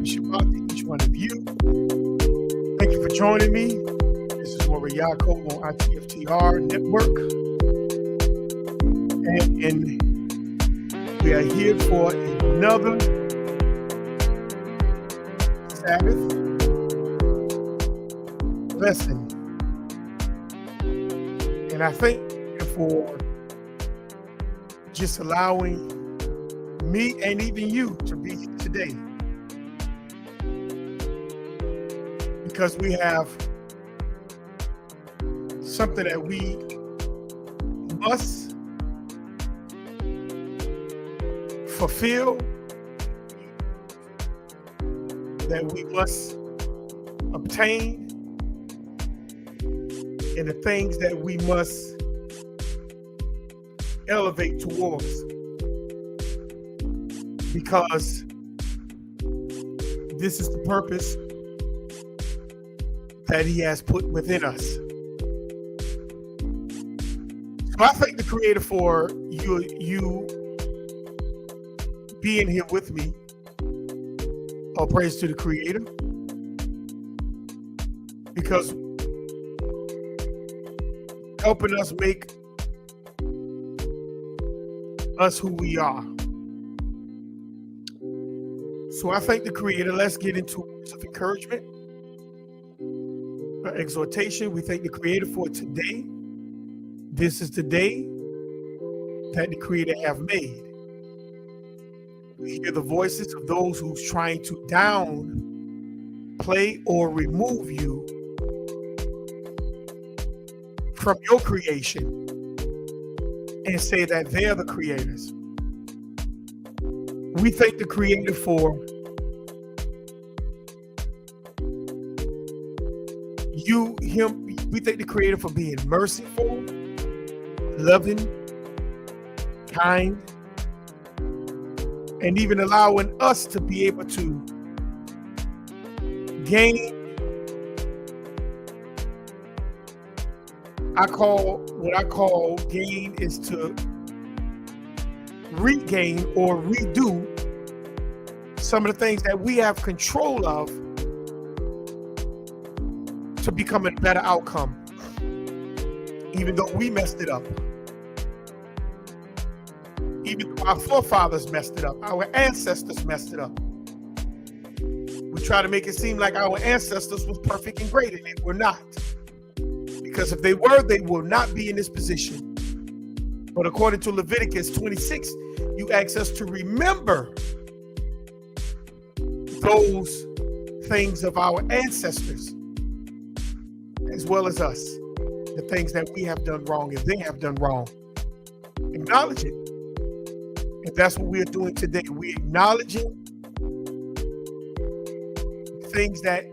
Shabbat to each one of you. Thank you for joining me. This is Warrior Yaakov on ITFTR Network. And we are here for another Sabbath lesson. And I thank you for just allowing me and even you to be here today. Because we have something that we must fulfill, that we must obtain, and the things that we must elevate towards. Because this is the purpose that he has put within us. So I thank the Creator for you being here with me. All praise to the Creator. Because helping us make us who we are. So I thank the Creator. Let's get into words of encouragement, exhortation. We thank the Creator for today. This is the day that the Creator have made. We hear the voices of those who's trying to downplay or remove you from your creation and say that they're the creators. We thank the Creator for him. We thank the Creator for being merciful, loving, kind, and even allowing us to be able to gain. What I call gain is to regain or redo some of the things that we have control of to become a better outcome, even though we messed it up. Even though our forefathers messed it up, our ancestors messed it up. We try to make it seem like our ancestors was perfect and great, and they were not. Because if they were, they will not be in this position. But according to Leviticus 26, you ask us to remember those things of our ancestors, as well as us, the things that we have done wrong and they have done wrong. Acknowledge it. And that's what we are doing today. We're acknowledging things that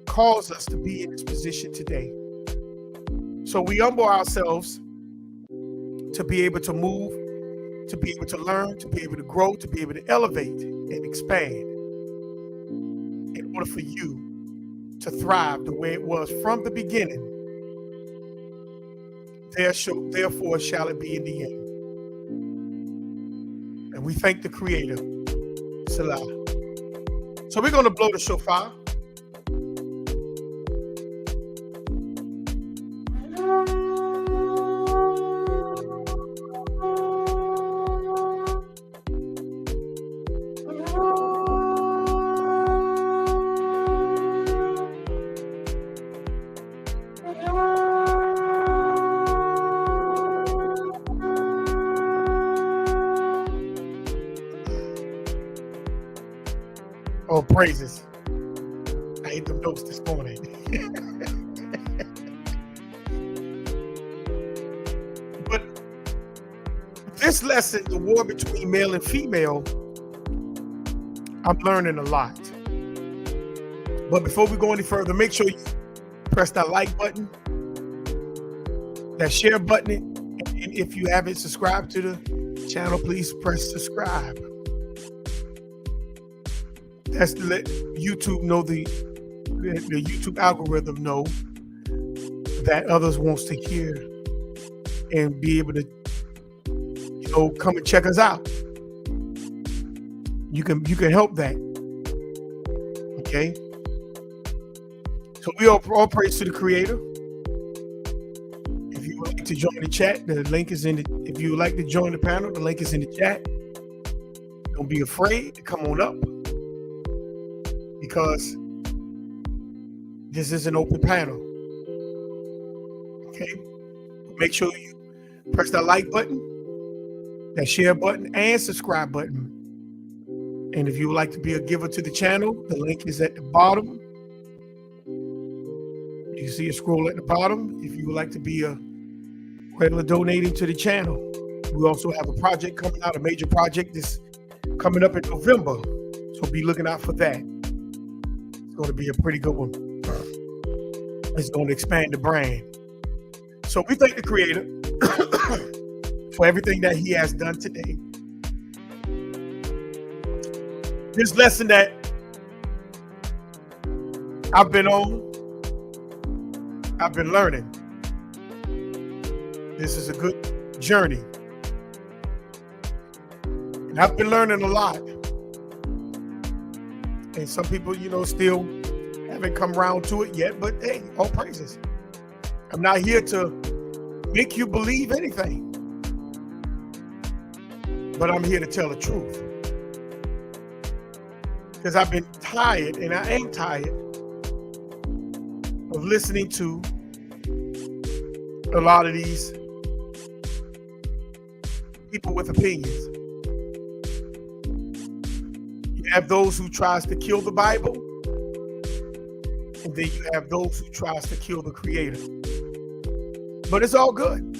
cause us to be in this position today. So we humble ourselves to be able to move, to be able to learn, to be able to grow, to be able to elevate and expand in order for you to thrive the way it was from the beginning. Therefore shall it be in the end. And we thank the Creator. Salah. So we're going to blow the shofar. Oh, praises. I ate them notes this morning. But this lesson, the war between male and female, I'm learning a lot. But before we go any further, make sure you press that like button, that share button, and if you haven't subscribed to the channel, please press subscribe. That's to let YouTube know, the YouTube algorithm know that others wants to hear and be able to, come and check us out. You can help that Okay. So we all praise to the Creator. If you would like to join the chat, the link is in the. If you would like to join the panel, the link is in the chat. Don't be afraid to come on up, because this is an open panel. Okay. Make sure you press that like button, that share button, and subscribe button. And if you would like to be a giver to the channel, the link is at the bottom. You see a scroll at the bottom. If you would like to be a regular donating to the channel, we also have a project coming out, a major project that's coming up in November. So be looking out for that. It's going to be a pretty good one. It's going to expand the brand. So we thank the Creator for everything that He has done today. This lesson that I've been on, I've been learning. This is a good journey. And I've been learning a lot. And some people, still haven't come around to it yet, but hey, all praises. I'm not here to make you believe anything, but I'm here to tell the truth. Because I've been tired, and I am tired of listening to a lot of these people with opinions. You have those who tries to kill the Bible, and then you have those who tries to kill the Creator. But it's all good,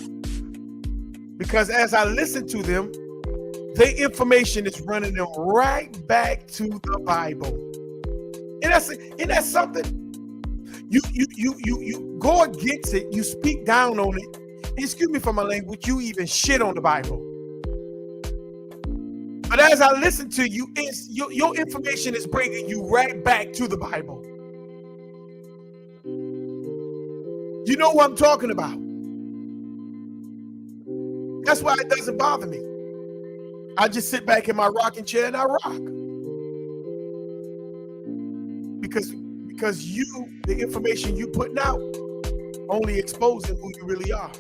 because as I listen to them, their information is running them right back to the Bible. And that's something. You go against it, you speak down on it. Excuse me for my language, you even shit on the Bible. But as I listen to you, your information is bringing you right back to the Bible. You know what I'm talking about. That's why it doesn't bother me. I just sit back in my rocking chair and I rock. Because the information you putting out only exposing who you really are.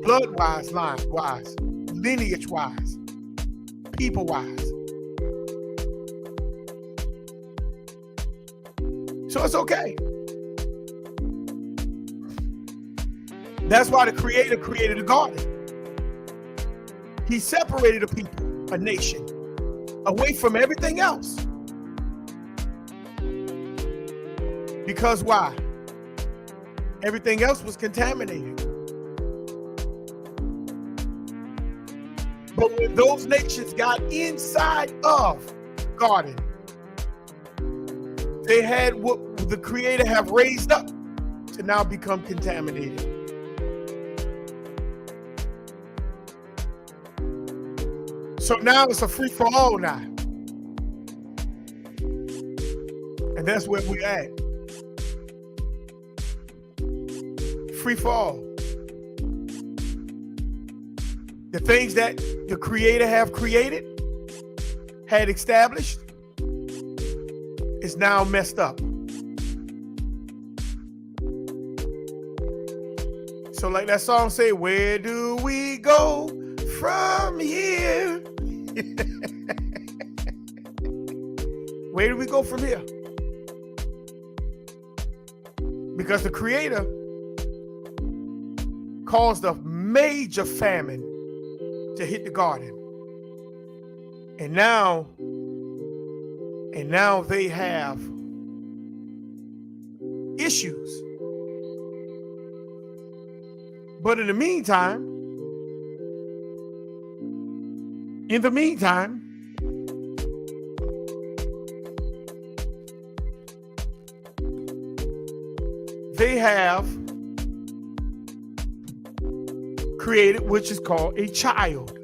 Blood-wise, line-wise, lineage-wise, people-wise. So it's okay. That's why the Creator created a garden. He separated a people, a nation, away from everything else. Because why? Everything else was contaminated. But when those nations got inside of garden, they had what the Creator have raised up to now become contaminated. So now it's a free-for-all now. And that's where we're at. Free-for-all. The things that the Creator have created, had established, is now messed up. So like that song say, where do we go from here? Where do we go from here? Because the Creator caused a major famine to hit the garden. And now they have issues. But in the meantime, they have created, which is called a child.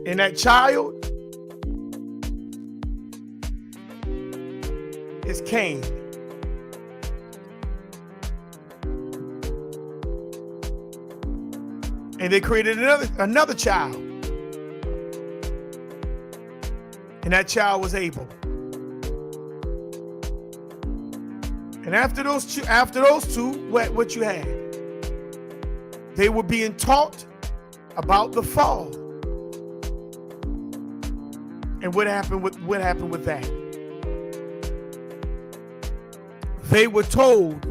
And that child is Cain. And they created another child. And that child was Abel. And after those two, what you had? They were being taught about the fall. And what happened with that? They were told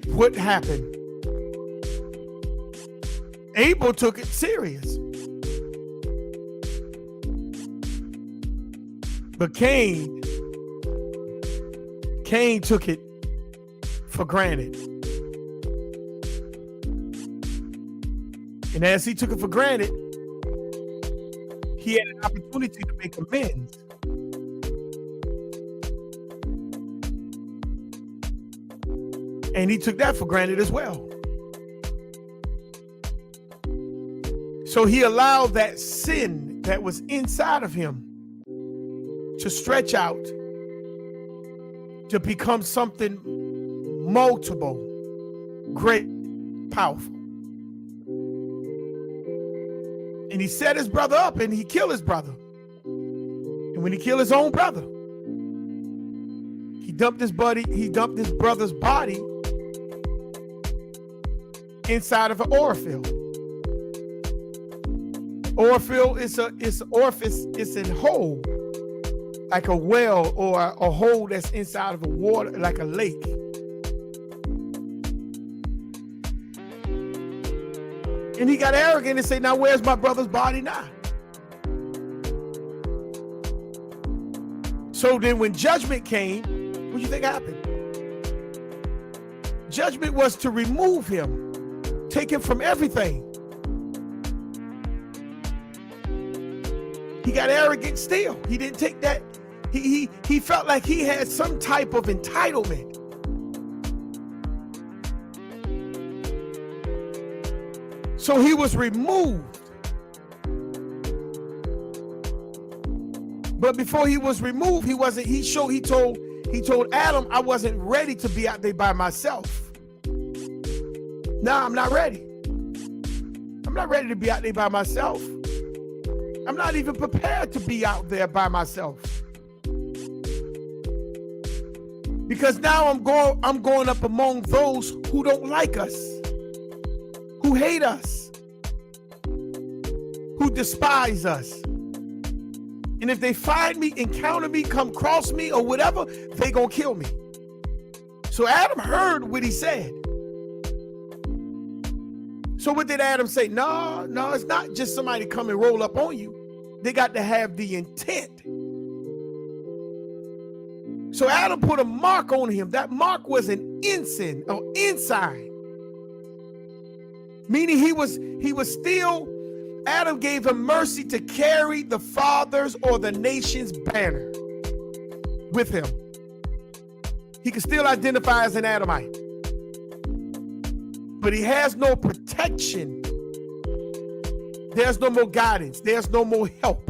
what happened. Abel took it serious. But Cain took it for granted. And as he took it for granted, he had an opportunity to make amends. And he took that for granted as well. So he allowed that sin that was inside of him to stretch out to become something multiple, great, powerful. And he set his brother up and he killed his brother. And when he killed his own brother, he dumped his brother's body inside of an oil field. Oil field is an orifice, it's a hole, like a well or a hole that's inside of a water, like a lake. And he got arrogant and said, now where's my brother's body now? So then when judgment came, what do you think happened? Judgment was to remove him, take him from everything. He got arrogant still. He didn't take that. He felt like he had some type of entitlement. So he was removed. But before he was removed, he told Adam, I wasn't ready to be out there by myself. Nah, I'm not ready. I'm not ready to be out there by myself. I'm not even prepared to be out there by myself. Because now I'm going up among those who don't like us, who hate us, who despise us. And if they find me, encounter me, come cross me or whatever, they gonna kill me. So Adam heard what he said. So what did Adam say? No, it's not just somebody come and roll up on you. They got to have the intent. So Adam put a mark on him. That mark was an ensign or ensign. Meaning he was still, Adam gave him mercy to carry the father's or the nation's banner with him. He can still identify as an Adamite. But he has no protection. There's no more guidance. There's no more help.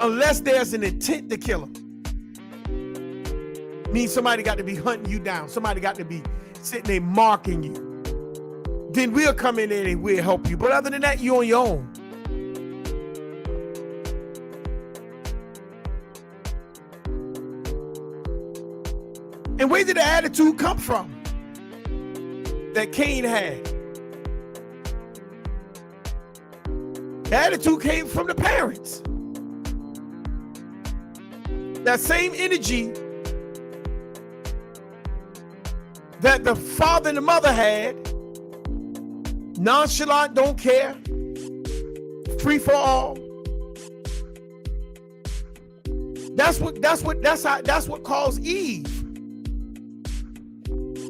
Unless there's an intent to kill him. Means somebody got to be hunting you down. Somebody got to be sitting there marking you. Then we'll come in there and we'll help you. But other than that, you're on your own. And where did the attitude come from that Cain had? The attitude came from the parents. That same energy that the father and the mother had, nonchalant, don't care, free for all. That's what caused Eve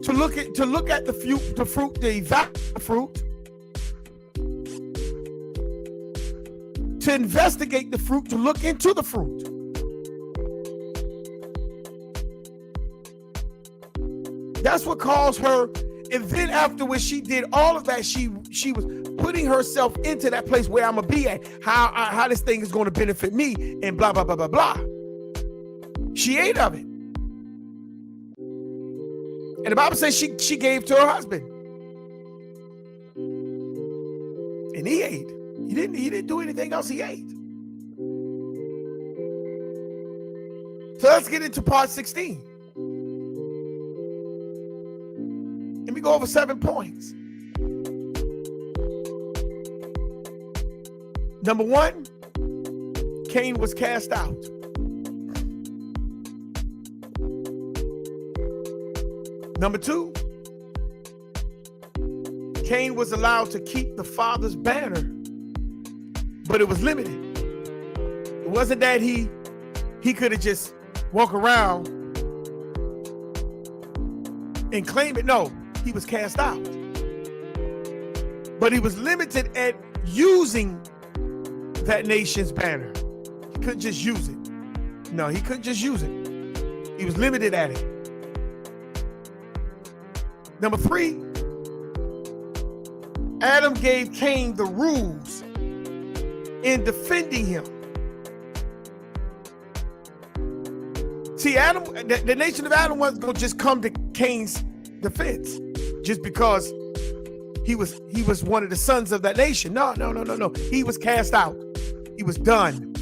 to look at the fruit, the evaluate fruit, to investigate the fruit, to look into the fruit. That's what caused her. And then afterwards, she did all of that. She was putting herself into that place where I'm gonna be at, how this thing is going to benefit me, and blah blah blah blah blah. She ate of it, and the Bible says she gave to her husband. And he ate. He didn't do anything else. He ate. So let's get into part 16. Let me go over 7 points. Number 1, Cain was cast out. Number 2, Cain was allowed to keep the father's banner, but it was limited. It wasn't that he could have just walk around and claim it. No, he was cast out. But he was limited at using that nation's banner. He couldn't just use it. No, he couldn't just use it. He was limited at it. Number 3, Adam gave Cain the rules in defending him. See, Adam, the nation of Adam wasn't going to just come to Cain's defense just because he was one of the sons of that nation. No. He was cast out. He was done.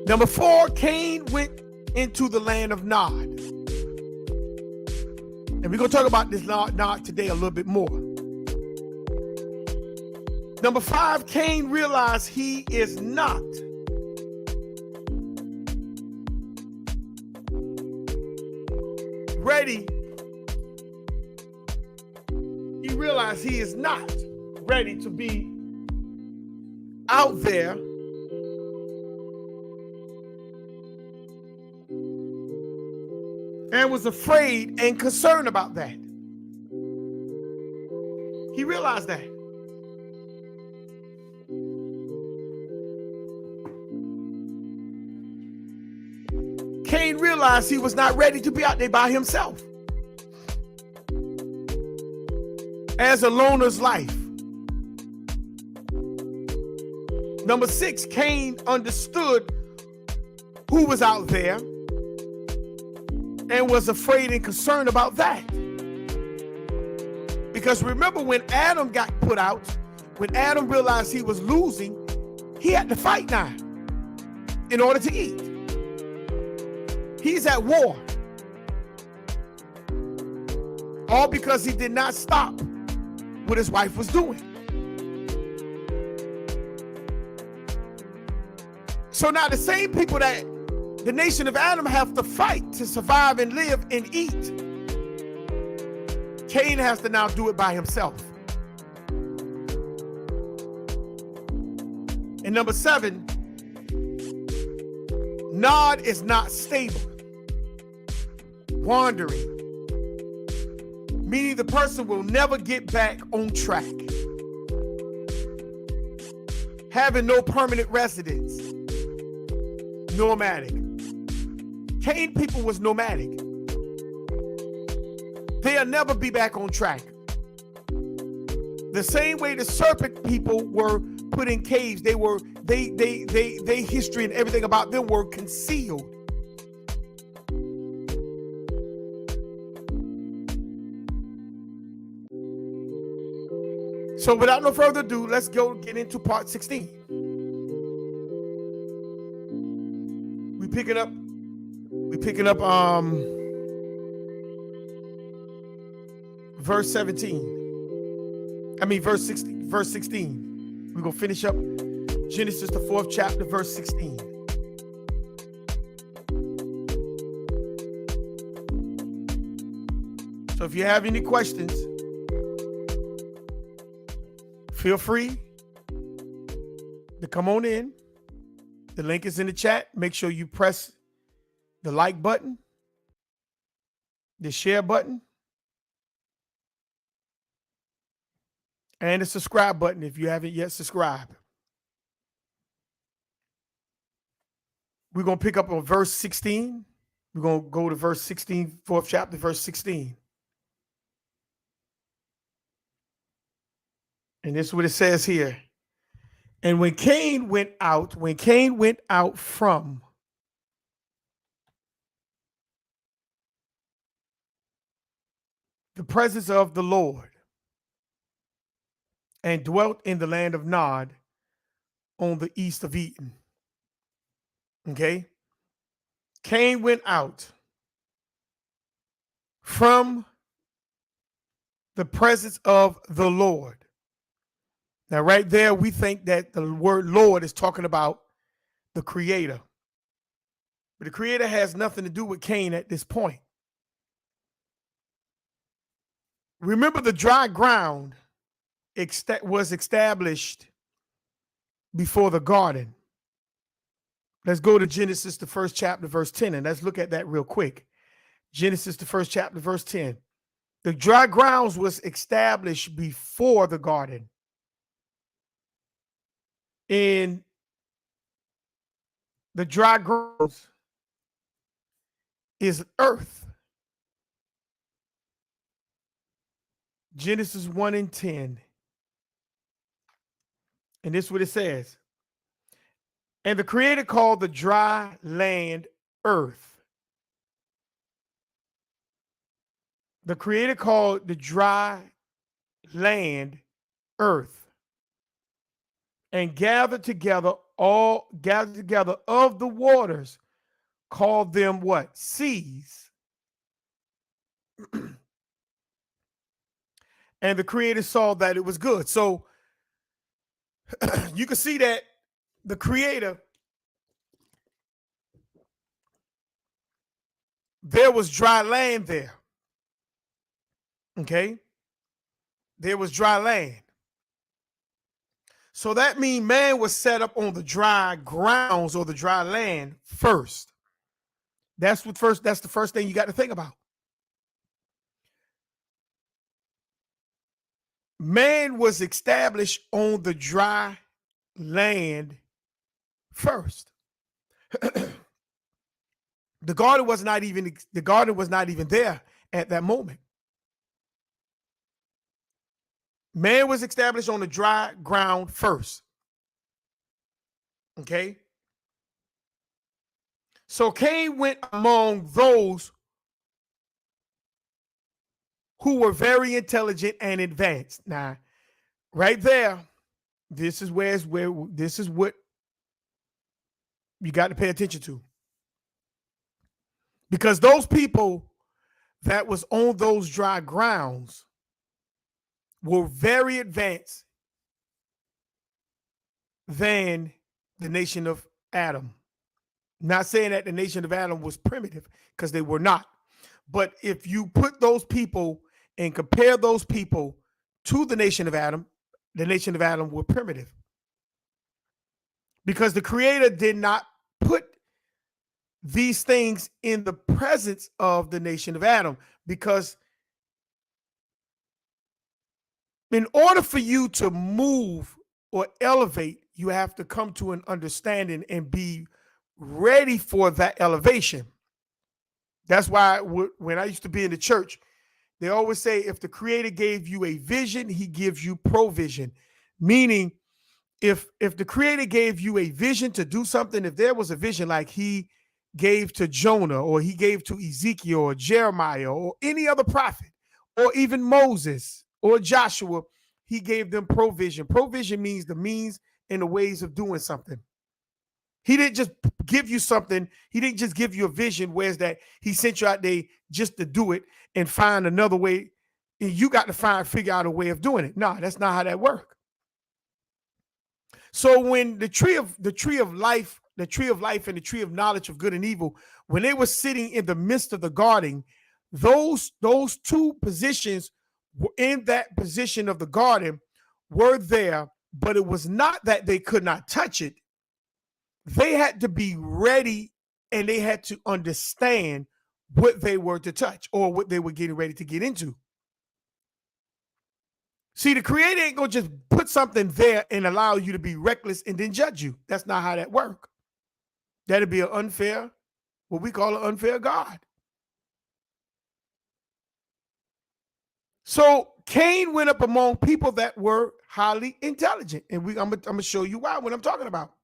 Number 4, Cain went into the land of Nod. And we're going to talk about this Nod today a little bit more. Number 5, Cain realized he is not ready. He realized he is not ready to be out there and was afraid and concerned about that. He realized that. Cain realized he was not ready to be out there by himself. As a loner's life. Number 6, Cain understood who was out there and was afraid and concerned about that. Because remember, when Adam got put out, when Adam realized he was losing, he had to fight now in order to eat. He's at war. All because he did not stop what his wife was doing. So now the same people that the nation of Adam have to fight to survive and live and eat, Cain has to now do it by himself. And number 7, Nod is not stable. Wandering. Meaning the person will never get back on track. Having no permanent residence. Nomadic. Cain people was nomadic. They'll never be back on track. The same way the serpent people were put in caves, they history and everything about them were concealed. So without no further ado, let's get into part 16. We picking up verse 17. I mean verse 16. We're gonna finish up Genesis the 4th chapter, verse 16. So if you have any questions, feel free to come on in. The link is in the chat. Make sure you press the like button, the share button, and the subscribe button if you haven't yet subscribed. We're going to pick up on verse 16. We're going to go to verse 16, 4th chapter, verse 16. And this is what it says here. And when Cain went out from the presence of the Lord, and dwelt in the land of Nod on the east of Eden. Okay. Cain went out from the presence of the Lord. Now, right there, we think that the word Lord is talking about the Creator. But the Creator has nothing to do with Cain at this point. Remember, the dry ground was established before the garden. Let's go to Genesis, the first chapter, verse 10, and let's look at that real quick. Genesis, the first chapter, verse 10. The dry grounds was established before the garden. In the dry grounds is earth. Genesis 1 and 10. And this is what it says. And the Creator called the dry land earth. The Creator called the dry land earth, and gathered together of the waters, called them what? Seas. And the Creator saw that it was good. So you can see that the Creator, there was dry land there. Okay? There was dry land. So that means man was set up on the dry grounds or the dry land first. That's the first thing you got to think about. Man was established on the dry land first. The garden was not even there at that moment. Man was established on the dry ground first. Okay. So Cain went among those who were very intelligent and advanced. Now, right there, this is what you got to pay attention to. Because those people that was on those dry grounds were very advanced than the nation of Adam. Not saying that the nation of Adam was primitive, because they were not. But if you put those people and compare those people to the nation of Adam were primitive. Because the Creator did not put these things in the presence of the nation of Adam. Because in order for you to move or elevate, you have to come to an understanding and be ready for that elevation. That's why when I used to be in the church, they always say if the Creator gave you a vision, he gives you provision. Meaning, if the Creator gave you a vision to do something, if there was a vision like he gave to Jonah, or he gave to Ezekiel or Jeremiah or any other prophet, or even Moses or Joshua, he gave them provision. Provision means the means and the ways of doing something. He didn't just give you something. He didn't just give you a vision, whereas that he sent you out there just to do it and find another way. And you got to figure out a way of doing it. No, that's not how that works. So when the tree of life and the tree of knowledge of good and evil, when they were sitting in the midst of the garden, those two positions were in that position of the garden were there, but it was not that they could not touch it. They had to be ready, and they had to understand what they were to touch or what they were getting ready to get into. See, the Creator ain't gonna just put something there and allow you to be reckless and then judge you. That's not how that works. That'd be what we call an unfair God. So Cain went up among people that were highly intelligent, and I'm gonna show you why when I'm talking about.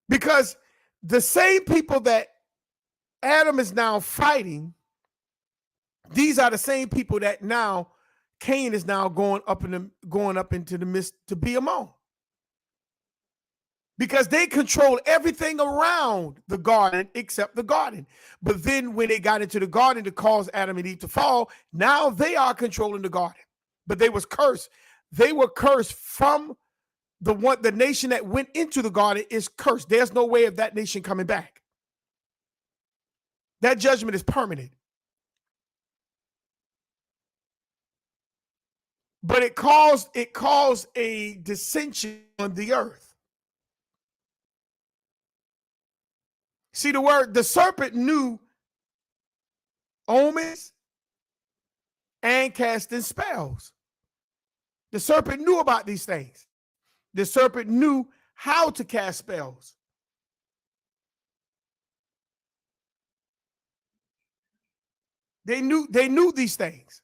Because the same people that Adam is now fighting, these are the same people that now Cain is now going up into the midst to be among. Because they control everything around the garden except the garden. But then when they got into the garden to cause Adam and Eve to fall, now they are controlling the garden. But they was cursed. They were cursed from the nation that went into the garden is cursed. There's no way of that nation coming back. That judgment is permanent. But it caused a dissension on the earth. See, the serpent knew omens and casting spells. The serpent knew about these things. The serpent knew how to cast spells. They knew these things.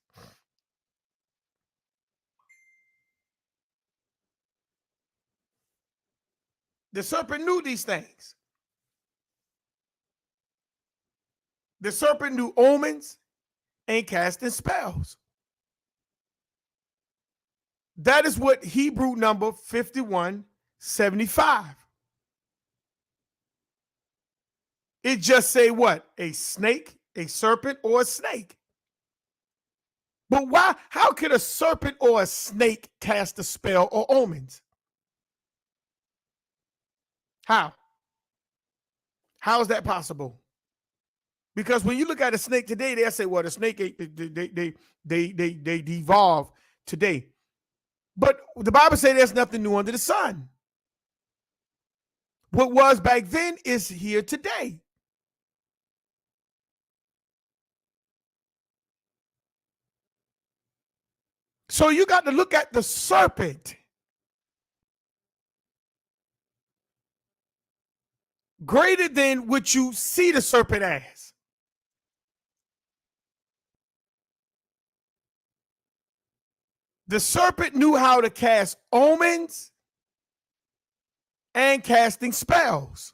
The serpent knew these things. The serpent knew omens and casting spells. That is what Hebrew number 5175. It just say what? A snake, a serpent, or a snake. But why? How could a serpent or a snake cast a spell or omens? How? How is that possible? Because when you look at a snake today, they'll say, well, the snake, they devolve today. But the Bible says there's nothing new under the sun. What was back then is here today. So you got to look at the serpent greater than what you see the serpent as. The serpent knew how to cast omens and casting spells.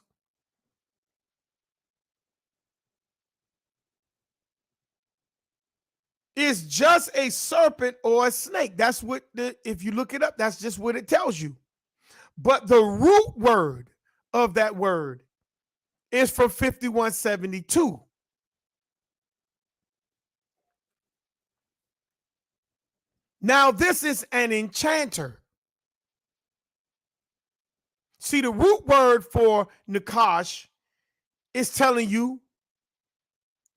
It's just a serpent or a snake. That's what if you look it up, that's just what it tells you. But the root word of that word is from 5172. Now, this is an enchanter. See, the root word for Nakash is telling you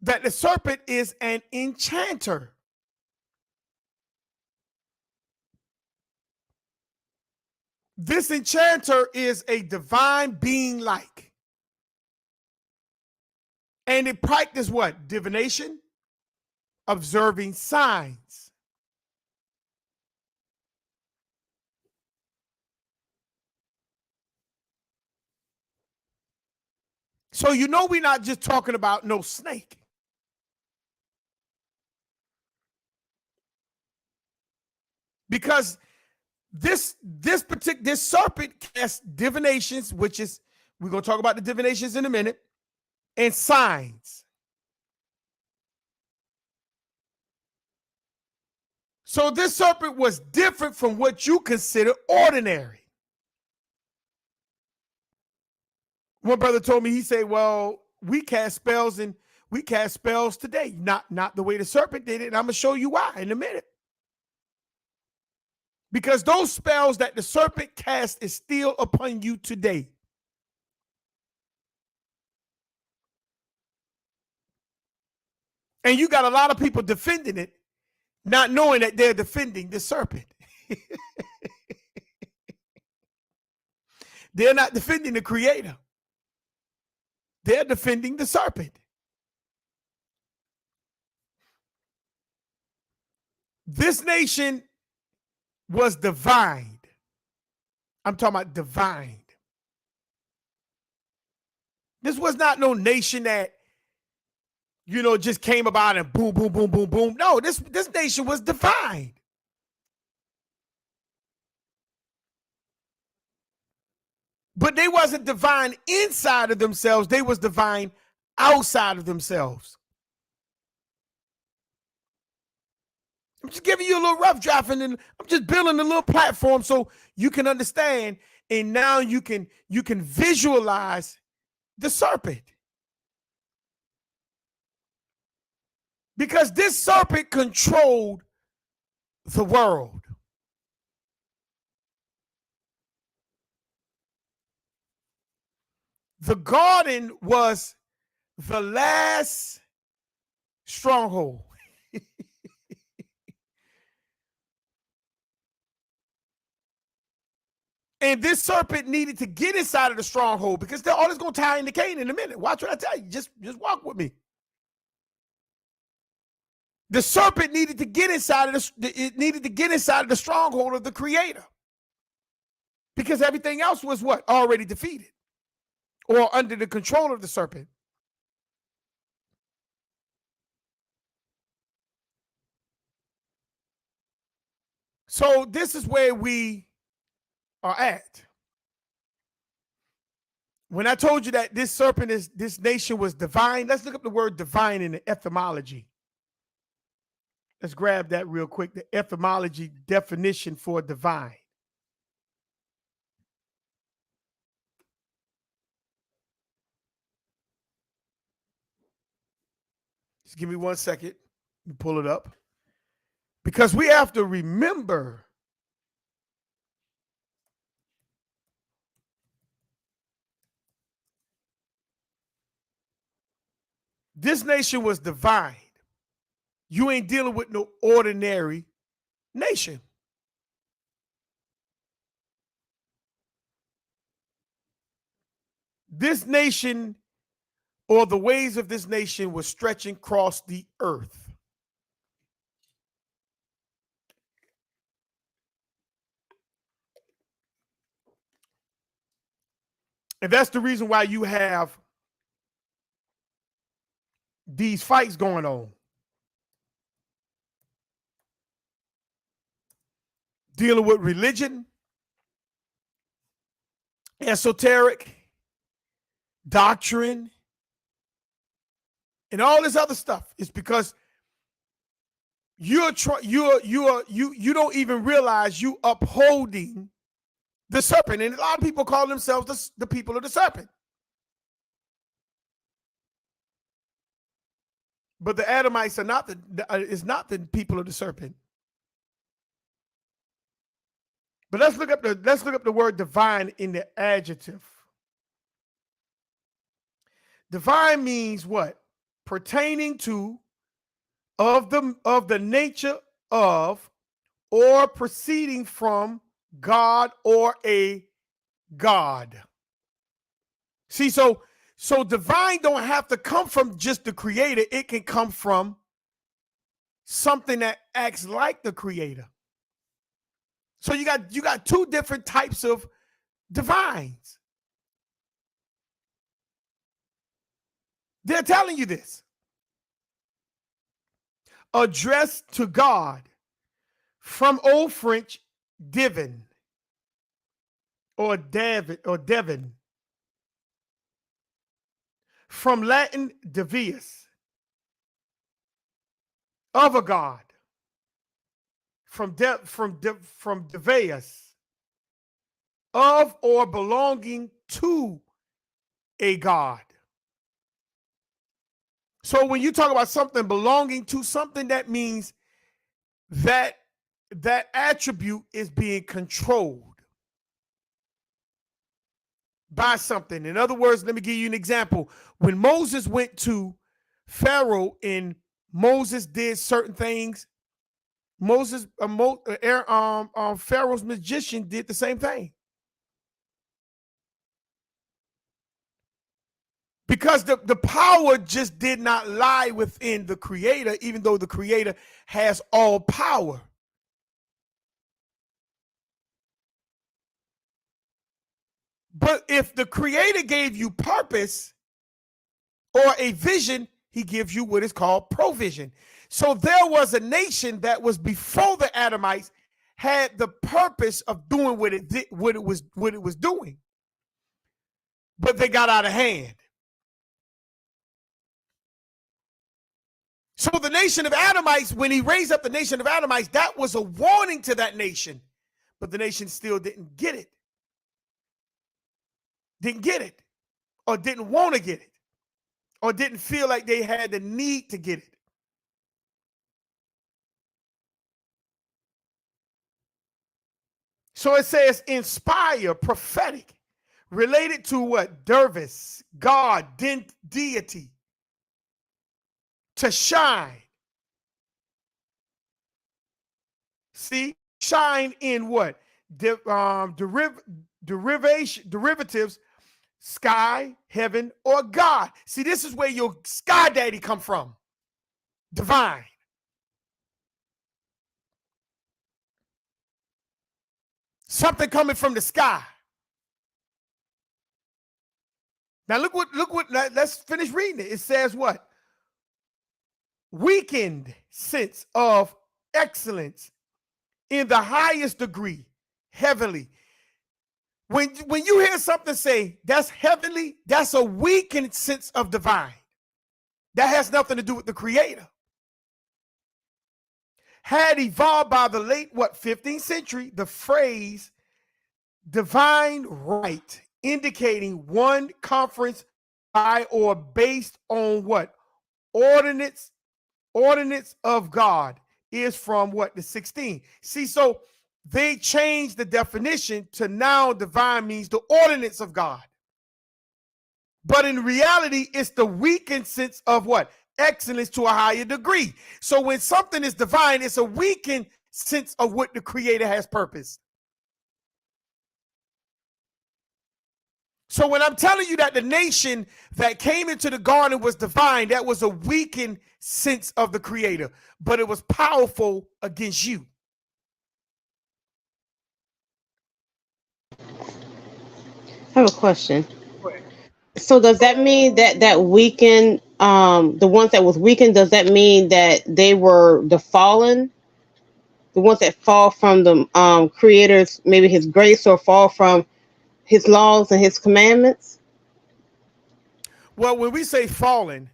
that the serpent is an enchanter. This enchanter is a divine being like. And it practiced what? Divination, observing signs. So you know we're not just talking about no snake. Because this serpent casts divinations, which is, we're going to talk about the divinations in a minute, and signs. So this serpent was different from what you consider ordinary. One brother told me, he said, well, we cast spells today, not the way the serpent did it. And I'm going to show you why in a minute. Because those spells that the serpent cast is still upon you today. And you got a lot of people defending it, not knowing that they're defending the serpent. They're not defending the creator. They're defending the serpent. This nation was divined. I'm talking about divined. This was not no nation that, just came about and boom, boom, boom, boom, boom. No, this nation was divined. But they wasn't divine inside of themselves. They was divine outside of themselves. I'm just giving you a little rough draft, and then I'm just building a little platform so you can understand, and now you can visualize the serpent. Because this serpent controlled the world. The garden was the last stronghold. And this serpent needed to get inside of the stronghold, because all this going to tie into Cain in a minute. Watch what I tell you. Just walk with me. The serpent needed to get inside of the stronghold of the Creator, because everything else was what? Already defeated or under the control of the serpent. So this is where we are at. When I told you that this nation was divine, let's look up the word divine in the etymology. Let's grab that real quick. The etymology definition for divine. Just give me 1 second. Let me pull it up. Because we have to remember this nation was divine. You ain't dealing with no ordinary nation. This nation, or the ways of this nation, was stretching across the earth. And that's the reason why you have these fights going on. Dealing with religion, esoteric, doctrine, and all this other stuff. It's because you don't even realize you upholding the serpent. And a lot of people call themselves the people of the serpent. But the Adamites are not the people of the serpent. But let's look up the word divine in the adjective. Divine means what? Pertaining to, of the nature of, or proceeding from God or a God. See, so divine don't have to come from just the Creator. It can come from something that acts like the Creator. So you got two different types of divines. They're telling you this. Addressed to God, from Old French divin or devin, from Latin divius, of a God, from divius, of or belonging to a God. So when you talk about something belonging to something, that means that attribute is being controlled by something. In other words, let me give you an example. When Moses went to Pharaoh and Moses did certain things, Pharaoh's magician did the same thing. Because the power just did not lie within the Creator, even though the Creator has all power. But if the Creator gave you purpose or a vision, he gives you what is called provision. So there was a nation that was before the Adamites had the purpose of doing what it was doing. But they got out of hand. So the nation of Adamites, when he raised up the nation of Adamites, that was a warning to that nation. But the nation still didn't get it. Didn't get it. Or didn't want to get it. Or didn't feel like they had the need to get it. So it says inspire, prophetic, related to what? Dervis, God, deity. To shine. See, shine in what? Derivatives, sky, heaven, or God. See, this is where your sky daddy come from. Divine. Something coming from the sky. Now look what, let's finish reading it. It says what? Weakened sense of excellence in the highest degree, heavenly. When you hear something say that's heavenly, that's a weakened sense of divine. That has nothing to do with the creator. Had evolved by the late, 15th century, the phrase divine right, indicating one conference by or based on what? Ordinance of God is from what? The 16th. See, so they changed the definition to now divine means the ordinance of God. But in reality, it's the weakened sense of what? Excellence to a higher degree. So when something is divine, it's a weakened sense of what the creator has purposed. So when I'm telling you that the nation that came into the garden was divine, that was a weakened sense of the creator, but it was powerful against you. I have a question. So does that mean that weakened, the ones that was weakened, does that mean that they were the fallen, the ones that fall from the creator's, maybe his grace, or fall from his laws and his commandments? Well, when we say fallen,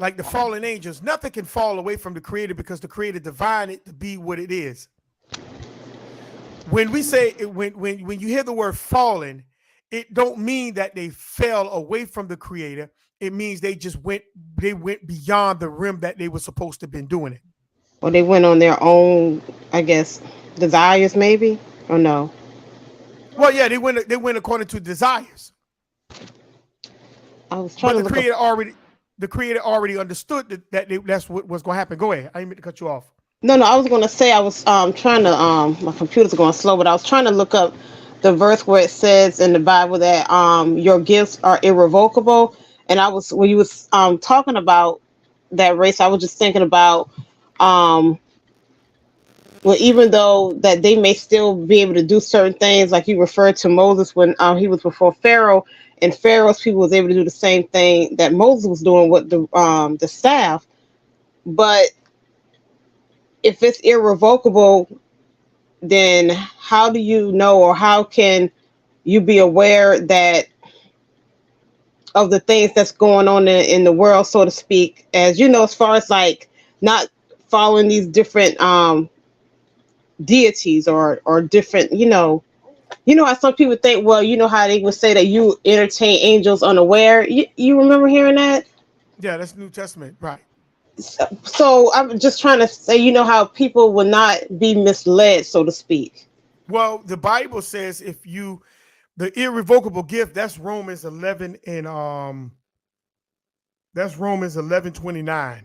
like the fallen angels, nothing can fall away from the creator because the creator divined it to be what it is. When we say when you hear the word fallen, it don't mean that they fell away from the creator. It means they went beyond the rim that they were supposed to have been doing it. Or they went on their own, I guess, desires, maybe, or no? Well, yeah, they went according to desires. I was trying But to look up. the creator already understood that's what was going to happen. Go ahead. I didn't mean to cut you off. No, I was going to say, I was trying to my computer's going slow, but I was trying to look up the verse where it says in the Bible that your gifts are irrevocable. And I was, when you was talking about that race, I was just thinking about well, even though that they may still be able to do certain things, like you referred to Moses when he was before Pharaoh, and Pharaoh's people was able to do the same thing that Moses was doing with the staff. But if it's irrevocable, then how do you know, or how can you be aware that of the things that's going on in the world, so to speak, as you know, as far as like not following these different deities or different, how some people think, well, you know how they would say that you entertain angels unaware. You remember hearing that? Yeah, that's New Testament, right? So I'm just trying to say, how people will not be misled, so to speak. Well, the Bible says the irrevocable gift, that's Romans 11 and that's Romans 11:29.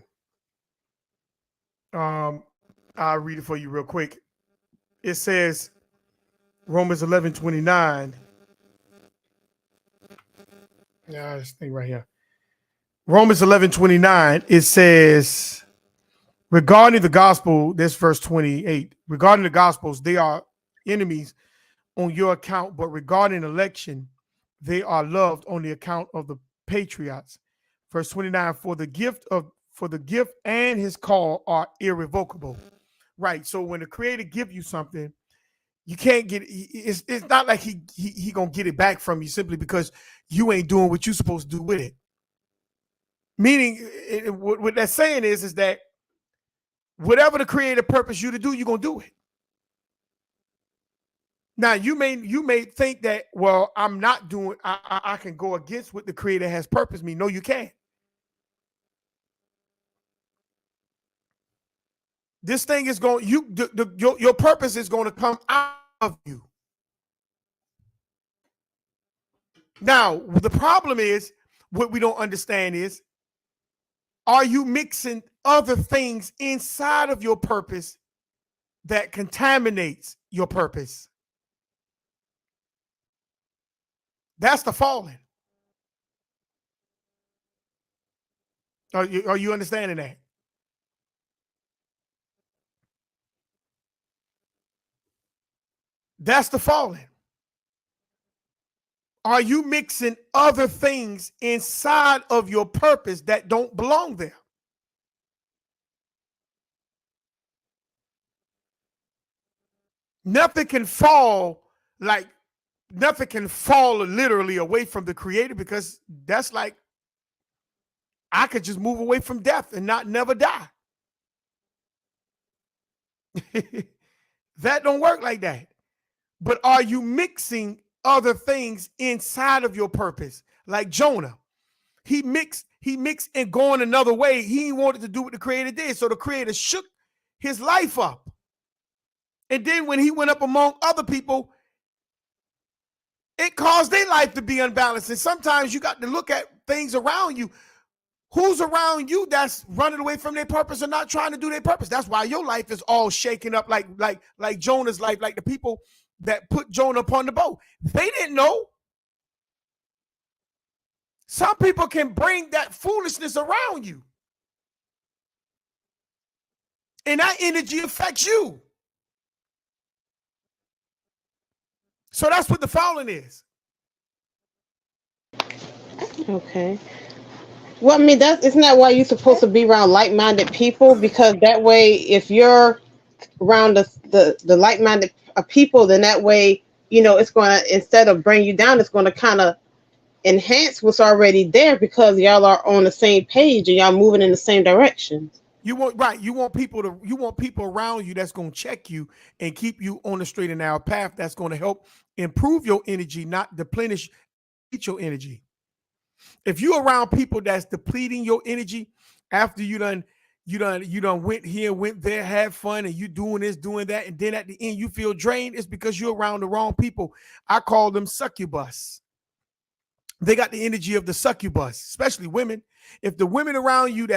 I'll read it for you real quick. It says Romans 11:29. Yeah, this thing right here. Romans 11:29. It says, regarding the gospel, this verse 28. Regarding the gospels, they are enemies on your account, but regarding election, they are loved on the account of the patriots. Verse 29. For the gift and his call are irrevocable. Right. So when the creator gives you something, you can't get it. It's not like he gonna get it back from you simply because you ain't doing what you're supposed to do with it. Meaning, what that's saying is that whatever the creative purpose you to do, you're gonna do it. Now you may think that, well, I'm not doing. I can go against what the creator has purposed me. No, you can't. This thing is going. Your purpose is going to come out of you. Now the problem is what we don't understand is, are you mixing other things inside of your purpose that contaminates your purpose? That's the falling. Are you understanding that? That's the falling. Are you mixing other things inside of your purpose that don't belong there? Nothing can fall nothing can fall literally away from the creator, because that's like, I could just move away from death and not never die. That don't work like that. But are you mixing other things inside of your purpose? Like Jonah, he mixed and going another way. He wanted to do what the creator did. So the creator shook his life up. And then when he went up among other people, it caused their life to be unbalanced. And sometimes you got to look at things around you. Who's around you that's running away from their purpose or not trying to do their purpose? That's why your life is all shaken up, like Jonah's life, like the people that put Jonah upon the boat. They didn't know. Some people can bring that foolishness around you, and that energy affects you. So that's what the falling is. Okay. Well, I mean, isn't that why you're supposed to be around like-minded people? Because that way, if you're around the like-minded people, then that way, it's going to, instead of bring you down, it's going to kind of enhance what's already there, because y'all are on the same page and y'all moving in the same direction. You want people around you that's going to check you and keep you on the straight and narrow path. That's going to help improve your energy, not deplenish your energy. If you're around people that's depleting your energy after you done went here, went there, had fun, and you doing this, doing that, and then at the end you feel drained, it's because you're around the wrong people. I call them succubus. They got the energy of the succubus, especially women. If the women around you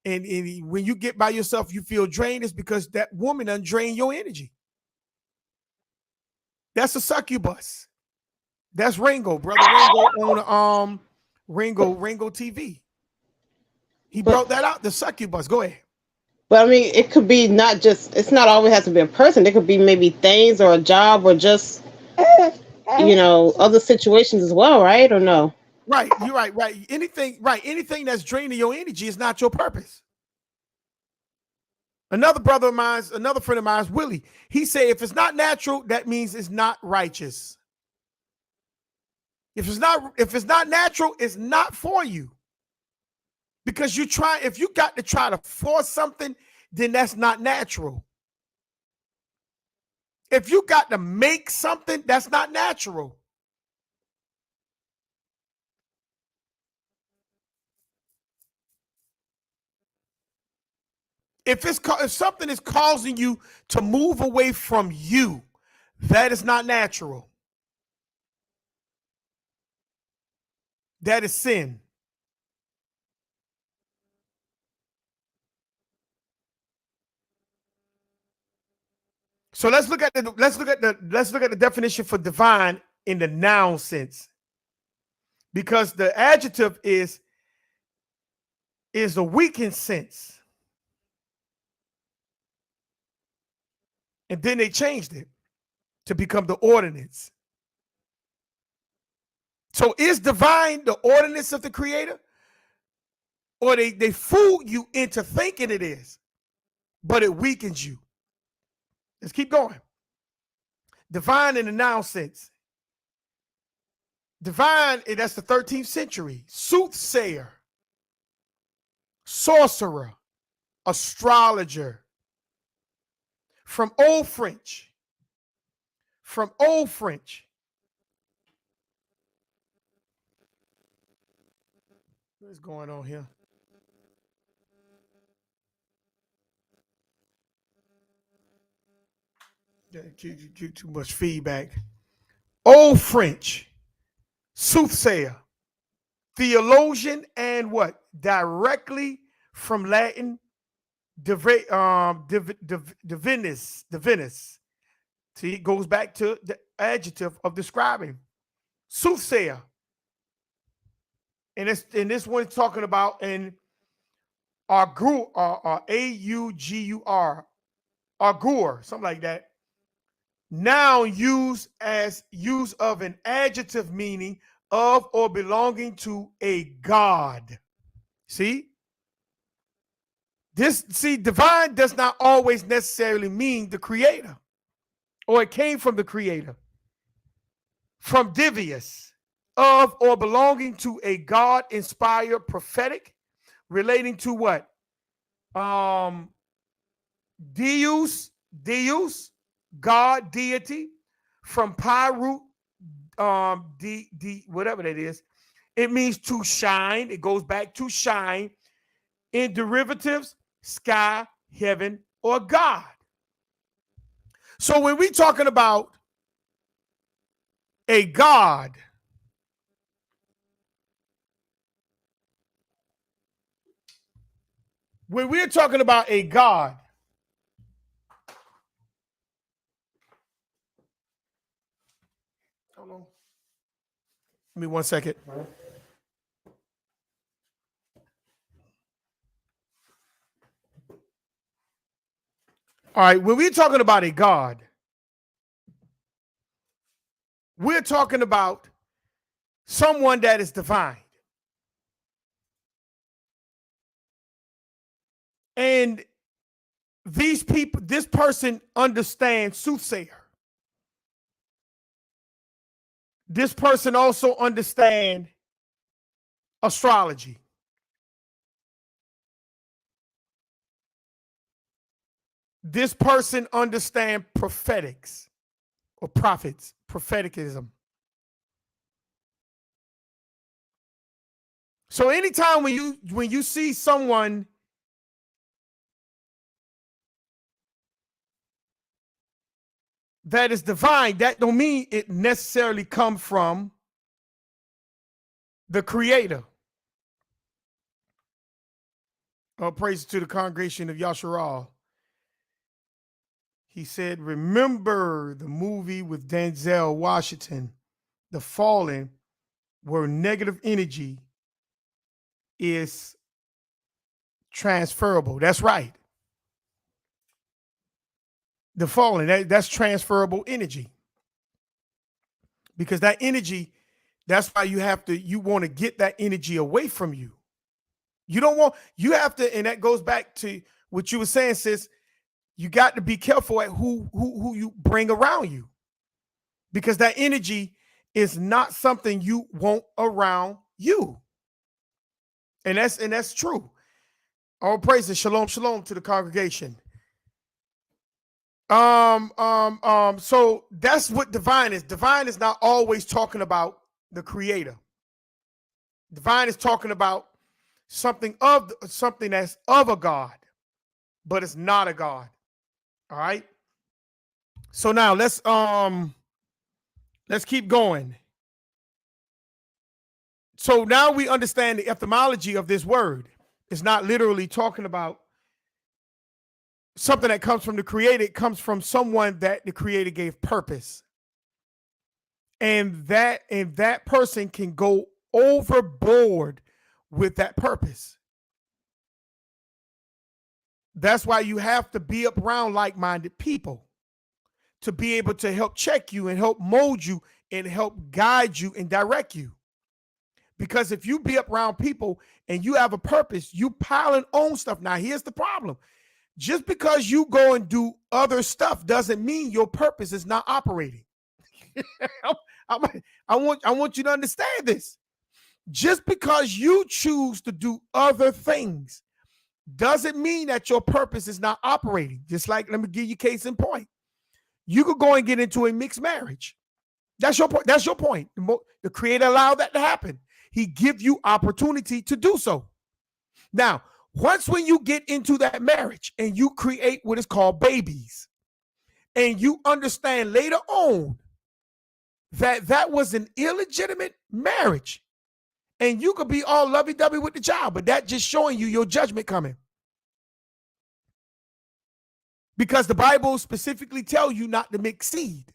and when you get by yourself, you feel drained, it's because that woman done drained your energy. That's a succubus. That's Ringo, brother Ringo on Ringo TV. He brought that out, the succubus. Go ahead. But I mean, it could be it's not always has to be a person. It could be maybe things or a job or just, other situations as well, right? Or no? Right. You're right. Right. Anything that's draining your energy is not your purpose. Another friend of mine, Willie, he said, if it's not natural, that means it's not righteous. If it's not natural, it's not for you. Because if you got to try to force something, then that's not natural. If you got to make something, that's not natural. If something is causing you to move away from you, that is not natural. That is sin. So let's look at the definition for divine in the noun sense, because the adjective is a weakened sense, and then they changed it to become the ordinance. So is divine the ordinance of the creator, or they fool you into thinking it is, but it weakens you? Let's keep going. Divine in the noun sense. Divine, that's the 13th century. Soothsayer. sorcerer, astrologer. From Old French. From Old French. What's going on here? Too much feedback. Old French, soothsayer, theologian, and what? Directly from Latin, divinus. See, it goes back to the adjective of describing soothsayer. And this one's talking about an augur, A-U-G-U-R, augur, something like that. Now used as use of an adjective meaning of or belonging to a god. See? Divine does not always necessarily mean the creator, or it came from the creator. From divius, of or belonging to a God-inspired prophetic, relating to what? Deus, God, deity. From pi root, whatever that is, it means to shine. It goes back to shine. In derivatives, sky, heaven, or God. So when we're talking about a God, when we're talking about a God, hold on. Give me 1 second. All right, when we're talking about a God, we're talking about someone that is divine. And these people, this person understands soothsayer. This person also understands astrology. This person understands prophetics or prophets, propheticism. So anytime when you see someone that is divine, that don't mean it necessarily come from the creator. All praise to the congregation of Yasharal. He said, remember the movie with Denzel Washington, The Fallen, where negative energy is transferable. That's right. The Fallen, that's transferable energy. Because that energy, that's why you want to get that energy away from you. You have to, and that goes back to what you were saying, sis. You got to be careful at who you bring around you, because that energy is not something you want around you. And that's true. All praises, shalom, shalom to the congregation. So that's what divine is. Divine is not always talking about the creator. Divine is talking about something that's of a God, but it's not a God. All right. So now let's keep going. So now we understand the etymology of this word. It's not literally talking about something that comes from the creator. It comes from someone that the creator gave purpose. And that person can go overboard with that purpose. That's why you have to be around like-minded people to be able to help check you and help mold you and help guide you and direct you. Because if you be around people and you have a purpose, you piling on stuff. Now, here's the problem. Just because you go and do other stuff doesn't mean your purpose is not operating. I want you to understand this. Just because you choose to do other things doesn't mean that your purpose is not operating. Just like, let me give you case in point. You could go and get into a mixed marriage. That's your point. That's your point. The Creator allowed that to happen. He give you opportunity to do so. Now, once when you get into that marriage and you create what is called babies, and you understand later on that that was an illegitimate marriage, and you could be all lovey-dovey with the child, but that just showing you your judgment coming. Because the Bible specifically tells you not to mix seed.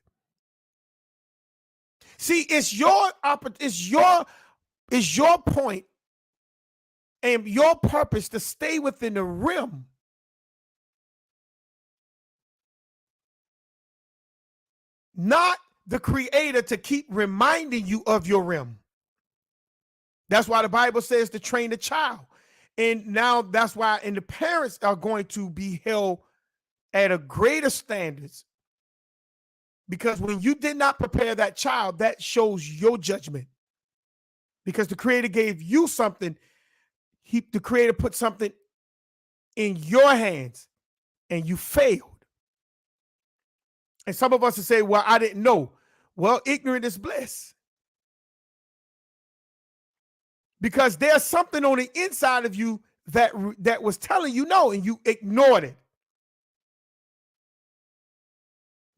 See, it's your point and your purpose to stay within the rim not the Creator to keep reminding you of your rim. That's why the Bible says to train the child. And now that's why, and the parents are going to be held at a greater standards, because when you did not prepare that child, that shows your judgment. Because the Creator gave you something, the Creator put something in your hands and you failed. And some of us will say, well, I didn't know. Well, ignorant is bliss. Because there's something on the inside of you that was telling you no, and you ignored it.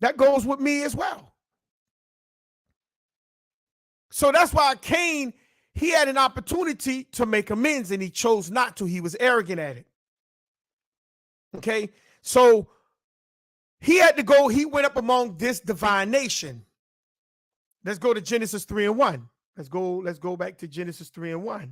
That goes with me as well. So that's why Cain, he had an opportunity to make amends and he chose not to. He was arrogant at it. Okay, so he had to go, he went up among this divine nation. Let's go to Genesis 3:1. Let's go back to Genesis 3:1.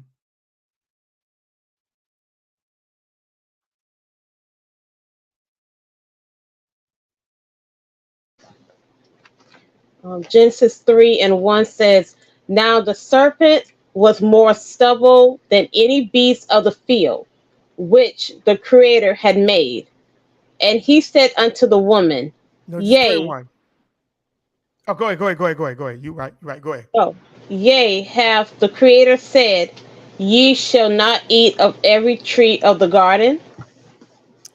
Genesis 3:1 says, now the serpent was more stubborn than any beast of the field, which the Creator had made. And he said unto the woman, no, yea. Oh, go ahead. You right, go ahead. Oh, yea, hath the Creator said, ye shall not eat of every tree of the garden?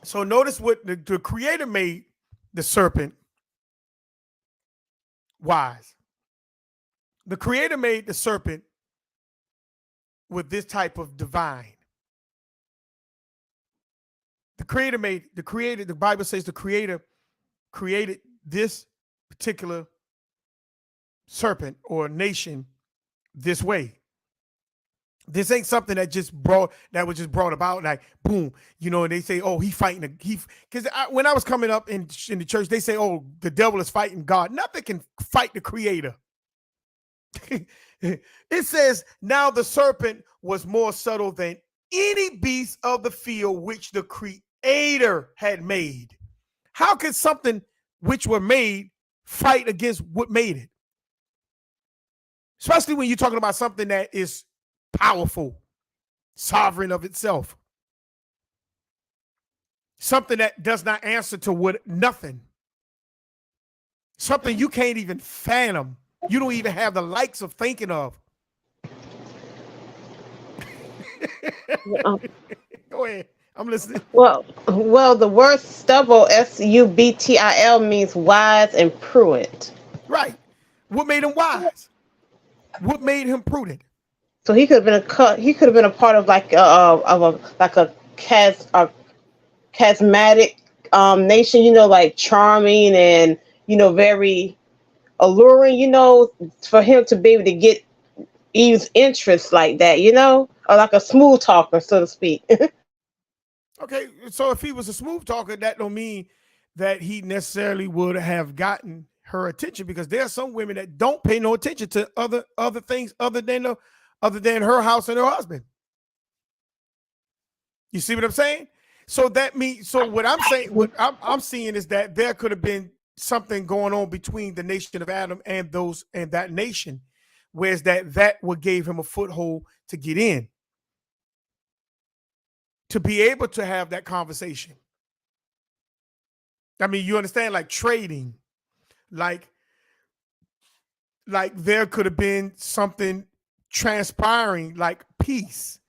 So notice what the Creator made the serpent wise. The Creator made the serpent with this type of divine. The Bible says the Creator created this particular serpent or nation this way. This ain't something that was just brought about like boom, and they say, oh, because when I was coming up in the church, they say, oh, the devil is fighting God. Nothing can fight the Creator. It says, now the serpent was more subtle than any beast of the field which the Creator had made. How could something which were made fight against what made it? Especially when you're talking about something that is powerful, sovereign of itself. Something that does not answer to nothing. Something you can't even fathom. You don't even have the likes of thinking of. Go ahead. I'm listening. Well, the word stubble, S-U-B-T-I-L, means wise and prudent. Right. What made him wise? What made him prudent? So he could have been a part of like a charismatic nation, like charming and very alluring, for him to be able to get Eve's interest like that, or like a smooth talker, so to speak. Okay, so if he was a smooth talker, that don't mean that he necessarily would have gotten her attention, because there are some women that don't pay no attention to other things other than her house and her husband. You see what I'm saying? So what I'm saying, what I'm seeing is that there could have been something going on between the nation of Adam and that nation, whereas that what gave him a foothold to get in, to be able to have that conversation. I mean, you understand, like trading, like there could have been something transpiring, like peace,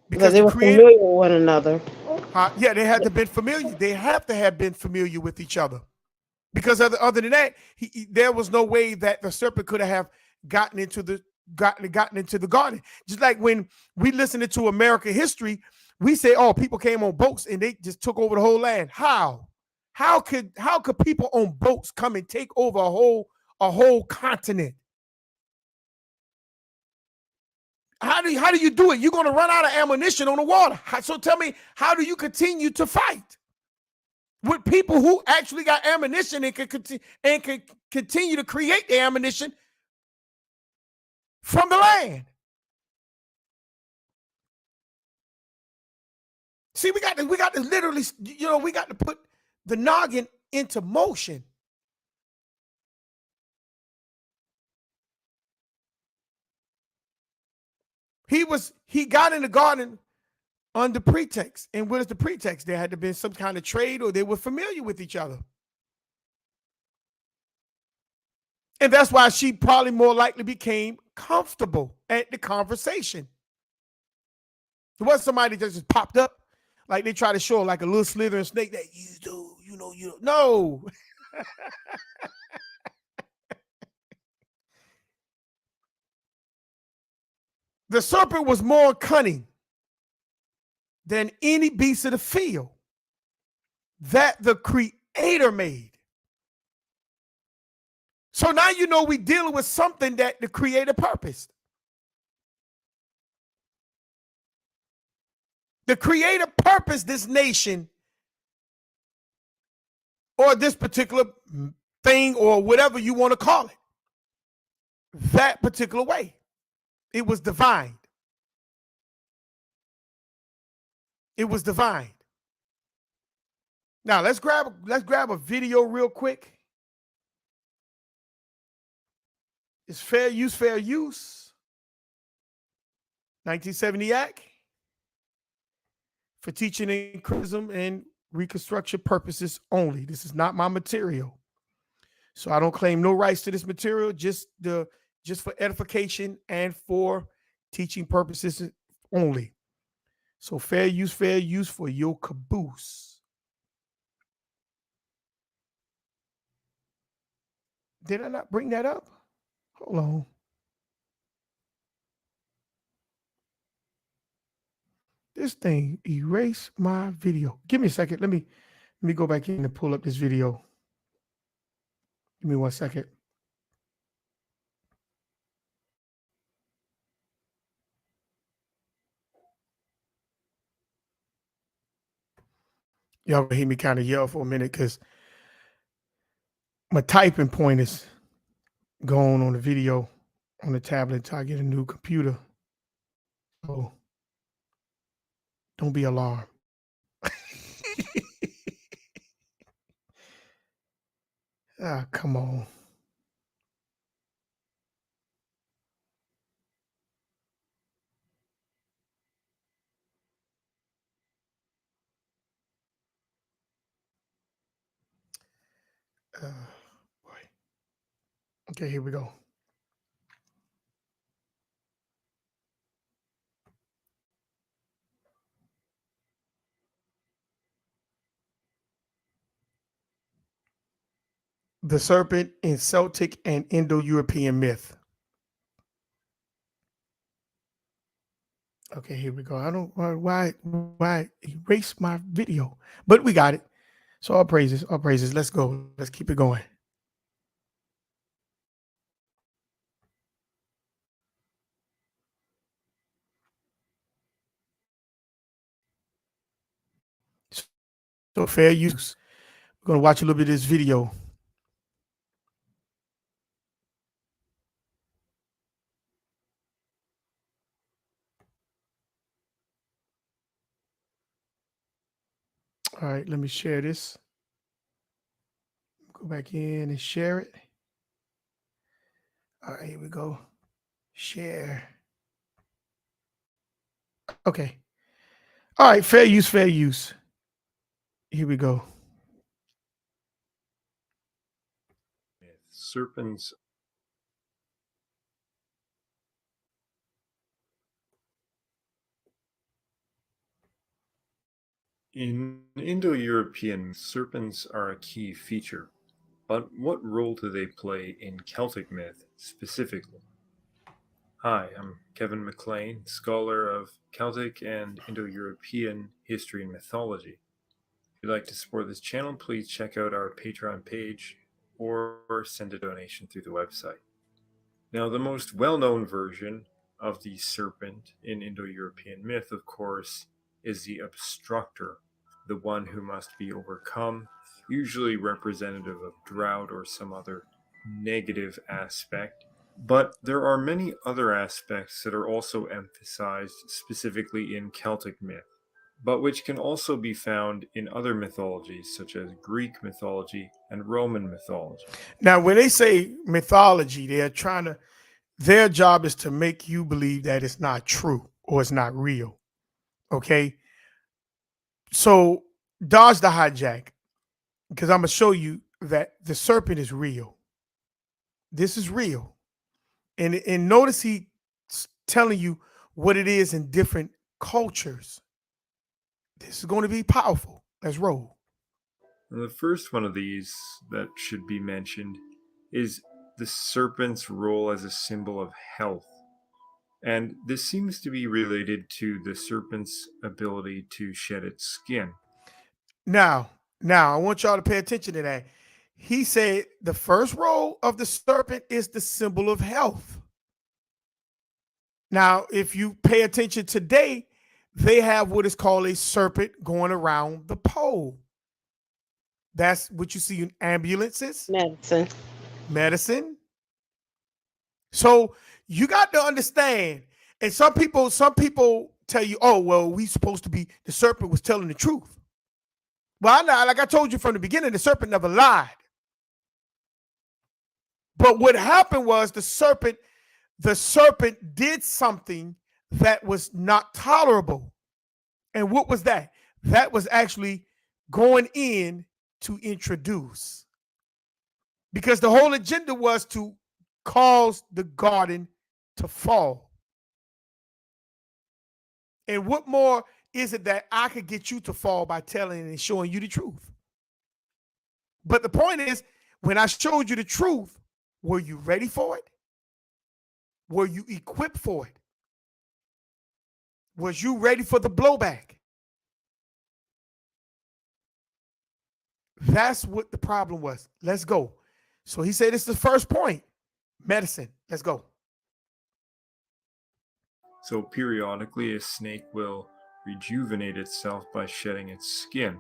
because they were familiar with one another. Yeah, they had to been familiar. They have to have been familiar with each other, because other than that, there was no way that the serpent could have gotten into the gotten into the garden. Just like when we listen to American history, we say, "Oh, people came on boats and they just took over the whole land." How? How could people on boats come and take over a whole continent? How do you do it? You're going to run out of ammunition on the water. So tell me, how do you continue to fight with people who actually got ammunition and can continue to create the ammunition from the land? See, we got to literally, we got to put the noggin into motion. He got in the garden under pretext. And what is the pretext? There had to be some kind of trade, or they were familiar with each other. And that's why she probably more likely became comfortable at the conversation. It wasn't somebody that just popped up, like they try to show like a little slithering snake that you don't. No. The serpent was more cunning than any beast of the field that the Creator made. So now we're dealing with something that the Creator purposed. The Creator purposed this nation or this particular thing or whatever you want to call it that particular way. It was divine. It was divine. Now let's grab a video real quick. It's fair use, fair use. 1970 Act for teaching in criticism and reconstruction purposes only. This is not my material, so I don't claim no rights to this material. Just for edification and for teaching purposes only. So fair use for your caboose. Did I not bring that up? Hold on. This thing erased my video. Give me a second. Let me go back in and pull up this video. Give me 1 second. Y'all gonna hear me kind of yell for a minute because my typing point is going on the video on the tablet until I get a new computer. So don't be alarmed. Come on. Boy. Okay, here we go. The serpent in Celtic and Indo-European myth. Okay, here we go. I don't why erase my video, but we got it. So all praises. Let's go. Let's keep it going. So fair use. We're gonna watch a little bit of this video. All right, let me share this. Go back in and share it. All right, here we go. Share. Okay. All right, fair use. Here we go. Serpents. In Indo-European, serpents are a key feature, but what role do they play in Celtic myth specifically? Hi, I'm Kevin McLean, scholar of Celtic and Indo-European history and mythology. If you'd like to support this channel, please check out our Patreon page or send a donation through the website. Now, the most well-known version of the serpent in Indo-European myth, of course, is the obstructor, the one who must be overcome, usually representative of drought or some other negative aspect. But there are many other aspects that are also emphasized specifically in Celtic myth, but which can also be found in other mythologies such as Greek mythology and Roman mythology. Now, when they say mythology, their job is to make you believe that it's not true or it's not real. Okay. So dodge the hijack because I'm going to show you that the serpent is real. This is real. And notice he's telling you what it is in different cultures. This is going to be powerful. Let's roll. And the first one of these that should be mentioned is the serpent's role as a symbol of health. And this seems to be related to the serpent's ability to shed its skin. Now, I want y'all to pay attention to that. He said the first role of the serpent is the symbol of health. Now, if you pay attention today, they have what is called a serpent going around the pole. That's what you see in ambulances, medicine. So you got to understand. And some people tell you, oh, well, we supposed to be, the serpent was telling the truth. Well, like I told you from the beginning, the serpent never lied. But what happened was the serpent did something that was not tolerable. And what was that? That was actually going in to introduce. Because the whole agenda was to cause the garden to fall. And what more is it that I could get you to fall by telling and showing you the truth? But the point is, when I showed you the truth, were you ready for it? Were you equipped for it? Was you ready for the blowback? That's what the problem was. Let's go. So he said, it's the first point. Medicine. Let's go. So periodically, a snake will rejuvenate itself by shedding its skin.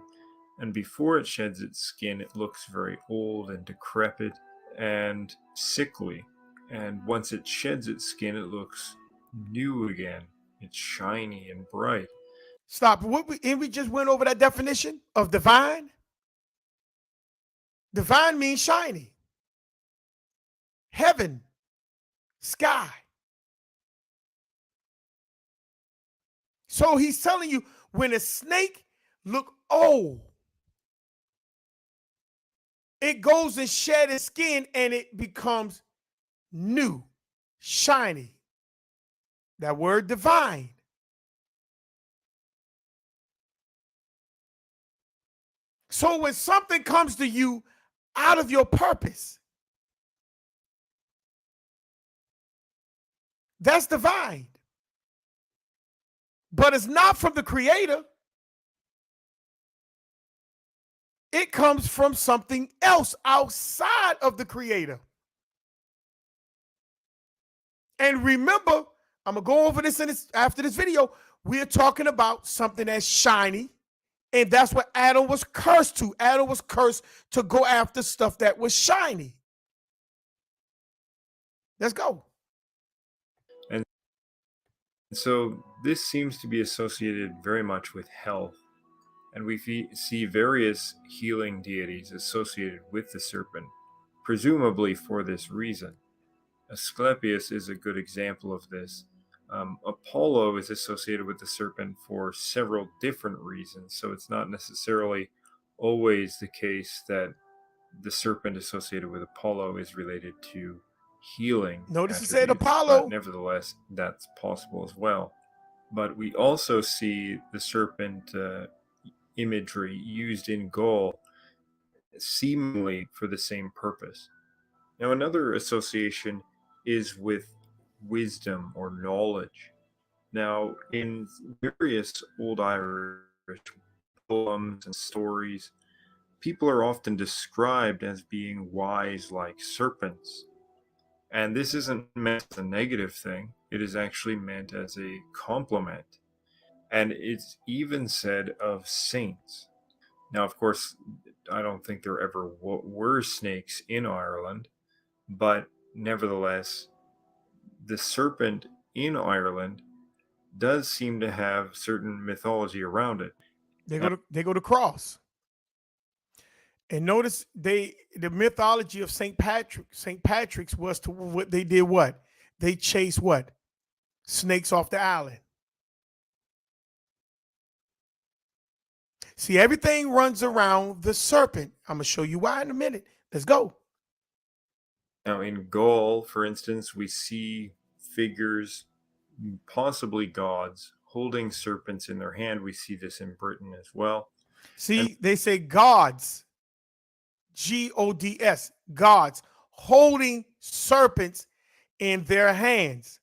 And before it sheds its skin, it looks very old and decrepit and sickly. And once it sheds its skin, it looks new again. It's shiny and bright. Stop. We just went over that definition of divine. Divine means shiny. Heaven, sky. So he's telling you when a snake look old, it goes and shed its skin and it becomes new, shiny. That word divine. So when something comes to you out of your purpose, that's divine. But it's not from the creator. It comes from something else outside of the creator. And remember, I'm going to go over this after this video. We're talking about something that's shiny. And that's what Adam was cursed to. Adam was cursed to go after stuff that was shiny. Let's go. And so this seems to be associated very much with health. And we see various healing deities associated with the serpent, presumably for this reason. Asclepius is a good example of this. Apollo is associated with the serpent for several different reasons, so it's not necessarily always the case that the serpent associated with Apollo is related to healing. Notice it said Apollo. But nevertheless, that's possible as well. But we also see the serpent imagery used in Gaul, seemingly for the same purpose. Now, another association is with wisdom or knowledge. Now, in various Old Irish poems and stories, people are often described as being wise like serpents. And this isn't meant as a negative thing, it is actually meant as a compliment. And it's even said of saints. Now, of course, I don't think there ever were snakes in Ireland, but nevertheless, the serpent in Ireland does seem to have certain mythology around it. They go to cross. And notice the mythology of St. Patrick's was to what they did what? They chased what? Snakes off the island. See, everything runs around the serpent. I'm going to show you why in a minute. Let's go. Now, in Gaul, for instance, we see figures, possibly gods, holding serpents in their hand. We see this in Britain as well. See, they say gods, Gods, gods, holding serpents in their hands.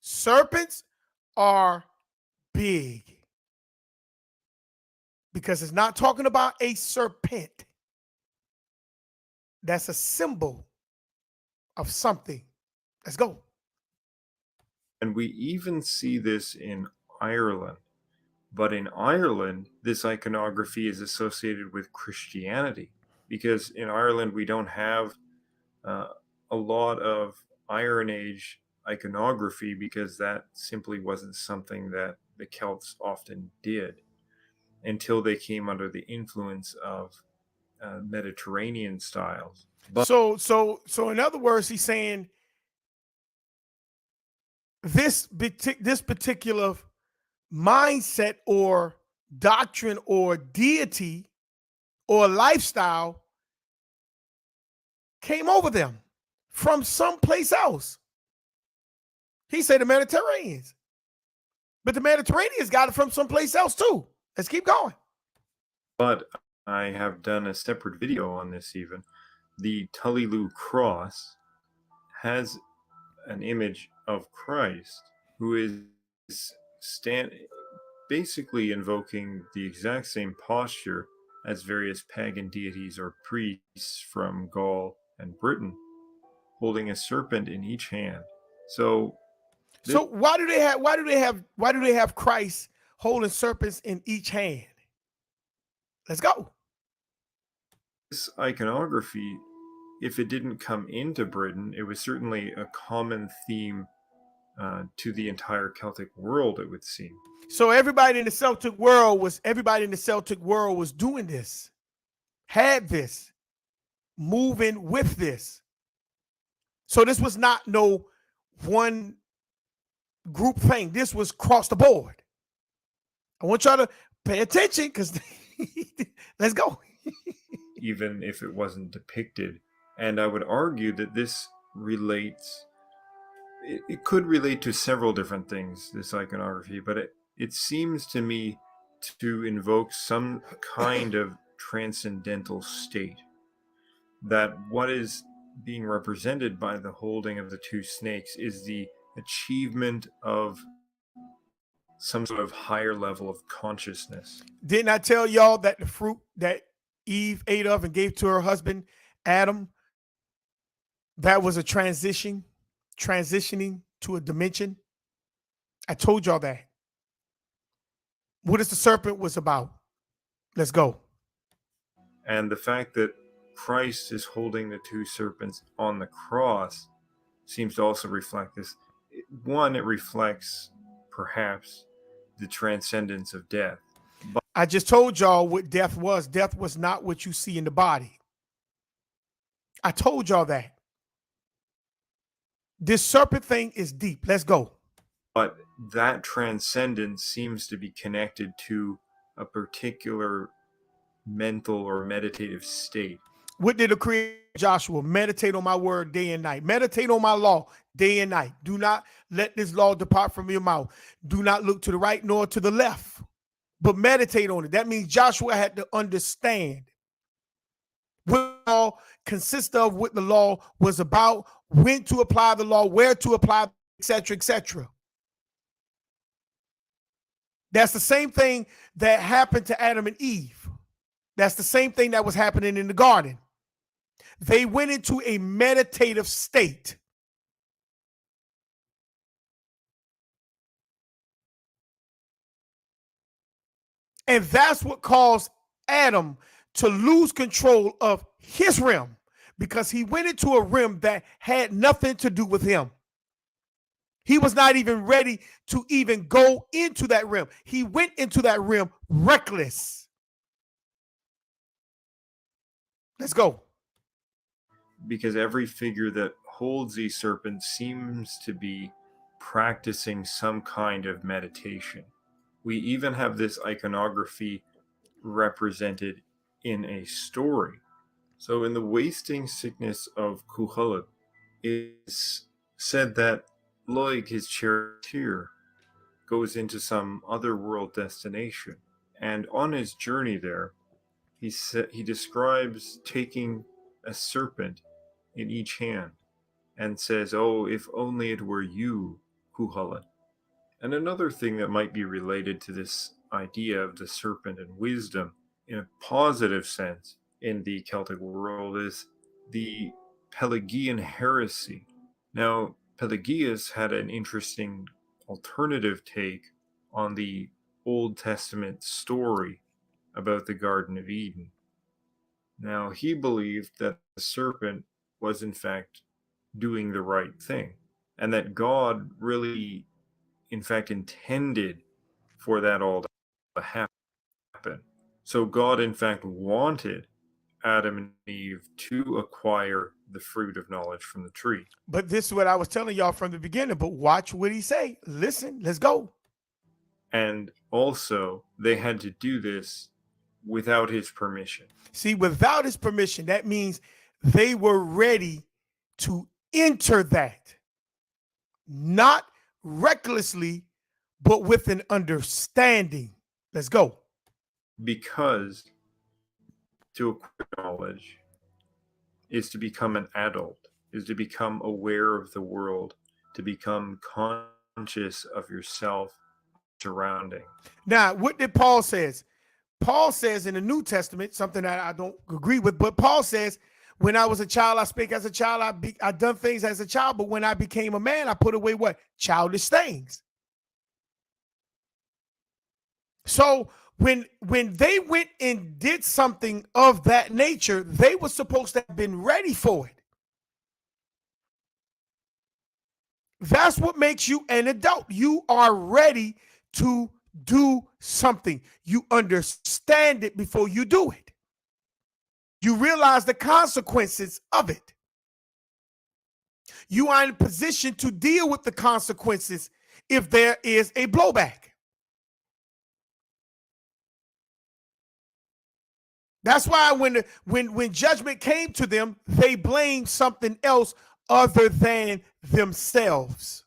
Serpents are big because it's not talking about a serpent. That's a symbol of something. Let's go. And we even see this in Ireland. But in Ireland, this iconography is associated with Christianity, because in Ireland we don't have a lot of Iron Age iconography, because that simply wasn't something that the Celts often did until they came under the influence of Mediterranean styles. But So in other words, he's saying this particular mindset or doctrine or deity or lifestyle came over them from someplace else. He said the Mediterraneans, but the Mediterraneans got it from someplace else too. Let's keep going. But I have done a separate video on this even. The Tullyloo cross has an image of Christ who is basically invoking the exact same posture as various pagan deities or priests from Gaul and Britain, holding a serpent in each hand. So why do they have Christ holding serpents in each hand? Let's go. This iconography, if it didn't come into Britain, it was certainly a common theme to the entire Celtic world, it would seem. So everybody in the Celtic world was doing this, had this, moving with this. So this was not no one group thing. This was across the board. I want y'all to pay attention because let's go. Even if it wasn't depicted. And I would argue that this relates, it could relate to several different things, this iconography, but it seems to me to invoke some kind of transcendental state. That what is being represented by the holding of the two snakes is the achievement of some sort of higher level of consciousness. Didn't I tell y'all that the fruit that Eve ate of and gave to her husband, Adam, that was a transitioning to a dimension? I told y'all that. What is the serpent was about? Let's go. And the fact that Christ is holding the two serpents on the cross seems to also reflect this. One, it reflects perhaps the transcendence of death. But I just told y'all what death was. Death was not what you see in the body. I told y'all that. This serpent thing is deep. Let's go. But that transcendence seems to be connected to a particular mental or meditative state. What did the Creator Joshua? Meditate on my word day and night. Meditate on my law day and night. Do not let this law depart from your mouth. Do not look to the right nor to the left. but meditate on it. That means Joshua had to understand what the law consists of, what the law was about, when to apply the law, where to apply, etc., etc. That's the same thing that happened to Adam and Eve. That's the same thing that was happening in the garden. They went into a meditative state. And that's what caused Adam to lose control of his realm, because he went into a realm that had nothing to do with him. He was not even ready to even go into that realm. He went into that realm reckless. Let's go. Because every figure that holds a serpent seems to be practicing some kind of meditation. We even have this iconography represented in a story. So in the wasting sickness of Cuhullin, it is said that Loig, his charioteer, goes into some otherworld destination. And on his journey there, he describes taking a serpent in each hand and says, "Oh, if only it were you, Cuhullin." And another thing that might be related to this idea of the serpent and wisdom in a positive sense in the Celtic world is the Pelagian heresy. Now, Pelagius had an interesting alternative take on the Old Testament story about the Garden of Eden. Now, he believed that the serpent was in fact doing the right thing, and that God really, in fact, intended for that all to happen. So God, in fact, wanted Adam and Eve to acquire the fruit of knowledge from the tree. But this is what I was telling y'all from the beginning, but watch what he say. Listen, let's go. And also, they had to do this without his permission. See, without his permission, that means they were ready to enter that, not recklessly, but with an understanding. Let's go. Because to acquire knowledge is to become an adult, is to become aware of the world, to become conscious of yourself, surrounding. Now, what did Paul says? Paul says in the New Testament, something that I don't agree with, but Paul says, when I was a child, I spake as a child, I done things as a child, but when I became a man, I put away what? Childish things. So when they went and did something of that nature, they were supposed to have been ready for it. That's what makes you an adult. You are ready to do something. You understand it before you do it. You realize the consequences of it. You are in a position to deal with the consequences if there is a blowback. That's why when judgment came to them, they blamed something else other than themselves.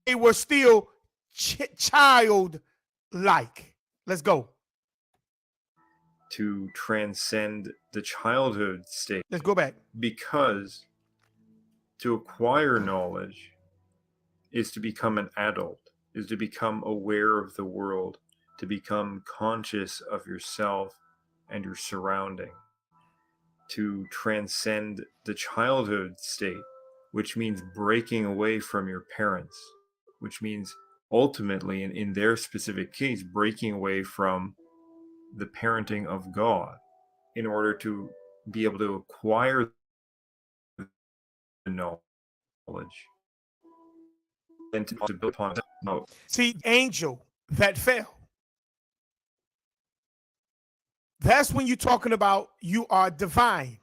They were still childlike. Let's go. To transcend the childhood state. Let's go back. Because to acquire knowledge is to become an adult, is to become aware of the world, to become conscious of yourself and your surrounding. To transcend the childhood state, which means breaking away from your parents, which means ultimately, in their specific case, breaking away from the parenting of God in order to be able to acquire the knowledge and to build upon it. See, angel that fell. That's when you're talking about you are divine.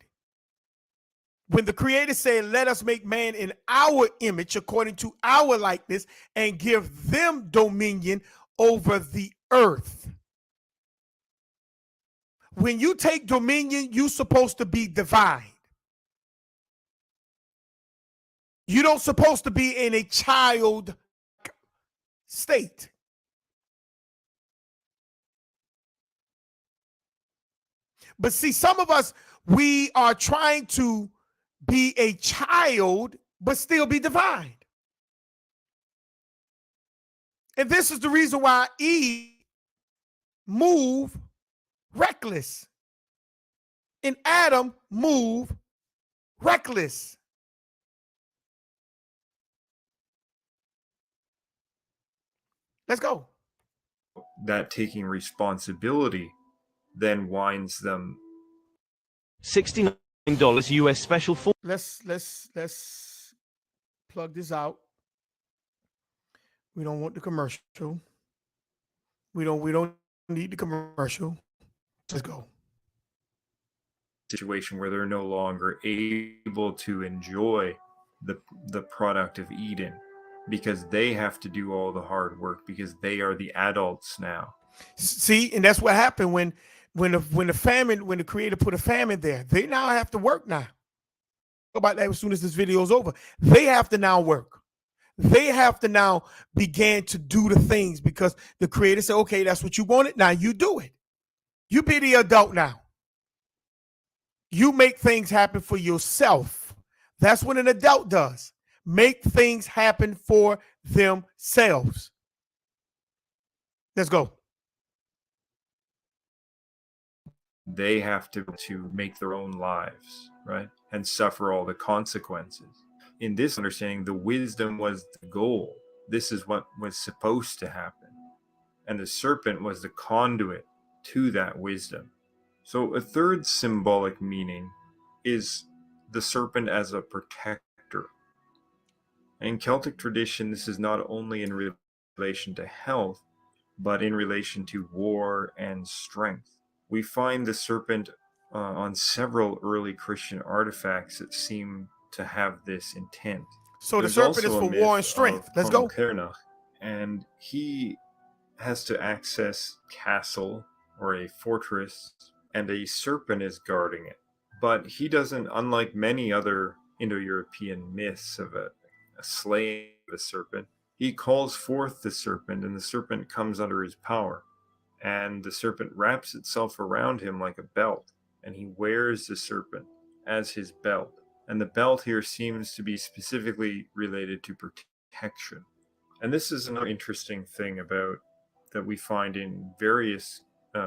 When the Creator said, let us make man in our image according to our likeness and give them dominion over the earth. When you take dominion, you're supposed to be divine. You don't supposed to be in a child state. But see, some of us, we are trying to be a child, but still be divine. And this is the reason why Eve moved reckless and Adam moved reckless. Let's go. That taking responsibility then winds them. $69 US special for. Let's plug this out. We don't want the commercial. We don't need the commercial. Let's go. Situation where they're no longer able to enjoy the product of Eden because they have to do all the hard work because they are the adults now. See, and that's what happened when the creator put a famine there. They now have to work now. About that as soon as this video is over. They have to now work. They have to now begin to do the things because the creator said, okay, that's what you wanted. Now you do it. You be the adult now. You make things happen for yourself. That's what an adult does. Make things happen for themselves. Let's go. They have to make their own lives, right? And suffer all the consequences. In this understanding, the wisdom was the goal. This is what was supposed to happen. And the serpent was the conduit to that wisdom. So a third symbolic meaning is the serpent as a protector. In Celtic tradition, this is not only in relation to health, but in relation to war and strength. We find the serpent on several early Christian artifacts that seem to have this intent. So There's the serpent is also a for myth war and strength. of Let's go. Cloncairnach, and he has to access castle or a fortress, and a serpent is guarding it. But he doesn't, unlike many other Indo-European myths of a slaying of a serpent, he calls forth the serpent, and the serpent comes under his power. And the serpent wraps itself around him like a belt, and he wears the serpent as his belt. And the belt here seems to be specifically related to protection. And this is another interesting thing about that we find in various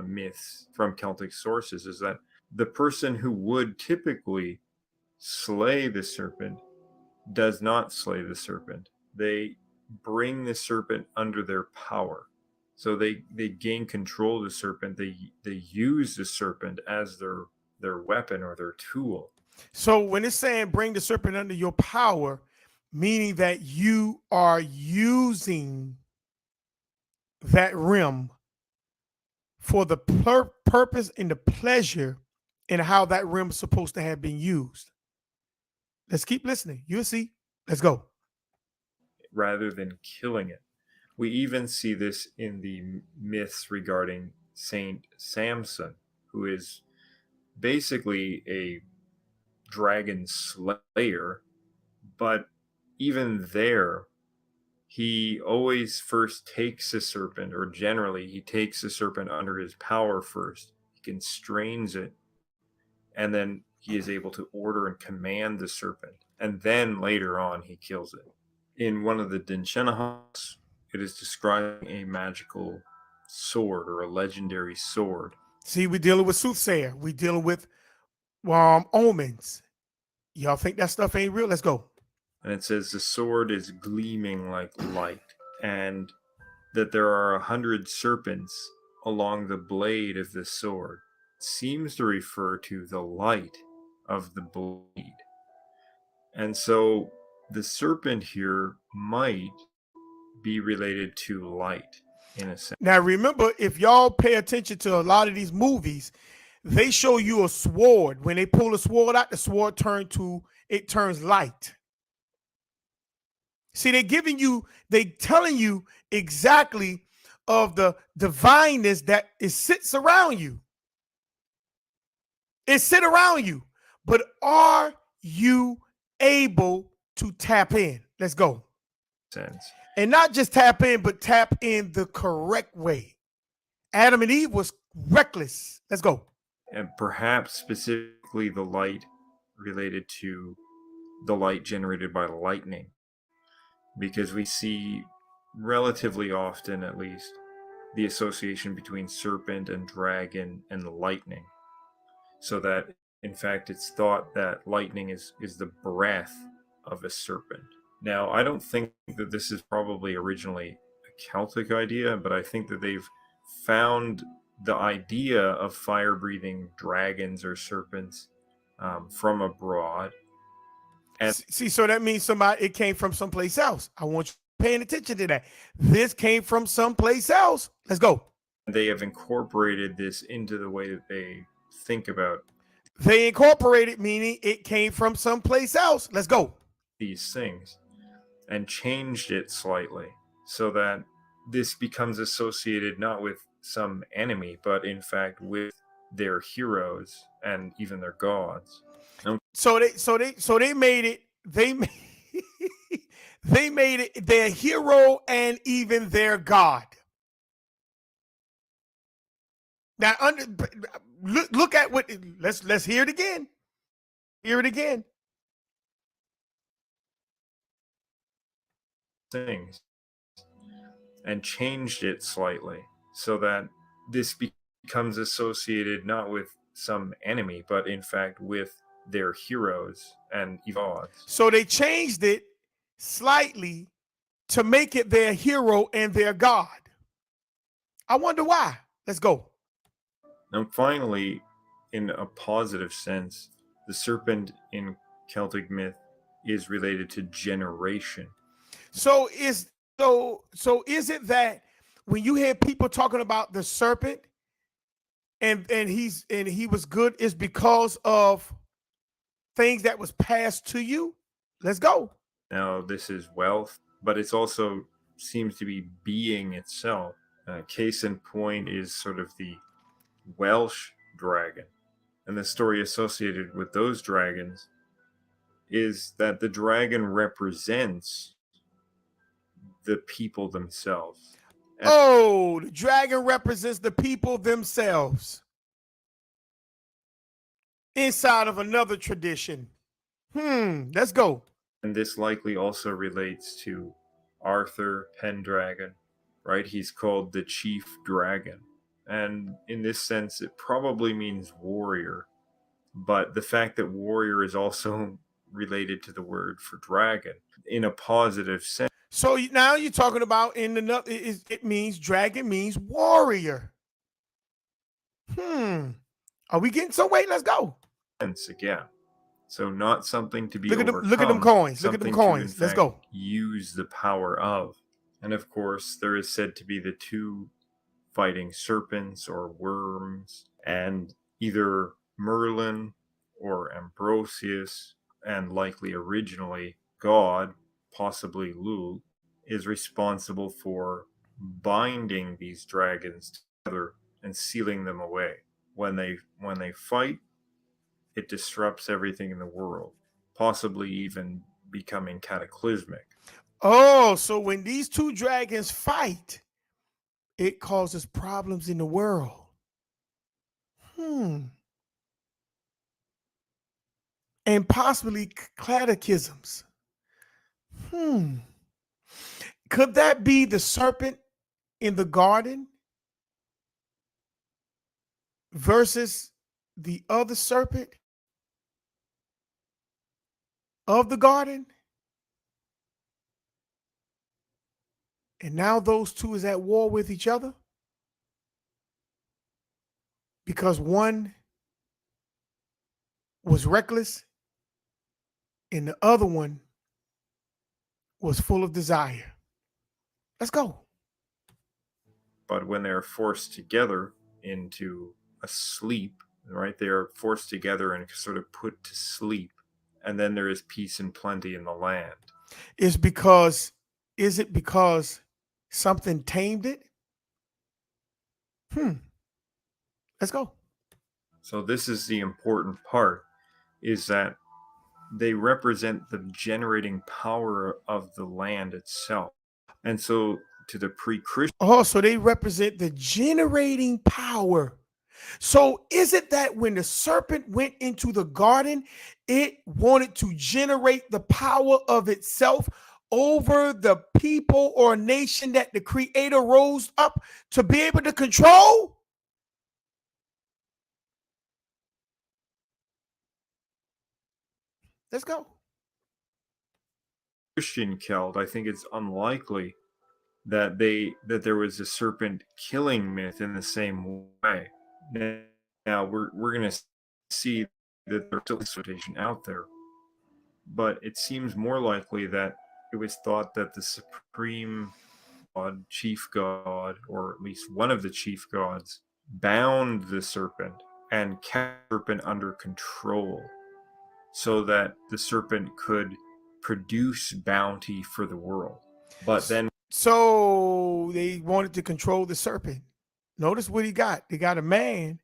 myths from Celtic sources, is that the person who would typically slay the serpent does not slay the serpent. They bring the serpent under their power. So they gain control of the serpent. They use the serpent as their weapon or their tool. So when it's saying bring the serpent under your power, meaning that you are using that rim for the purpose and the pleasure and how that rim is supposed to have been used. Let's keep listening. You'll see. Let's go. Rather than killing it. We even see this in the myths regarding Saint Samson, who is basically a dragon slayer, but even there, he always first takes a serpent, or generally he takes a serpent under his power first. He constrains it, and then he is able to order and command the serpent, and then later on he kills it. In one of the Dinshenahas, it is describing a magical sword or a legendary sword. See, we're dealing with soothsayer. We're dealing with omens. Y'all think that stuff ain't real? Let's go. And it says the sword is gleaming like light, and that there are 100 serpents along the blade of the sword. It seems to refer to the light of the blade. And so the serpent here might be related to light in a sense. Now remember, if y'all pay attention to a lot of these movies, they show you a sword. When they pull a sword out, the sword turns light. See, they telling you exactly of the divineness that it sits around you. It sits around you. But are you able to tap in? Let's go. Sense. And not just tap in, but tap in the correct way. Adam and Eve was reckless. Let's go. and perhaps specifically the light related to the light generated by lightning, because we see relatively often, at least, the association between serpent and dragon and lightning, so that in fact it's thought that lightning is the breath of a serpent. Now, I don't think that this is probably originally a Celtic idea, but I think that they've found the idea of fire-breathing dragons or serpents from abroad. And See, so that means it came from someplace else. I want you paying attention to that. This came from someplace else. Let's go. they have incorporated this into the way that they think about They incorporated, meaning it came from someplace else. Let's go. these things and changed it slightly so that this becomes associated not with some enemy, but in fact with their heroes and even their gods. So they made it. They made it their hero and even their god. Now, look at what. Let's hear it again. Hear it again. Things and changed it slightly so that this becomes associated not with some enemy, but in fact with their heroes and gods. So they changed it slightly to make it their hero and their god. I wonder why. Let's go. Now, finally, in a positive sense, the serpent in Celtic myth is related to generation. So is it that when you hear people talking about the serpent and he was good, is because of things that was passed to you? Let's go. Now, this is wealth, but it's also seems to be being itself. Case in point is sort of the Welsh dragon. And the story associated with those dragons is that the dragon represents the people themselves. Oh, the dragon represents the people themselves. Inside of another tradition. Let's go. And this likely also relates to Arthur Pendragon, right? He's called the chief dragon. And in this sense, it probably means warrior. But the fact that warrior is also related to the word for dragon in a positive sense. So now you're talking about it means dragon means warrior. Are we getting some weight? Let's go. Again. So not something to be Look at them overcome, coins. Look at them something to, coins. in Let's fact, go. use the power of. And of course, there is said to be the two fighting serpents or worms, and either Merlin or Ambrosius, and likely originally God, possibly Lugh, is responsible for binding these dragons together and sealing them away. When they fight, it disrupts everything in the world, possibly even becoming cataclysmic. Oh, so when these two dragons fight, it causes problems in the world. And possibly cataclysms. Could that be the serpent in the garden versus the other serpent of the garden? And now those two is at war with each other because one was reckless and the other one was full of desire. Let's go. But when they're forced together into a sleep, right, they are forced together and sort of put to sleep, and then there is peace and plenty in the land. Is it because something tamed it? Let's go. So this is the important part, is that they represent the generating power of the land itself. And so to the pre-Christian, So they represent the generating power. So is it that when the serpent went into the garden, it wanted to generate the power of itself over the people or nation that the creator rose up to be able to control? Let's go. Christian Celt, I think it's unlikely that there was a serpent killing myth in the same way. Now we're gonna see that there's still interpretation out there, but it seems more likely that it was thought that the supreme god, chief god, or at least one of the chief gods, bound the serpent and kept the serpent under control so that the serpent could produce bounty for the world. But then So they wanted to control the serpent. Notice what he got. They got a man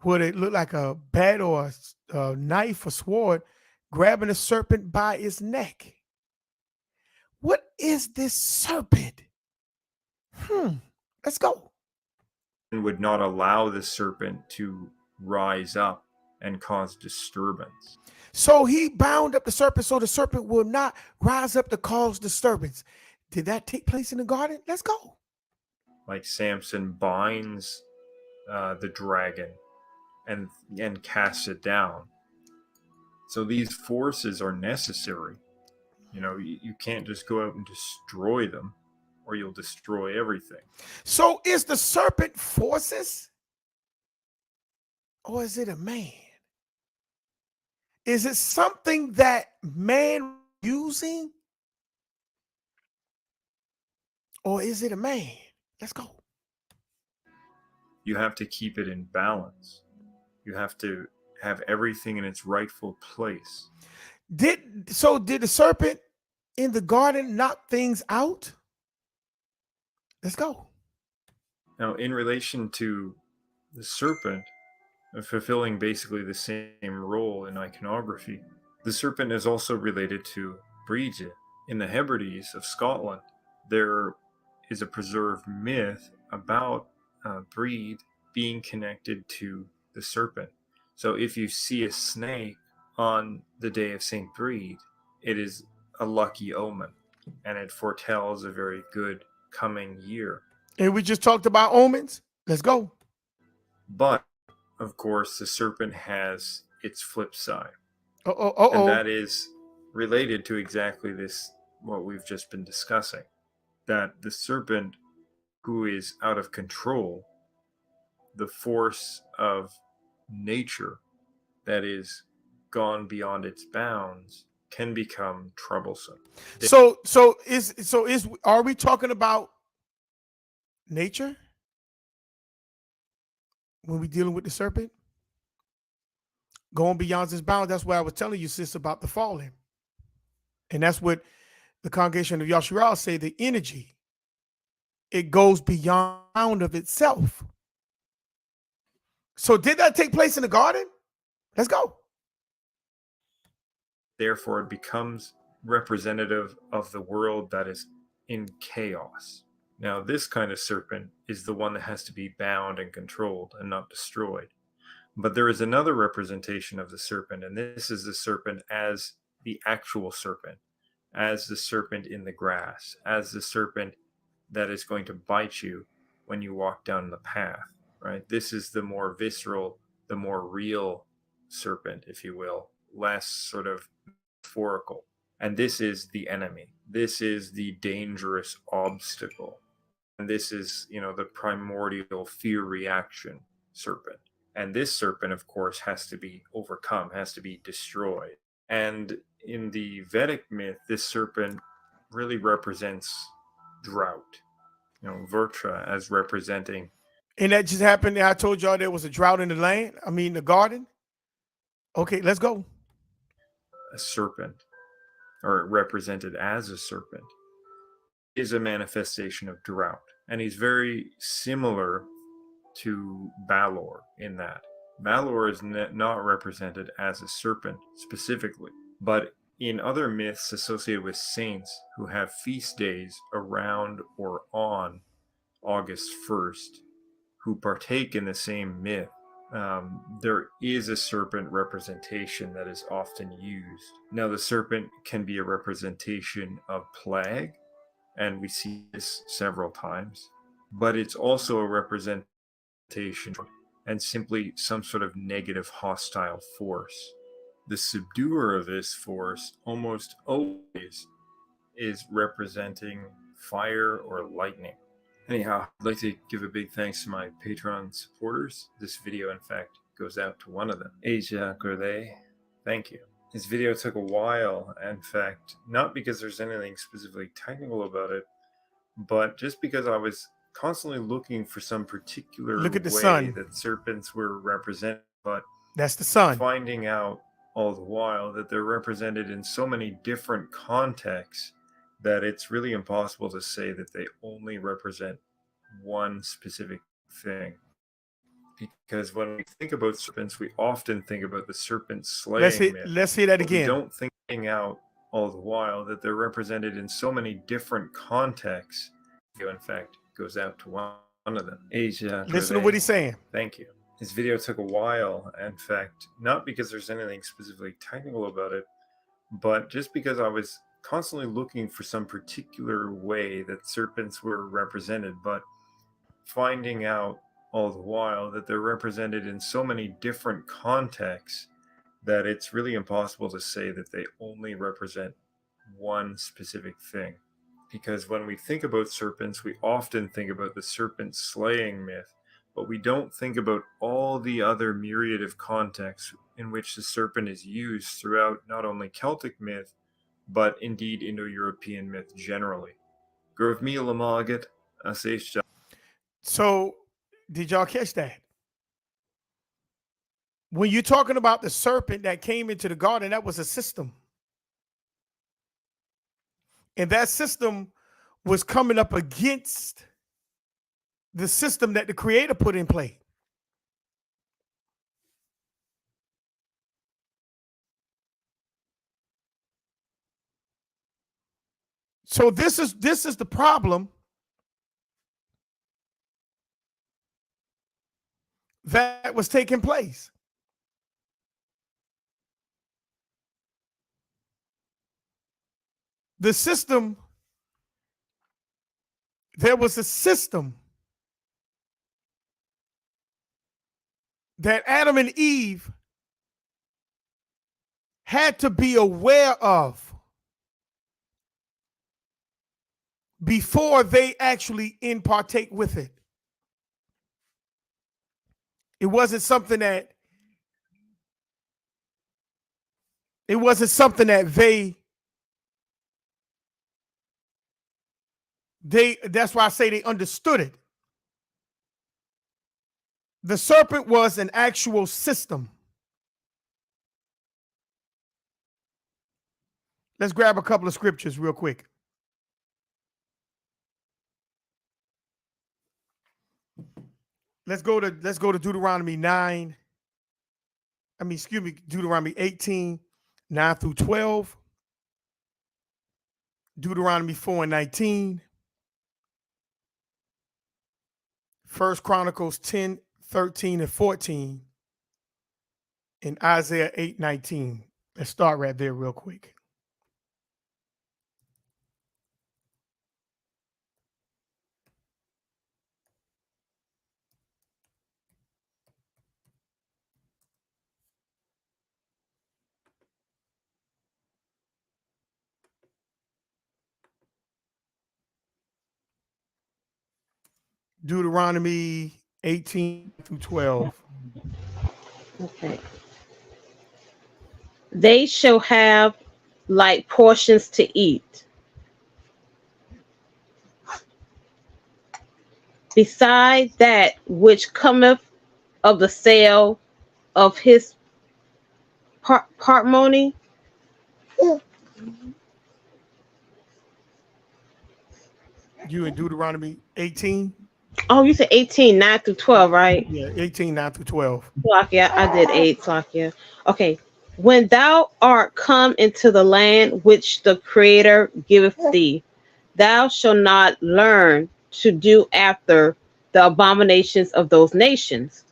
with it looked like a bat or a knife or sword grabbing a serpent by its neck. What is this serpent? Let's go. would not allow the serpent to rise up and cause disturbance. So he bound up the serpent so the serpent will not rise up to cause disturbance. Did that take place in the garden? Let's go. Like Samson binds the dragon and casts it down. So these forces are necessary. You know, you can't just go out and destroy them, or you'll destroy everything. So is the serpent forces? Or is it a man? Is it something that man using? Or is it a man? Let's go. You have to keep it in balance. You have to have everything in its rightful place. Did the serpent in the garden knock things out? Let's go. Now, in relation to the serpent fulfilling basically the same role in iconography, the serpent is also related to Brige. In the Hebrides of Scotland, there is a preserved myth about Bride being connected to the serpent. So if you see a snake on the day of St. Bride, it is a lucky omen, and it foretells a very good coming year. And we just talked about omens. Let's go. But, of course, the serpent has its flip side. Uh-oh. And that is related to exactly this, what we've just been discussing. That the serpent who is out of control, the force of nature that is gone beyond its bounds, can become troublesome. So are we talking about nature when we're dealing with the serpent? Going beyond its bounds. That's why I was telling you, sis, about the falling. And that's what the congregation of Yasharal say, the energy. It goes beyond of itself. So did that take place in the garden? Let's go. Therefore, it becomes representative of the world that is in chaos. Now, this kind of serpent is the one that has to be bound and controlled and not destroyed. But there is another representation of the serpent, and this is the serpent as the actual serpent, as the serpent in the grass, as the serpent that is going to bite you when you walk down the path, right? This is the more visceral, the more real serpent, if you will, less sort of metaphorical. And this is the enemy. This is the dangerous obstacle. And this is, the primordial fear reaction serpent. And this serpent, of course, has to be overcome, has to be destroyed. And in the Vedic myth, this serpent really represents drought. Vrtra as representing. And that just happened. I told y'all there was a drought in the garden. Okay, let's go. A serpent, or represented as a serpent, is a manifestation of drought. And he's very similar to Balor in that. Balor is not represented as a serpent specifically, but in other myths associated with saints who have feast days around or on August 1st, who partake in the same myth, there is a serpent representation that is often used. Now, the serpent can be a representation of plague, and we see this several times, but it's also a representation and simply some sort of negative hostile force. The subduer of this force almost always is representing fire or lightning. Anyhow, I'd like to give a big thanks to my Patreon supporters. This video, in fact, goes out to one of them, Asia Gourlay. Thank you. This video took a while, in fact, not because there's anything specifically technical about it, but just because I was constantly looking for some particular Look at the way sun. that serpents were represented, but That's the sun. finding out all the while that they're represented in so many different contexts that it's really impossible to say that they only represent one specific thing. Because when we think about serpents, we often think about the serpent slaying myth. Let's hear that But we again. don't think out all the while that they're represented in so many different contexts. In fact, goes out to one of them, Asia. Listen to what he's saying. Thank you. This video took a while, in fact, not because there's anything specifically technical about it, but just because I was constantly looking for some particular way that serpents were represented, but finding out all the while that they're represented in so many different contexts that it's really impossible to say that they only represent one specific thing. Because when we think about serpents, we often think about the serpent slaying myth, but we don't think about all the other myriad of contexts in which the serpent is used throughout not only Celtic myth, but indeed Indo-European myth generally. Grove me lamaget, aseshja. So, did y'all catch that? When you're talking about the serpent that came into the garden, that was a system. And that system was coming up against the system that the Creator put in play. So this is the problem that was taking place. The system, there was a system that Adam and Eve had to be aware of before they actually partake with it. It wasn't something that that's why I say they understood it. The serpent was an actual system. Let's grab a couple of scriptures real quick. Let's go to Deuteronomy 18, 9 through 12. Deuteronomy 4 and 19. 1 Chronicles 10, 13 and 14. And Isaiah 8, 19. Let's start right there real quick. Deuteronomy 18 through 12. Okay. They shall have like portions to eat. Beside that which cometh of the sale of his parsimony. You in Deuteronomy 18? Oh, you said 18, 9 through 12, right? Yeah, 18, 9 through 12. Slakia, I did 8, Slakia. Okay. When thou art come into the land which the Creator giveth thee, thou shalt not learn to do after the abominations of those nations.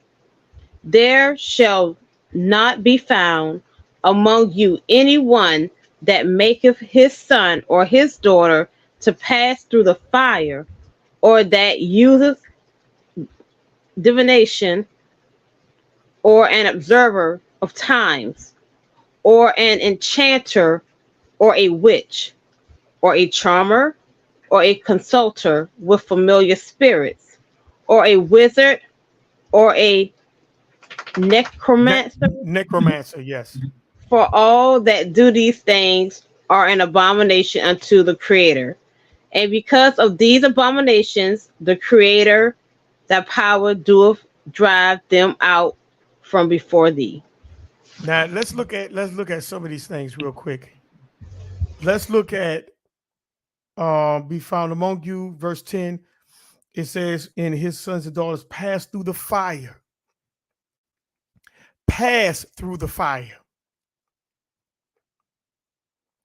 There shall not be found among you any one that maketh his son or his daughter to pass through the fire, or that useth divination, or an observer of times, or an enchanter, or a witch, or a charmer, or a consulter with familiar spirits, or a wizard, or a necromancer. Necromancer, yes. For all that do these things are an abomination unto the Creator. And because of these abominations, the Creator, that power doeth drive them out from before thee. Now let's look at some of these things real quick. Let's look at be found among you, verse 10. It says, and his sons and daughters pass through the fire. Pass through the fire.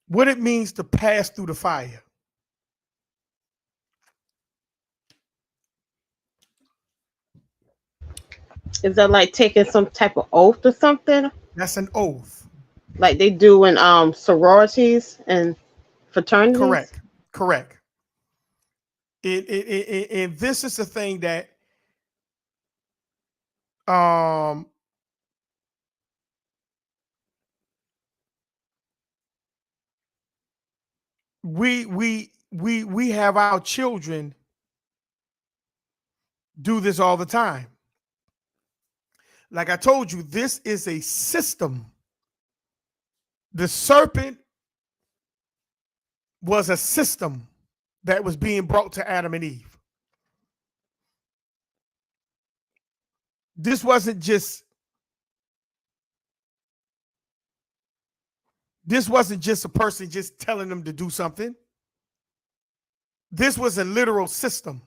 What it means to pass through the fire. Is that like taking some type of oath or something? That's an oath. Like they do in sororities and fraternities? Correct. Correct. And this is the thing that we have our children do this all the time. Like I told you, this is a system. The serpent was a system that was being brought to Adam and Eve. This wasn't just a person just telling them to do something. This was a literal system.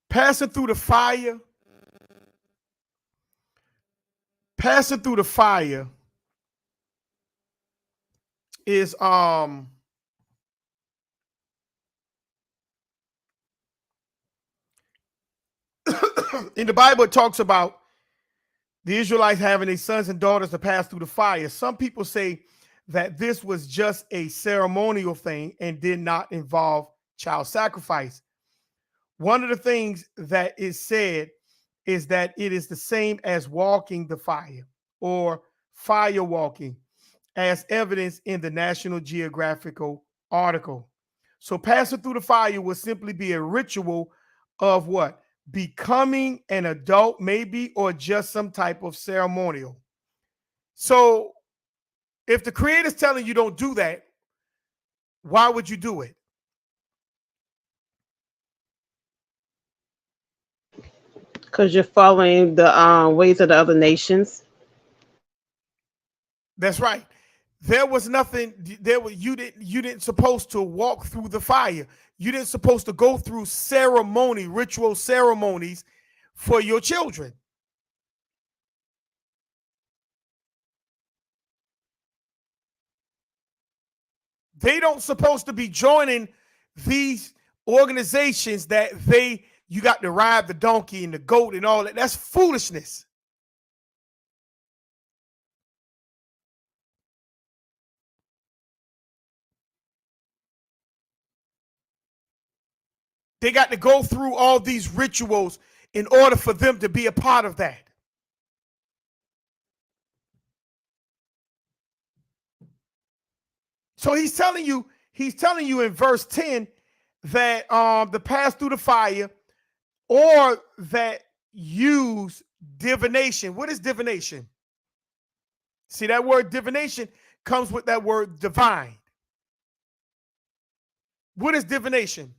Passing through the fire. Passing through the fire is in the Bible, it talks about the Israelites having their sons and daughters to pass through the fire. Some people say that this was just a ceremonial thing and did not involve child sacrifice. One of the things that is said is that it is the same as walking the fire or fire walking, as evidenced in the National Geographical article. So passing through the fire would simply be a ritual of what? Becoming an adult, maybe, or just some type of ceremonial. So if the Creator's telling you don't do that, why would you do it? Because you're following the ways of the other nations. That's right. There was nothing there. You didn't supposed to walk through the fire. You didn't supposed to go through ritual ceremonies for your children. They don't supposed to be joining these organizations that you got to ride the donkey and the goat and all that. That's foolishness. They got to go through all these rituals in order for them to be a part of that. So he's telling you in verse 10 that the pass through the fire, or that use divination. What is divination? See, that word divination comes with that word divine. What is divination?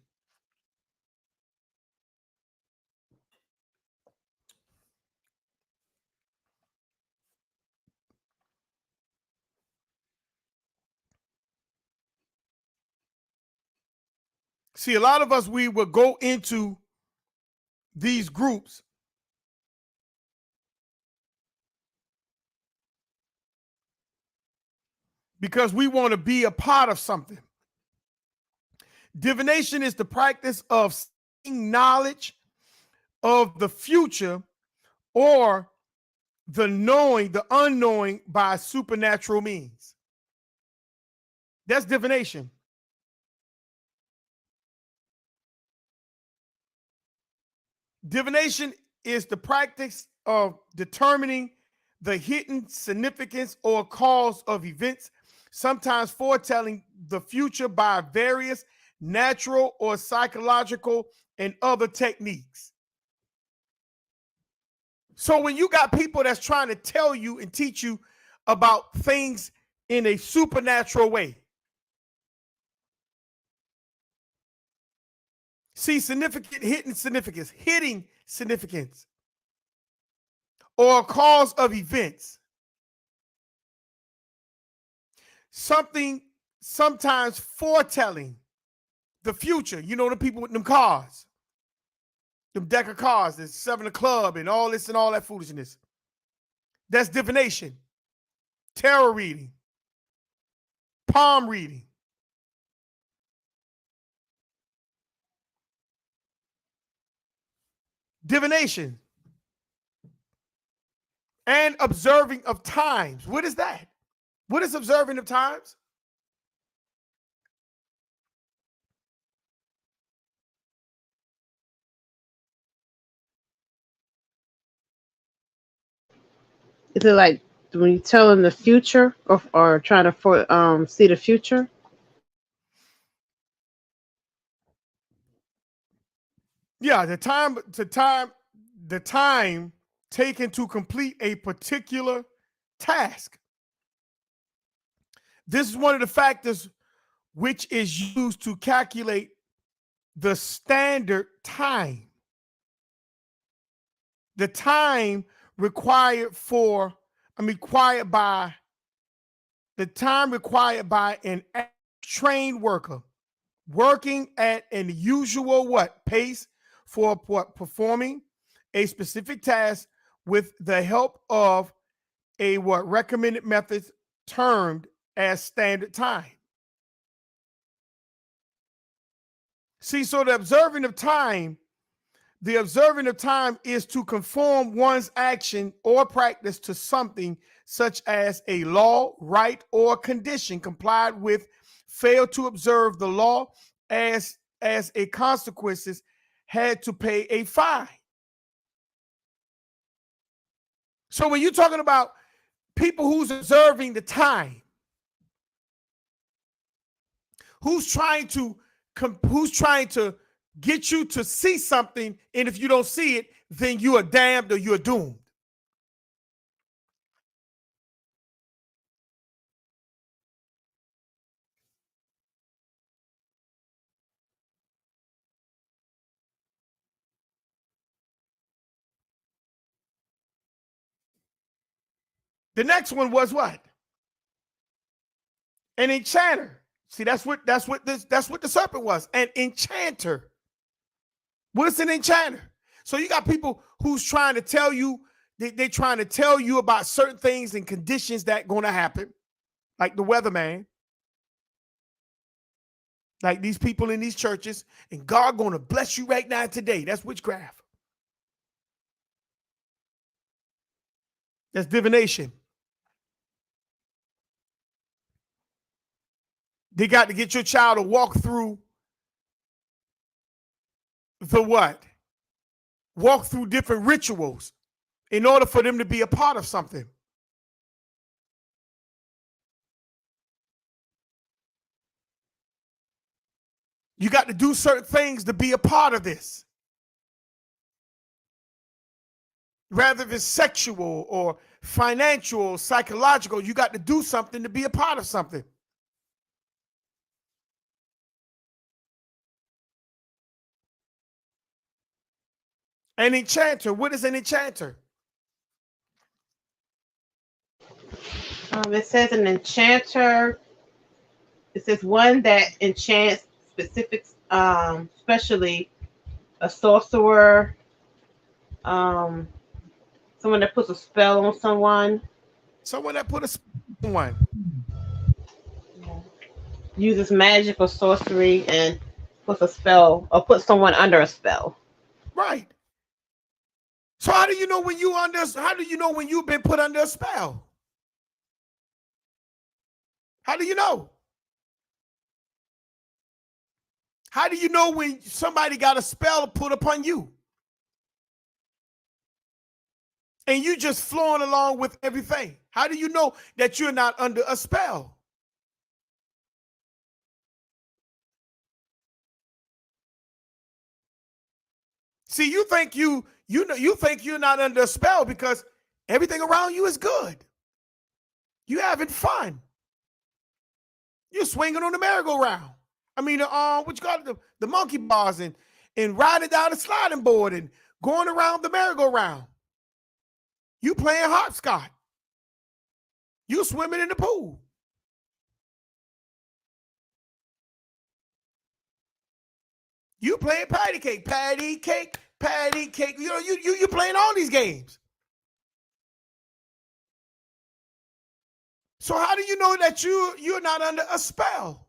See, a lot of us, we will go into these groups because we want to be a part of something. Divination is the practice of seeking knowledge of the future or the knowing, the unknowing by supernatural means. That's divination. Divination is the practice of determining the hidden significance or cause of events, sometimes foretelling the future by various natural or psychological and other techniques. So when you got people that's trying to tell you and teach you about things in a supernatural way, see hidden significance, or a cause of events. Something sometimes foretelling the future. You know, the people with them cars, them deck of cars, that's 7 Club and all this and all that foolishness. That's divination, tarot reading, palm reading. Divination and observing of times. What is that? What is observing of times? Is it like when you tell them the future or trying to see the future? Yeah, the time taken to complete a particular task. This is one of the factors which is used to calculate the standard time. The time required by an trained worker working at an usual pace for performing a specific task with the help of a recommended method termed as standard time. See, so the observing of time is to conform one's action or practice to something such as a law, right, or condition complied with. Fail to observe the law as a consequences had to pay a fine. So when you're talking about people who's observing the time, who's trying to get you to see something, and if you don't see it, then you are damned or you're doomed. The next one was what? An enchanter. See, that's what the serpent was. An enchanter. What is an enchanter? So you got people who's trying to tell you, they're trying to tell you about certain things and conditions that going to happen, like the weatherman, like these people in these churches, and God going to bless you right now today. That's witchcraft. That's divination. They got to get your child to walk through the what? Walk through different rituals in order for them to be a part of something. You got to do certain things to be a part of this. Rather if it's sexual or financial or psychological, you got to do something to be a part of something. An enchanter. What is an enchanter? It says an enchanter. It says one that enchants specific, especially a sorcerer, someone that puts a spell on someone. Someone that put a spell on one. uses magic or sorcery and puts a spell or puts someone under a spell. Right. So how do you know when you under? How do you know when you've been put under a spell? How do you know? How do you know when somebody got a spell put upon you? And you just flowing along with everything. How do you know that you're not under a spell? See, you think you think you're not under a spell because everything around you is good. You having fun. You're swinging on the merry-go-round. I mean, what you call it, the monkey bars and riding down the sliding board and going around the merry-go-round. You playing hopscotch. You swimming in the pool. You playing patty cake, patty cake, patty cake. You know, you playing all these games. So how do you know that you're not under a spell?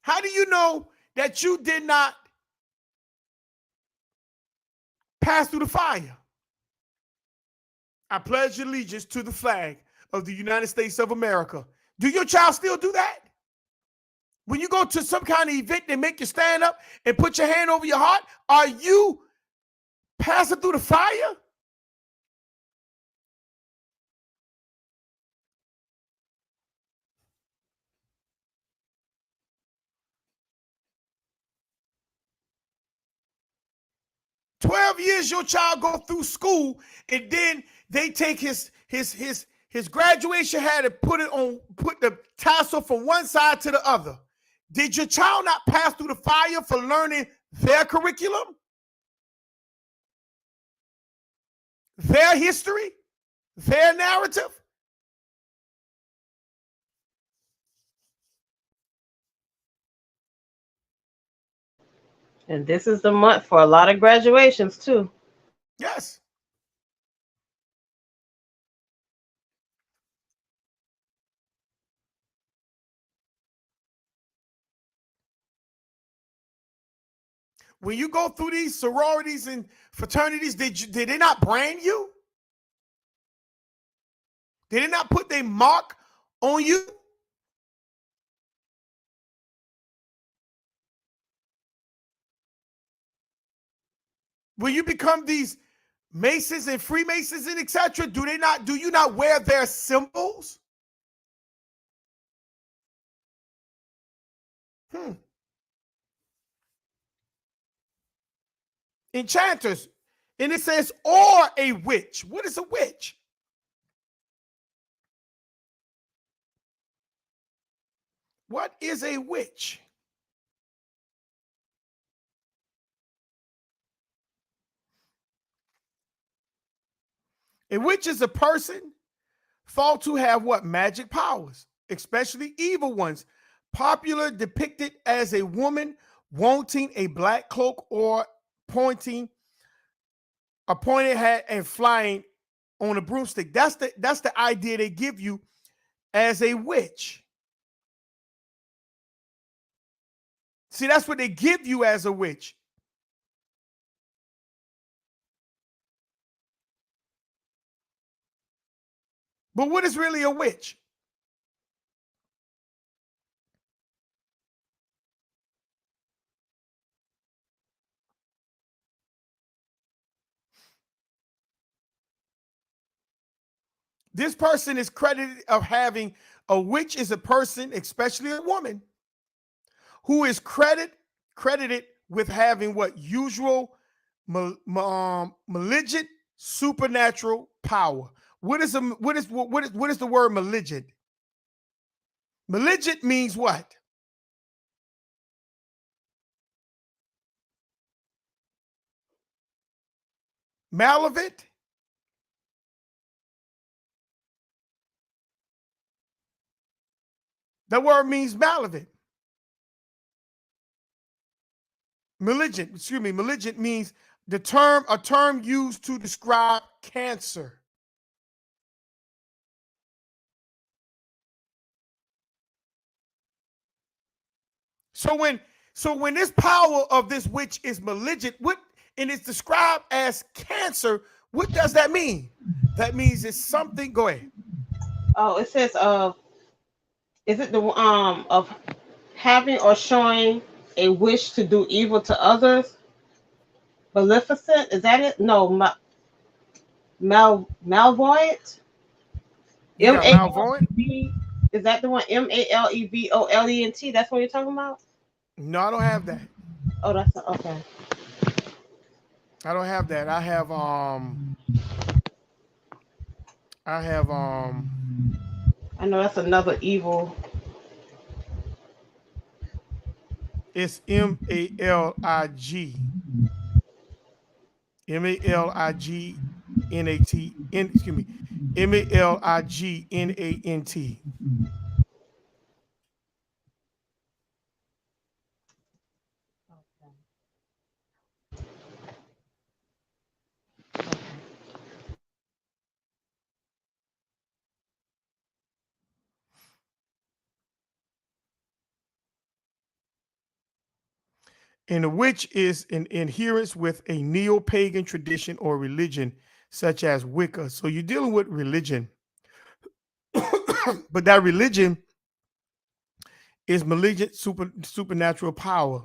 How do you know that you did not pass through the fire? I pledge allegiance to the flag of the United States of America. Do your child still do that? When you go to some kind of event, they make you stand up and put your hand over your heart. Are you passing through the fire? "12 years your child go through school, and then they take his graduation hat and put the tassel from one side to the other. Did your child not pass through the fire for learning their curriculum, their history, their narrative? And this is the month for a lot of graduations too. Yes. When you go through these sororities and fraternities, did they not brand you? Did they not put their mark on you? When you become these Masons and Freemasons and etc., do you not wear their symbols? Enchanters. And it says, or a witch. What is a witch? What is a witch? A witch is a person thought to have what? Magic powers, especially evil ones. Popular depicted as a woman wanting a black cloak or pointing a pointed hat and flying on a broomstick. That's the idea they give you as a witch. See, that's what they give you as a witch. But what is really a witch? This person is credited of having a witch is a person, especially a woman, who is credited with having what? Usual malignant supernatural power. What is the word malignant? Malignant means what? Malevolent? That word means malevolent. Malignant means a term used to describe cancer. So when this power of this witch is malignant, what and it's described as cancer, what does that mean? That means it's something. Go ahead. Oh, it says is it the of having or showing a wish to do evil to others? Maleficent, is that it? No, malvoyant. You got malvoyant? M-A-L-E-V. Is that the one? Malevvolent. That's what you're talking about? No, I don't have that. Oh, that's okay. I don't have that. I have I know that's another evil. it's M-A-L-I-G. M-A-L-I-G-N-A-T. Excuse me. M-A-L-I-G-N-A-N-T. And the witch is in adherence with a neo-pagan tradition or religion, such as Wicca. So you're dealing with religion, but that religion is malignant supernatural power.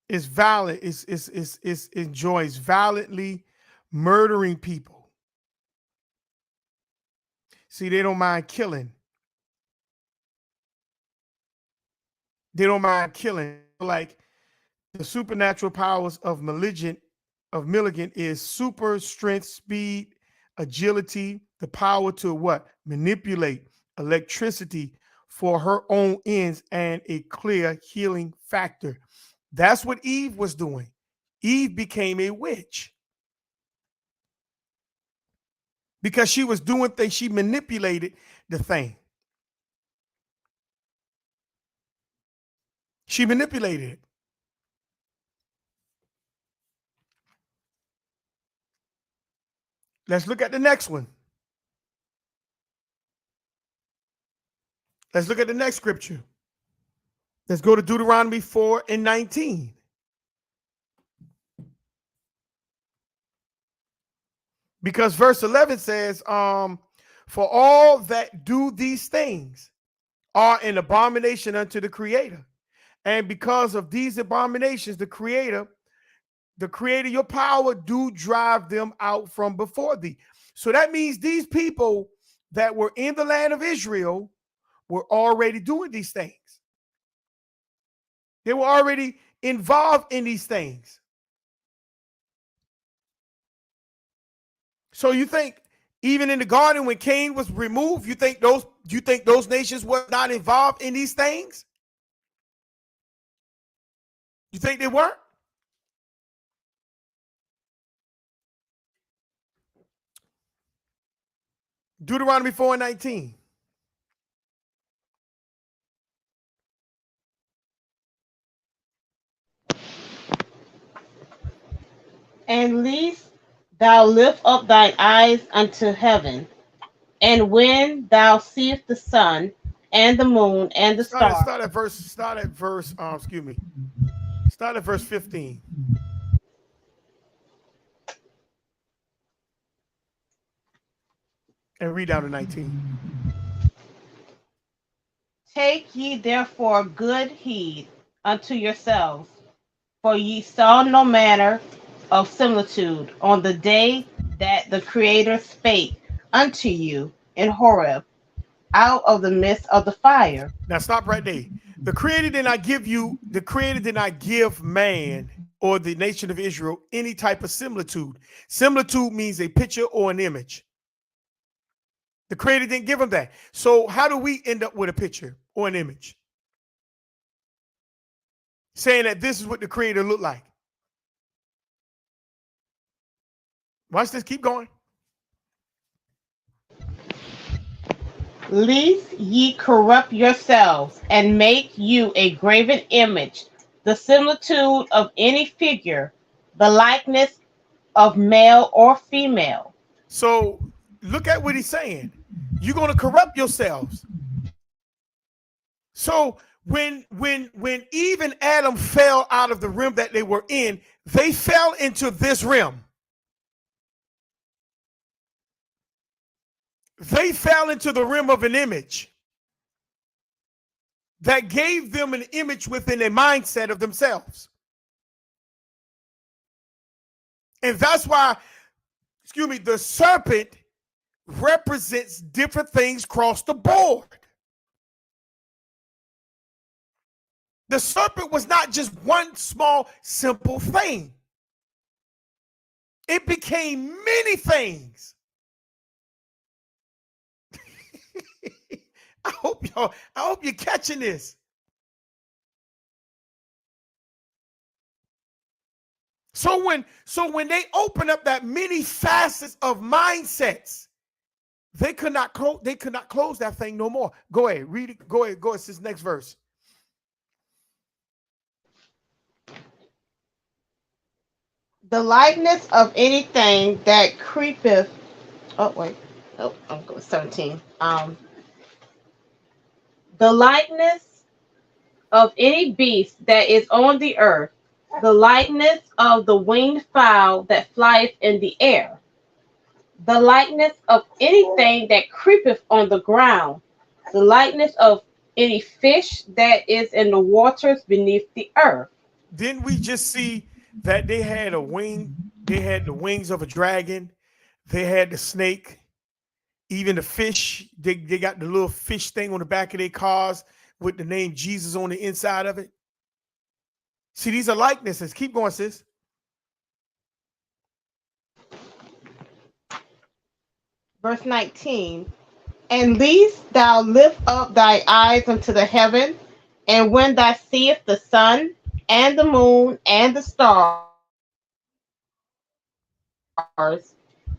It's violent. It's enjoys violently murdering people. See, they don't mind killing. They don't mind killing. Like the supernatural powers of Milligan is super strength, speed, agility, the power to what? Manipulate electricity for her own ends, and a clear healing factor. That's what Eve was doing. Eve became a witch because she was doing things. She manipulated the thing. She manipulated it. Let's look at the next one. Let's look at the next scripture. Let's go to Deuteronomy 4:19. Because verse 11 says, for all that do these things are an abomination unto the Creator. And because of these abominations, the Creator, your power do drive them out from before thee. So that means these people that were in the land of Israel were already doing these things. They were already involved in these things. So you think even in the garden when Cain was removed, you think those nations were not involved in these things? You think they weren't? Deuteronomy 4:19. And lest thou lift up thine eyes unto heaven, and when thou seest the sun and the moon and the stars. Start at verse 15. And read down to 19. Take ye therefore good heed unto yourselves, for ye saw no manner of similitude on the day that the Creator spake unto you in Horeb out of the midst of the fire. Now stop right there. The Creator did not give man or the nation of Israel any type of similitude. Similitude means a picture or an image. The Creator didn't give them that. So how do we end up with a picture or an image? Saying that this is what the Creator looked like. Watch this. Keep going. Lest ye corrupt yourselves and make you a graven image, the similitude of any figure, the likeness of male or female. So look at what he's saying. you're going to corrupt yourselves. So when Eve and Adam fell out of the realm that they were in, they fell into this realm. They fell into the realm of an image that gave them an image within a mindset of themselves. And that's why, the serpent represents different things across the board. The serpent was not just one small, simple thing. It became many things. I hope you're catching this. So when they open up that many facets of mindsets, they could not close that thing no more. Go ahead, read it. Go ahead. It's this next verse. The likeness of anything that creepeth. Oh wait. Oh, I'm going 17. The likeness of any beast that is on the earth, the likeness of the winged fowl that flieth in the air, the likeness of anything that creepeth on the ground, the likeness of any fish that is in the waters beneath the earth. Didn't we just see that they had a wing? They had the wings of a dragon. They had the snake. Even the fish, they got the little fish thing on the back of their cars with the name Jesus on the inside of it. See, these are likenesses. Keep going, sis. Verse 19. And least thou lift up thy eyes unto the heaven, and when thou seest the sun and the moon and the stars,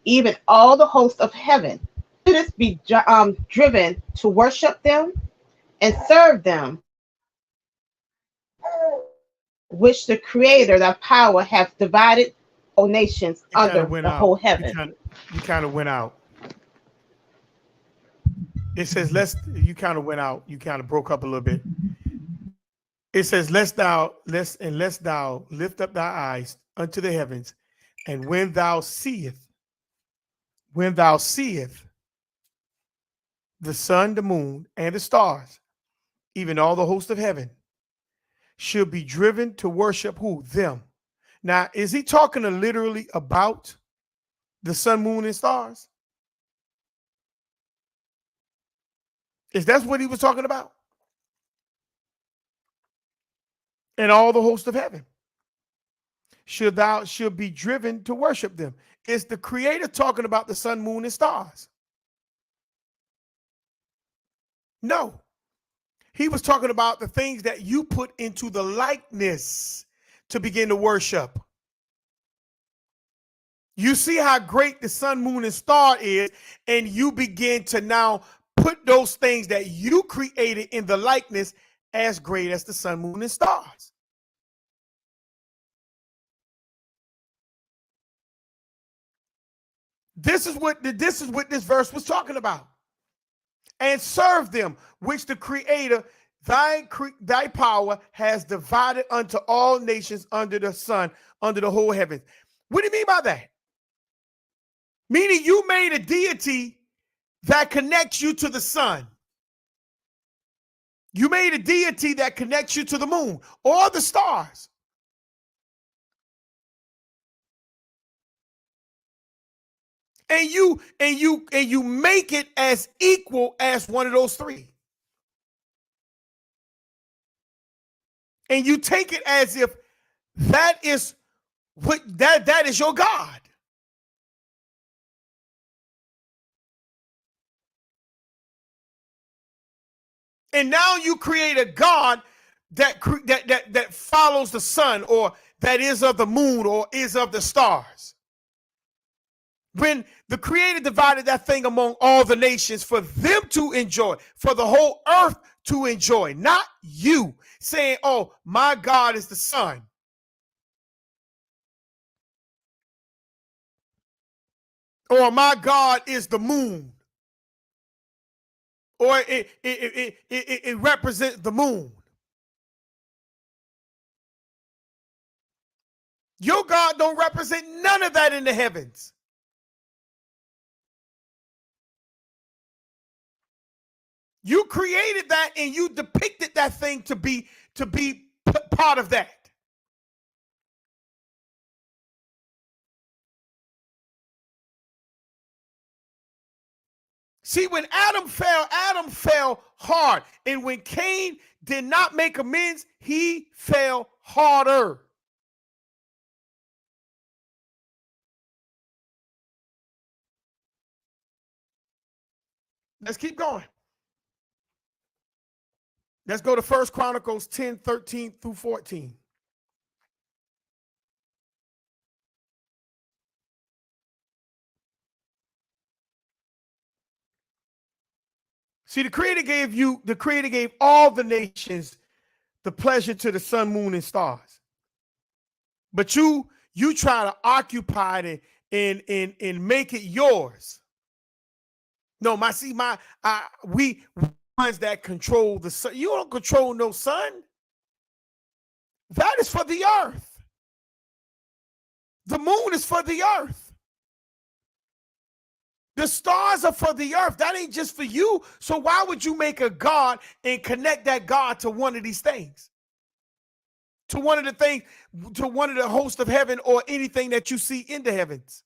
even all the host of heaven, shouldest be driven to worship them and serve them, which the Creator, thy power, hath divided all nations under the whole heaven. You kind of went out. It says, you kind of went out. You kind of broke up a little bit. It says, lest thou lift up thy eyes unto the heavens, and when thou seest the sun, the moon, and the stars, even all the host of heaven, should be driven to worship who? Them. Now, is he talking literally about the sun, moon, and stars? Is that what he was talking about? And all the host of heaven should be driven to worship them. Is the Creator talking about the sun, moon, and stars? No. He was talking about the things that you put into the likeness to begin to worship. You see how great the sun, moon, and star is, and you begin to now put those things that you created in the likeness as great as the sun, moon, and stars. This is what this verse was talking about. And serve them, which the Creator, thy power, has divided unto all nations under the sun, under the whole heavens. What do you mean by that? Meaning you made a deity that connects you to the sun. You made a deity that connects you to the moon or the stars. And you make it as equal as one of those three. And you take it as if that is what that is your God. And now you create a God that follows the sun, or that is of the moon, or is of the stars. When the Creator divided that thing among all the nations for them to enjoy, for the whole earth to enjoy, not you saying, oh, my God is the sun. Or my God is the moon. or it represents the moon. Your God don't represent none of that in the heavens. You created that and you depicted that thing to be part of that. See, when Adam fell hard. And when Cain did not make amends, he fell harder. Let's keep going. Let's go to 1 Chronicles 10, 13 through 14. See, the Creator gave all the nations the pleasure to the sun, moon, and stars. But you try to occupy it and make it yours. No, we ones that control the sun. You don't control no sun. That is for the earth. The moon is for the earth. The stars are for the earth. That ain't just for you. So why would you make a God and connect that God to one of these things? To one of the things, to one of the hosts of heaven, or anything that you see in the heavens?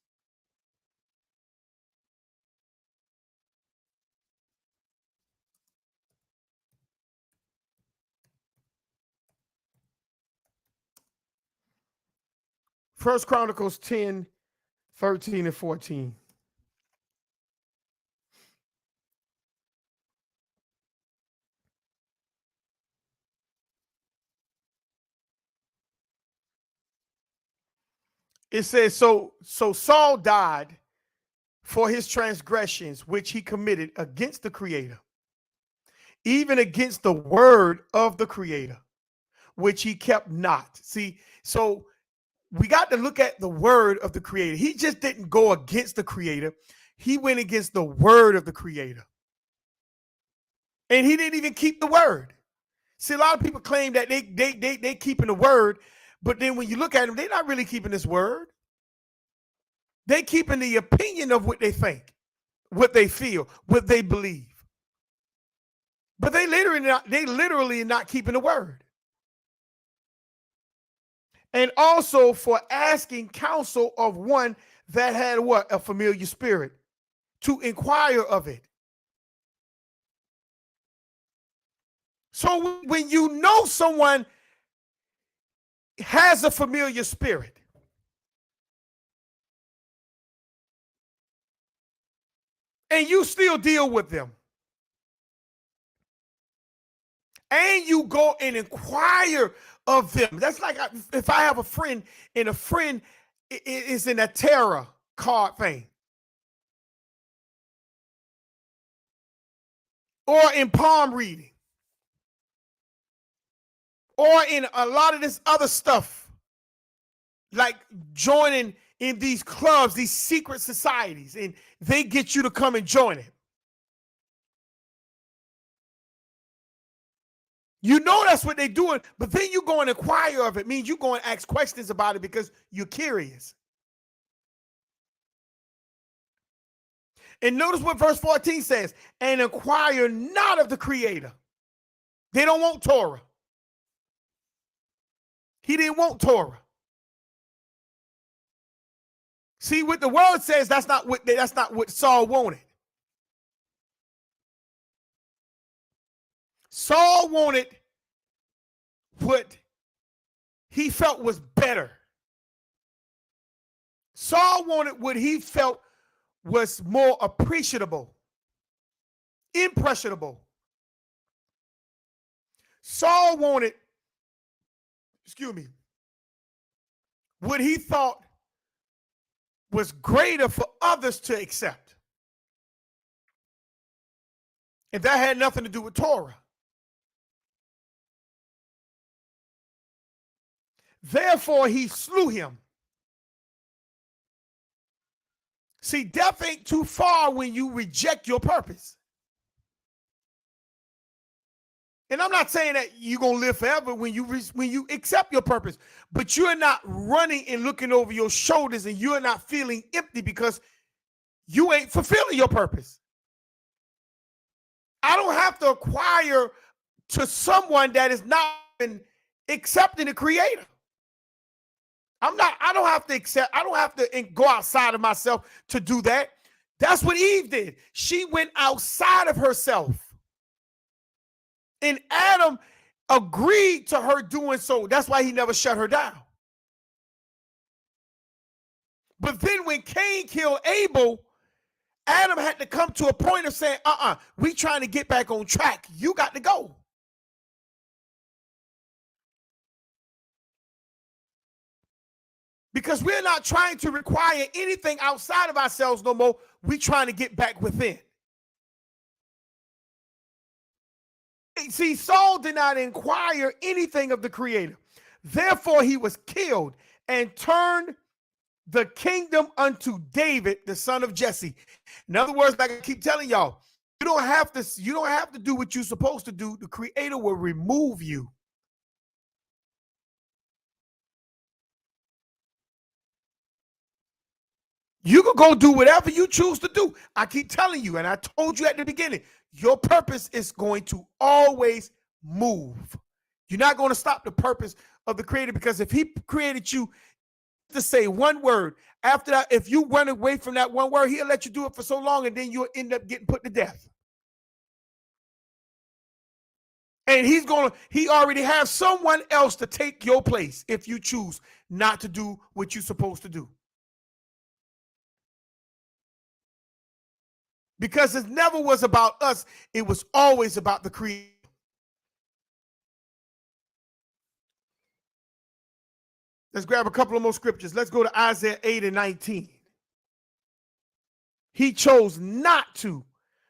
First Chronicles 10, 13 and 14. It says, so Saul died for his transgressions, which he committed against the Creator, even against the word of the Creator, which he kept not. See, so we got to look at the word of the Creator. He just didn't go against the Creator. He went against the word of the Creator. And he didn't even keep the word. See, a lot of people claim that they keeping the word, but then when you look at them, they're not really keeping this word. They keeping the opinion of what they think, what they feel, what they believe. But they literally not keeping the word. And also for asking counsel of one that had what? A familiar spirit, to inquire of it. So when you know someone has a familiar spirit, and you still deal with them, and you go and inquire of them. That's like if I have a friend and a friend is in a tarot card thing, or in palm reading, or in a lot of this other stuff, like joining in these clubs, these secret societies, and they get you to come and join it. You know that's what they're doing, but then you go and inquire of it. Means you go and ask questions about it because you're curious. And notice what verse 14 says, and inquire not of the Creator. They don't want Torah. He didn't want Torah. See, what the word says, that's not what Saul wanted. Saul wanted what he felt was better. Saul wanted what he felt was more appreciable, impressionable. Saul wanted, what he thought was greater for others to accept. And that had nothing to do with Torah. Therefore, he slew him. See, death ain't too far when you reject your purpose. And I'm not saying that you're gonna live forever when you accept your purpose, but you're not running and looking over your shoulders, and you're not feeling empty because you ain't fulfilling your purpose. I don't have to acquire to someone that is not accepting the Creator. I don't have to accept, I don't have to go outside of myself to do that. That's what Eve did. She went outside of herself. And Adam agreed to her doing so. That's why he never shut her down. But then when Cain killed Abel, Adam had to come to a point of saying, we trying to get back on track. You got to go. Because we're not trying to require anything outside of ourselves no more. We're trying to get back within. See, Saul did not inquire anything of the Creator. Therefore, he was killed and turned the kingdom unto David, the son of Jesse. In other words, like I keep telling y'all, you don't have to do what you're supposed to do. The Creator will remove you. You can go do whatever you choose to do. I keep telling you, and I told you at the beginning, your purpose is going to always move. You're not going to stop the purpose of the Creator, because if he created you to say one word, after that, if you run away from that one word, he'll let you do it for so long, and then you'll end up getting put to death. And he already has someone else to take your place if you choose not to do what you're supposed to do. Because it never was about us. It was always about the Creator. Let's grab a couple of more scriptures. Let's go to Isaiah 8 and 19. He chose not to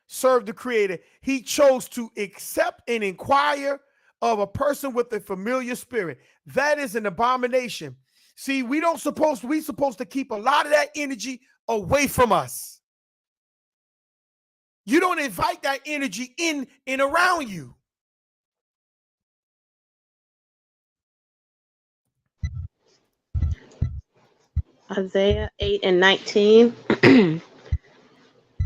serve the Creator. He chose to accept and inquire of a person with a familiar spirit. That is an abomination. See, we're supposed to keep a lot of that energy away from us. You don't invite that energy in and around you. Isaiah 8 and 19.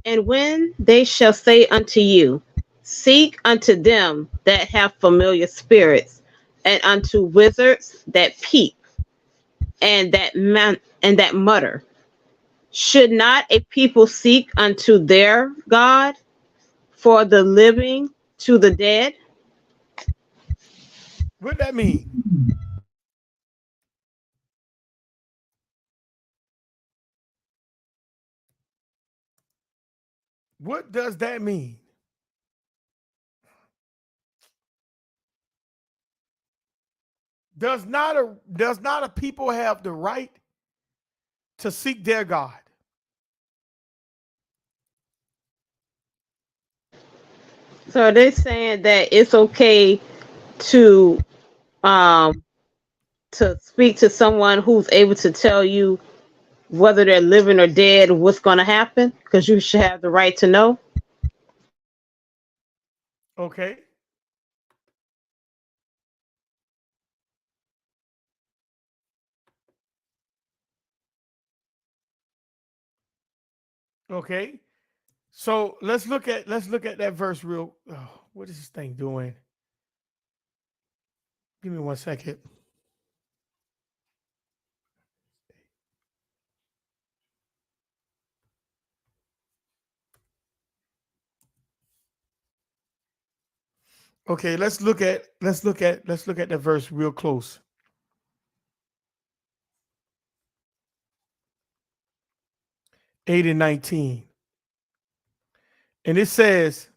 And when they shall say unto you, seek unto them that have familiar spirits, and unto wizards that peep, and that mutter, should not a people seek unto their God, for the living to the dead? What that mean? What does that mean? Does not a people have the right to seek their God? So are they saying that it's okay to speak to someone who's able to tell you whether they're living or dead, what's going to happen? Because you should have the right to know. Okay. Okay. So let's look at that verse real. Oh, what is this thing doing? Give me 1 second. Okay, let's look at that verse real close. Eight and 19. And it says,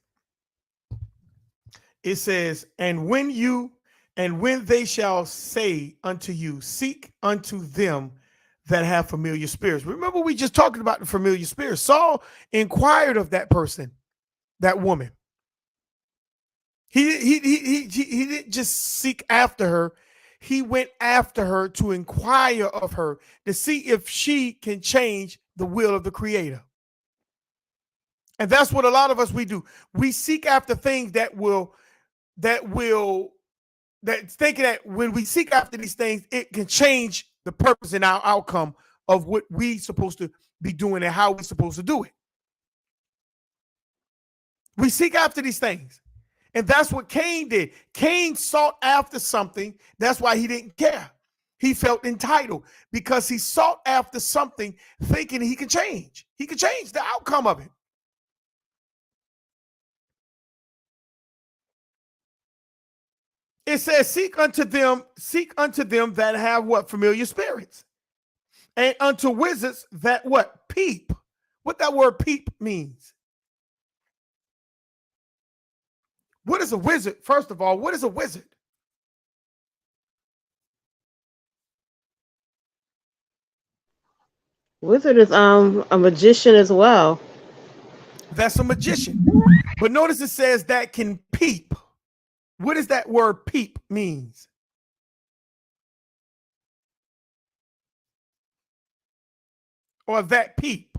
and when they shall say unto you, seek unto them that have familiar spirits. Remember, we just talked about the familiar spirits. Saul inquired of that person, that woman. He didn't just seek after her. He went after her to inquire of her to see if she can change the will of the Creator. And that's what a lot of us, we do. We seek after things that will that's thinking that when we seek after these things, it can change the purpose and our outcome of what we supposed to be doing and how we're supposed to do it. We seek after these things. And that's what Cain did. Cain sought after something. That's why he didn't care. He felt entitled because he sought after something thinking he could change. He could change the outcome of it. It says, seek unto them that have what? Familiar spirits. And unto wizards that what? Peep. What that word peep means. What is a wizard? First of all, what is a wizard? Wizard is a magician as well. That's a magician. But notice it says that can peep. What does that word peep means? Or that peep.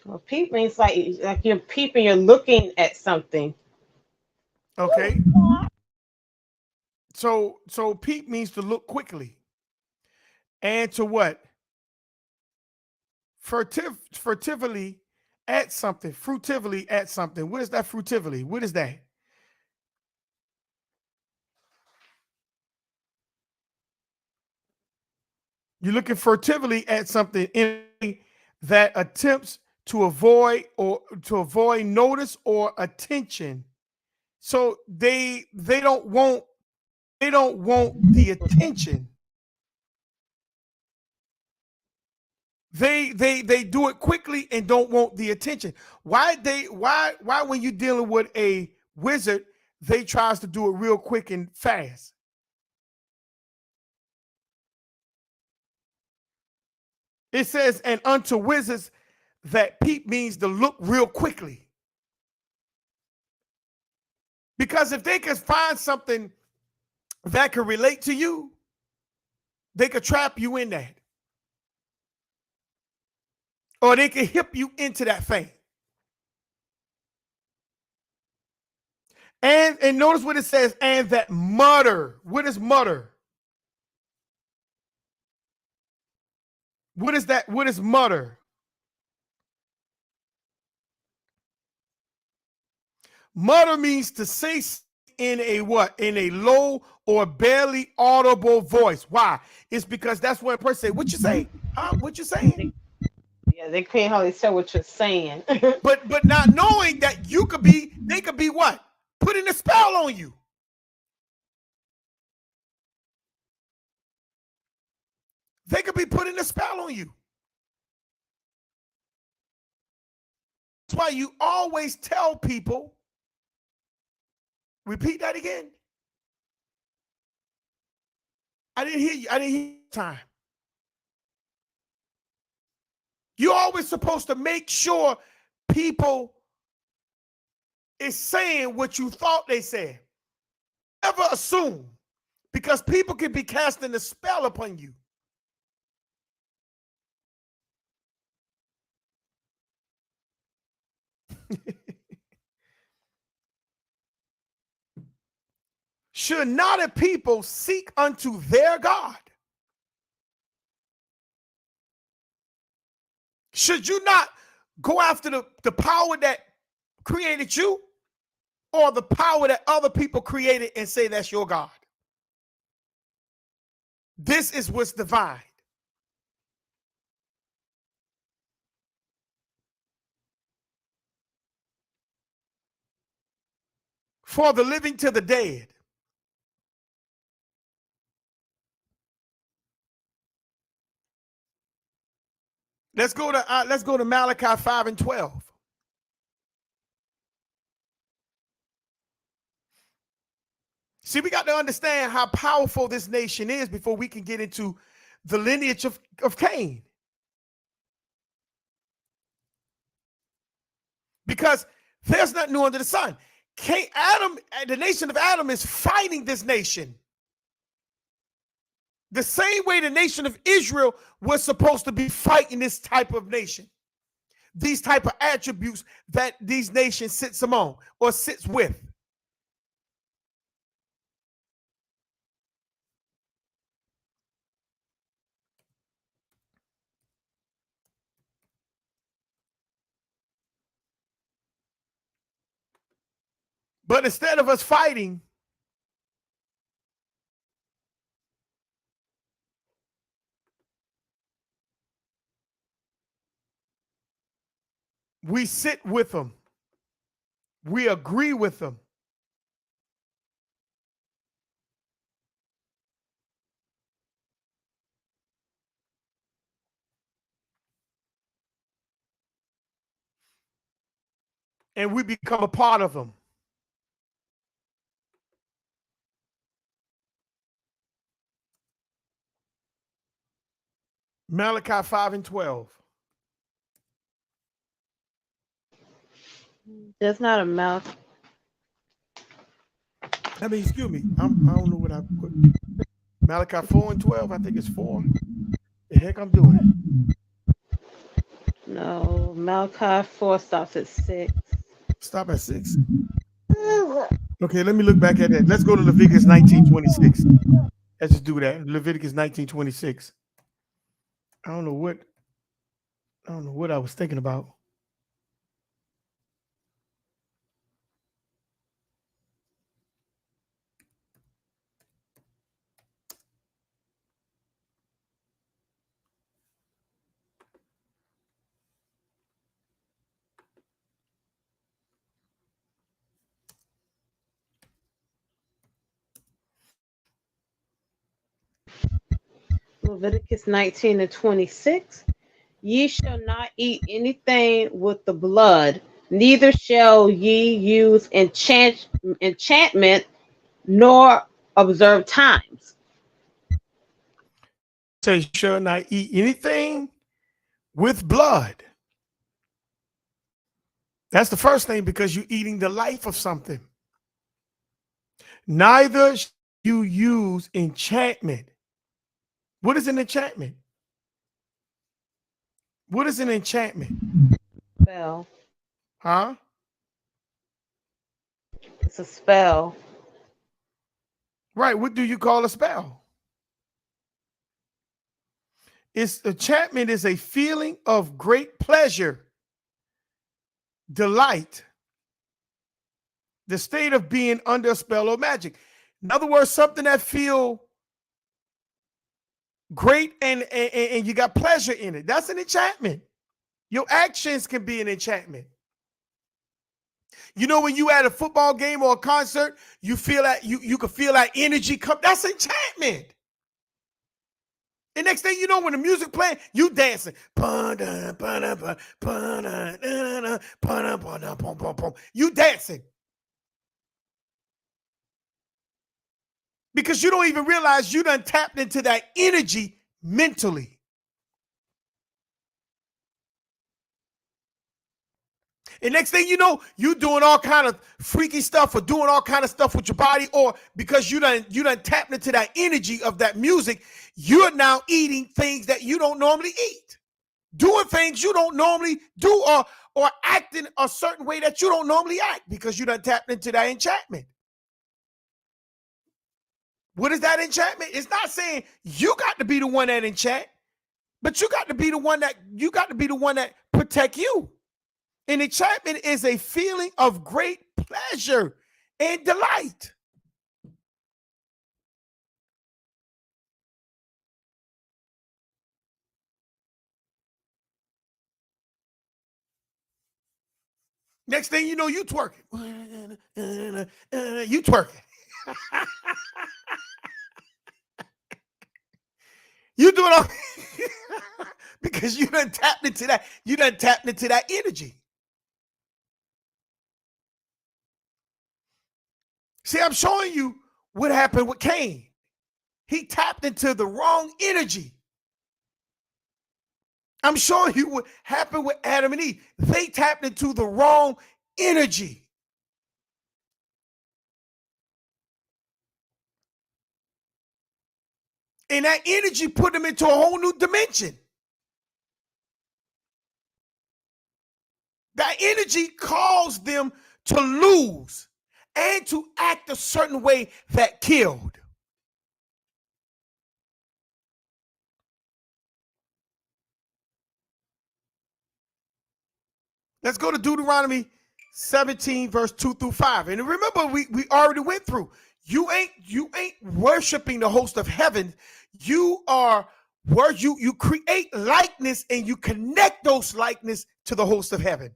Well, peep means like you're peeping, you're looking at something. Okay. So peep means to look quickly. And to what? Furtively at something. Fruitively at something. What is that fruitively? What is that? You're looking furtively at something that attempts to avoid notice or attention. So they don't want the attention. They do it quickly and don't want the attention. Why when you're dealing with a wizard, they tries to do it real quick and fast? It says, and unto wizards that peep means to look real quickly. Because if they can find something that can relate to you, they could trap you in that. Or they can hip you into that thing. And notice what it says, and that mutter. What is mutter? What is that? What is mutter? Mutter means to say in a what? In a low or barely audible voice. Why? It's because that's what a person say. What you say? Huh? What you saying? Yeah, they can't hardly tell what you're saying. but not knowing that they could be what? Putting a spell on you. They could be putting a spell on you. That's why you always tell people, repeat that again. I didn't hear you. I didn't hear you time. You're always supposed to make sure people is saying what you thought they said. Never assume, because people can be casting a spell upon you. Should not a people seek unto their God? Should you not go after the power that created you, or the power that other people created and say that's your God? This is what's divine. For the living to the dead. Let's go to Malachi 5:12. See, we got to understand how powerful this nation is before we can get into the lineage of Cain. Because there's nothing new under the sun. The nation of Adam is fighting this nation. The same way the nation of Israel was supposed to be fighting this type of nation. These type of attributes that these nations sits among or sits with. But instead of us fighting, we sit with them. We agree with them. And we become a part of them. Malachi 5:12. There's not a mouth. I mean, excuse me. I don't know what I put. Malachi 4:12. I think it's 4. The heck I'm doing? No, Malachi 4 stops at 6. Stop at 6. Okay, let me look back at that. Let's go to Leviticus 19:26. Let's just do that. Leviticus 19:26. I don't know what I was thinking about. Leviticus 19:26. Ye shall not eat anything with the blood, neither shall ye use enchantment, nor observe times. Say, you shall not eat anything with blood. That's the first thing, because you're eating the life of something. Neither shall you use enchantment. What is an enchantment? What is an enchantment? Spell. Huh? It's a spell. Right. What do you call a spell? Enchantment is a feeling of great pleasure, delight, the state of being under a spell or magic. In other words, something that feel great and you got pleasure in it. That's an enchantment. Your actions can be an enchantment. You know, when you at a football game or a concert, you feel that you can feel that energy come. That's enchantment. The next thing you know, when the music playing, you dancing. You dancing. Because you don't even realize you done tapped into that energy mentally. And next thing you know, you doing all kind of freaky stuff or doing all kind of stuff with your body, or because you done tapped into that energy of that music, you're now eating things that you don't normally eat, doing things you don't normally do, or acting a certain way that you don't normally act, because you done tapped into that enchantment. What is that enchantment? It's not saying you got to be the one that enchant, but you got to be the one that protect you. And enchantment is a feeling of great pleasure and delight. Next thing you know, you twerking. You twerking. You doing all because you done tapped into that. You done tapped into that energy. See, I'm showing you what happened with Cain. He tapped into the wrong energy. I'm showing you what happened with Adam and Eve. They tapped into the wrong energy. And that energy put them into a whole new dimension. That energy caused them to lose and to act a certain way that killed. Let's go to Deuteronomy 17, verse 2 through 5. And remember, we already went through. You ain't worshiping the host of heaven. You are where you create likeness and you connect those likeness to the host of heaven.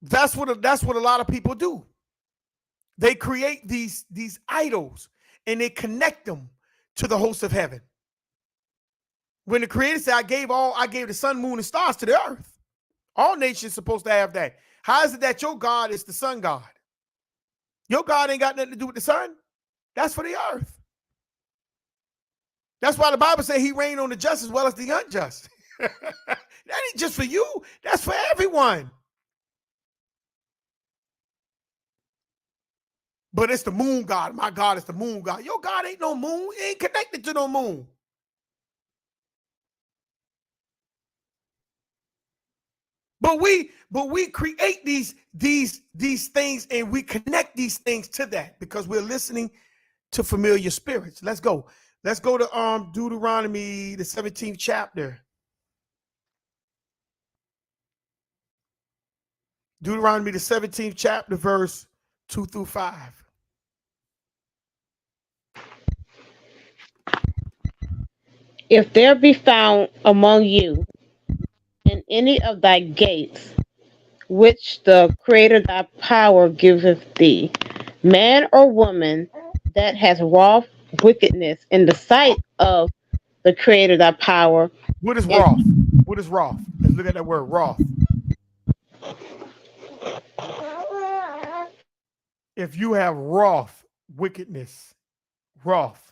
That's what a lot of people do. They create these idols and they connect them to the host of heaven. When the Creator said, I gave the sun, moon, and stars to the earth. All nations supposed to have that. How is it that your God is the sun God? Your God ain't got nothing to do with the sun. That's for the earth. That's why the Bible says he reigned on the just as well as the unjust. That ain't just for you. That's for everyone. But it's the moon God. My God is the moon God. Your God ain't no moon. He ain't connected to no moon. But we create these things and we connect these things to that because we're listening to familiar spirits. Let's go. Let's go to Deuteronomy, the 17th chapter. Deuteronomy, the 17th chapter, verse 2 through 5. If there be found among you in any of thy gates, which the Creator thy power giveth thee, man or woman that has wrought wickedness in the sight of the Creator thy power. What is wrath? What is wrath? Let's look at that word, wrath. If you have wrath, wickedness, wrath.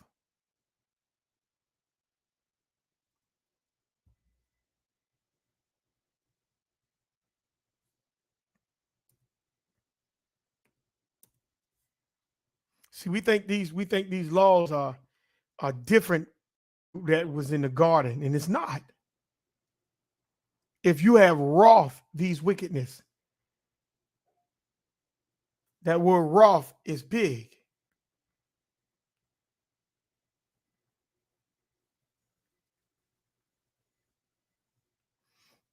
See, we think these laws are different that was in the garden, and it's not. If you have wrath, these wickedness, that word wrath is big.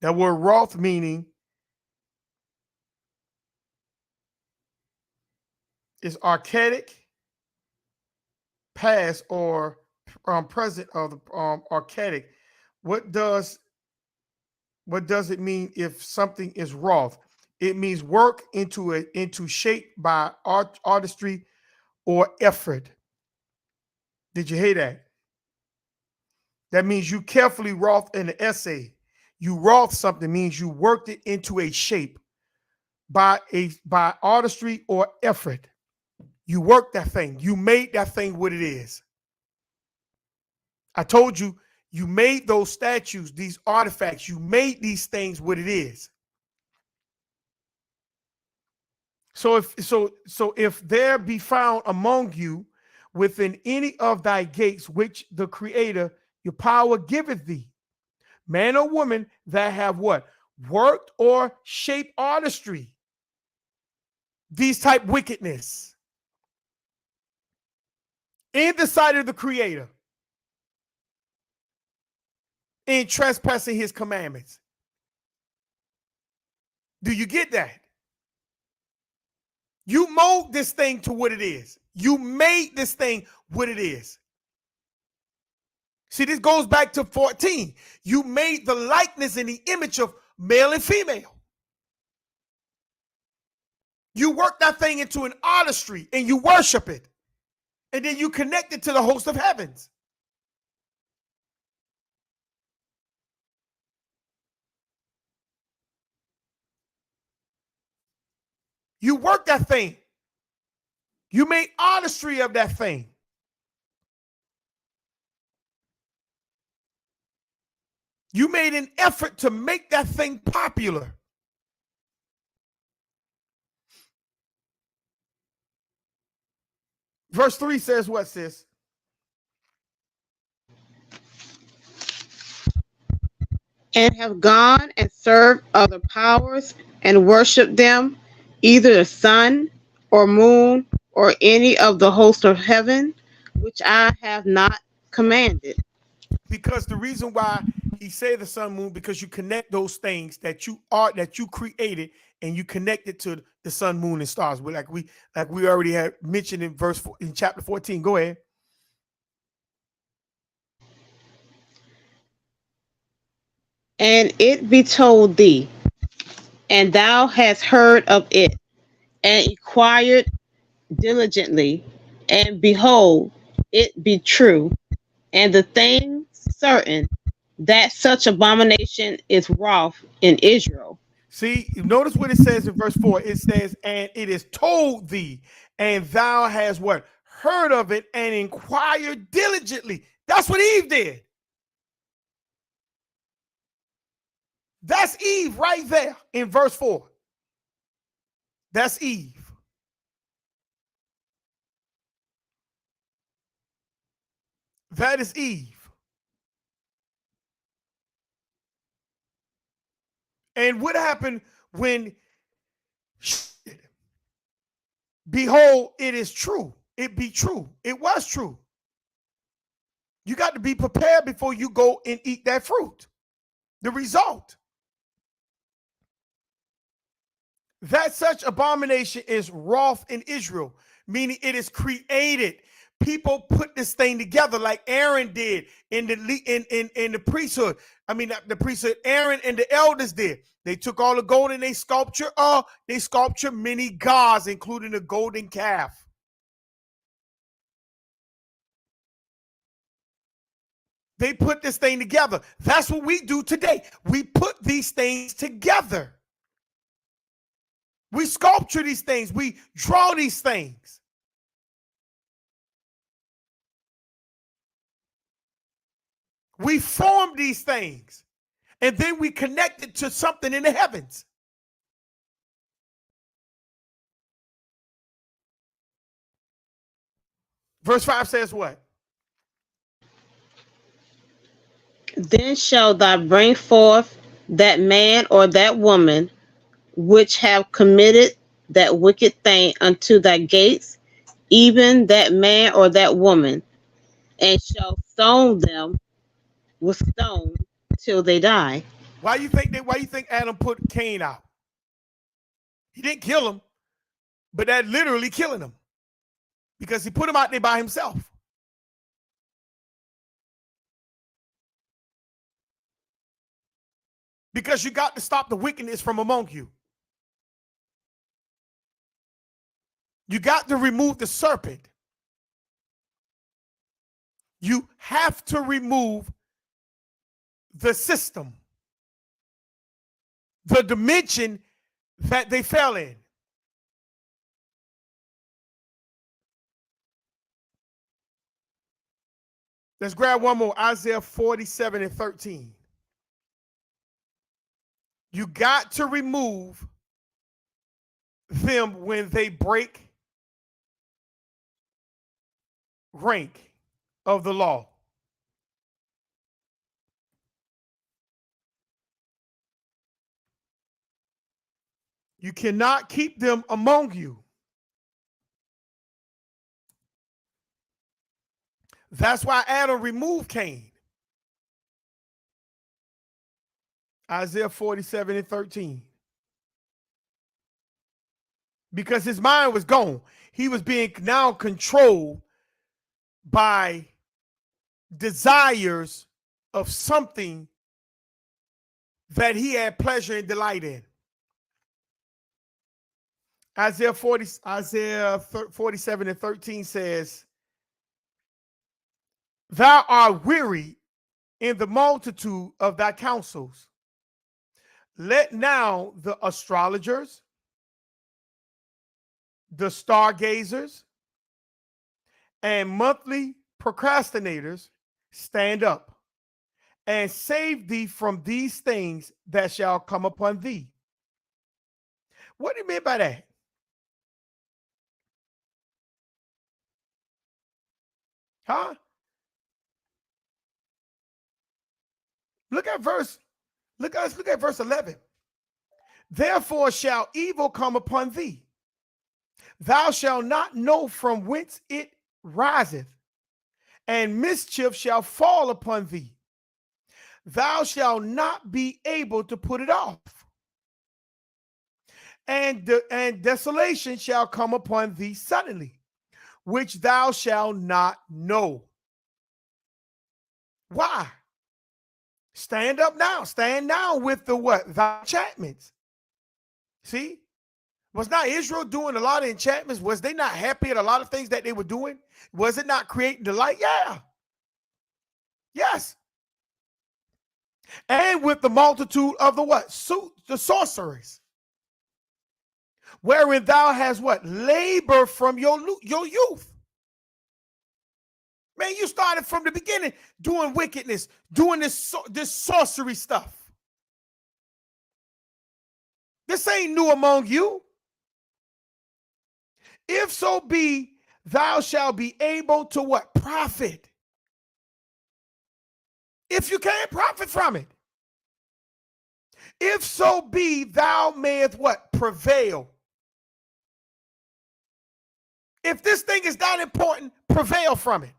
That word wrath meaning is archaic, past, or present of the archaic. What does it mean if something is wrath? It means work into shape by artistry or effort. Did you hear that? That means you carefully wrought in the essay. You wrought something means you worked it into a shape by artistry or effort. You worked that thing. You made that thing what it is. I told you, you made those statues, these artifacts. You made these things what it is. So if there be found among you within any of thy gates, which the Creator, your power giveth thee, man or woman that have what? Worked or shaped artistry. These type wickedness in the sight of the Creator, in trespassing his commandments. Do you get that? You mold this thing to what it is. You made this thing what it is. See, this goes back to 14. You made the likeness and the image of male and female. You work that thing into an artistry and you worship it. And then you connect it to the host of heavens. You work that thing. You made artistry of that thing. You made an effort to make that thing popular. Verse 3 says what, sis? And have gone and served other powers and worshiped them, either the sun or moon or any of the host of heaven, which I have not commanded. Because the reason why he say the sun, moon, because you connect those things that you created, and you connect it to the sun, moon, and stars. Like we already had mentioned in chapter 14. Go ahead. And it be told thee, and thou hast heard of it, and inquired diligently, and behold, it be true, and the thing certain, that such abomination is wrought in Israel. See, notice what it says in verse 4. It says, and it is told thee, and thou hast what? Heard of it and inquired diligently. That's what Eve did. That's Eve right there in verse 4. That's Eve. That is Eve. And what happened when, behold, it is true. It be true. It was true. You got to be prepared before you go and eat that fruit. The result. That such abomination is wrought in Israel, meaning it is created. People put this thing together like Aaron did in the priesthood. I mean, not the priesthood, Aaron and the elders did. They took all the gold and they sculpture many gods, including the golden calf. They put this thing together. That's what we do today. We put these things together. We sculpture these things. We draw these things. We form these things. And then we connect it to something in the heavens. Verse 5 says what? Then shalt thou bring forth that man or that woman which have committed that wicked thing unto thy gates, even that man or that woman, and shall stone them with stone till they die. Why you think Adam put Cain out? He didn't kill him, but that literally killing him, because he put him out there by himself. Because you got to stop the wickedness from among you. You got to remove the serpent. You have to remove the system, the dimension that they fell in. Let's grab one more. Isaiah 47:13. You got to remove them when they break rank of the law. You cannot keep them among you. That's why Adam removed Cain. Isaiah 47:13. Because his mind was gone. He was being now controlled by desires of something that he had pleasure and delight in. Isaiah 47:13 says, thou art weary in the multitude of thy counsels. Let now the astrologers, the stargazers, and monthly procrastinators stand up and save thee from these things that shall come upon thee. What do you mean by that? Huh? Look at verse 11. Therefore shall evil come upon thee. Thou shalt not know from whence it riseth, and mischief shall fall upon thee. Thou shalt not be able to put it off. And desolation shall come upon thee suddenly, which thou shalt not know. Why? Stand up now. Stand now with the what? Thy enchantments. See? Was not Israel doing a lot of enchantments? Was they not happy at a lot of things that they were doing? Was it not creating delight? Yeah. Yes. And with the multitude of the what? The sorceries. Wherein thou hast what? Labor from your youth. Man, you started from the beginning doing wickedness, doing this sorcery stuff. This ain't new among you. If so be, thou shalt be able to what? Profit. If you can't profit from it. If so be, thou mayest what? Prevail. If this thing is that important, prevail from it.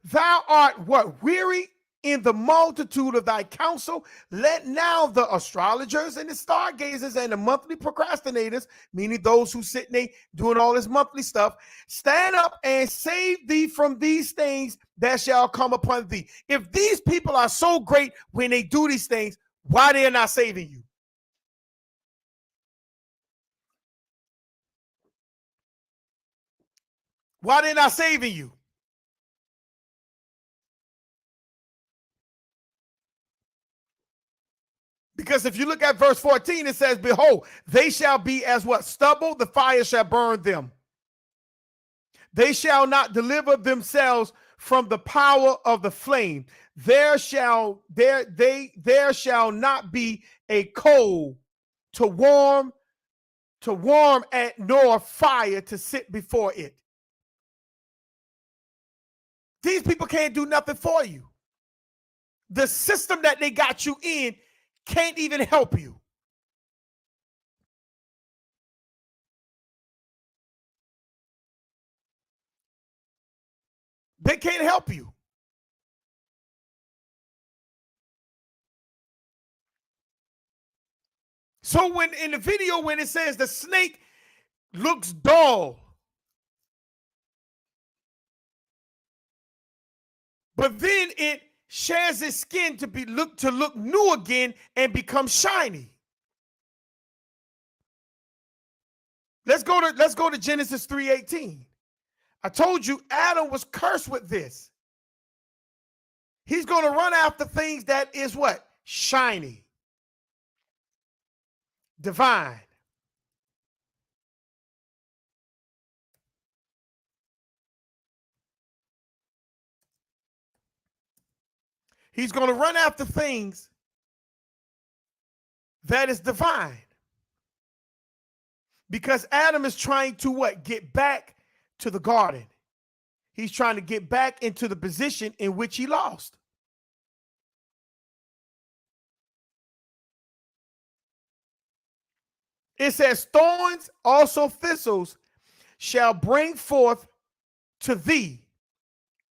Thou art what? Weary in the multitude of thy counsel. Let now the astrologers and the stargazers and the monthly procrastinators, meaning those who sit there doing all this monthly stuff, stand up and save thee from these things that shall come upon thee. If these people are so great when they do these things, why they are not saving you? Why they're not saving you? Because if you look at verse 14, it says, behold, they shall be as what? Stubble, the fire shall burn them. They shall not deliver themselves from the power of the flame. There shall not be a coal to warm at, nor fire to sit before it. These people can't do nothing for you. The system that they got you in can't even help you. They can't help you. So when in the video, when it says the snake looks dull, but then it shares its skin to look new again and become shiny. Let's go to Genesis 3:18. I told you Adam was cursed with this. He's going to run after things that is what? Shiny. Divine. He's going to run after things that is divine. Because Adam is trying to what? Get back to the garden. He's trying to get back into the position in which he lost. It says, thorns, also thistles, shall bring forth to thee,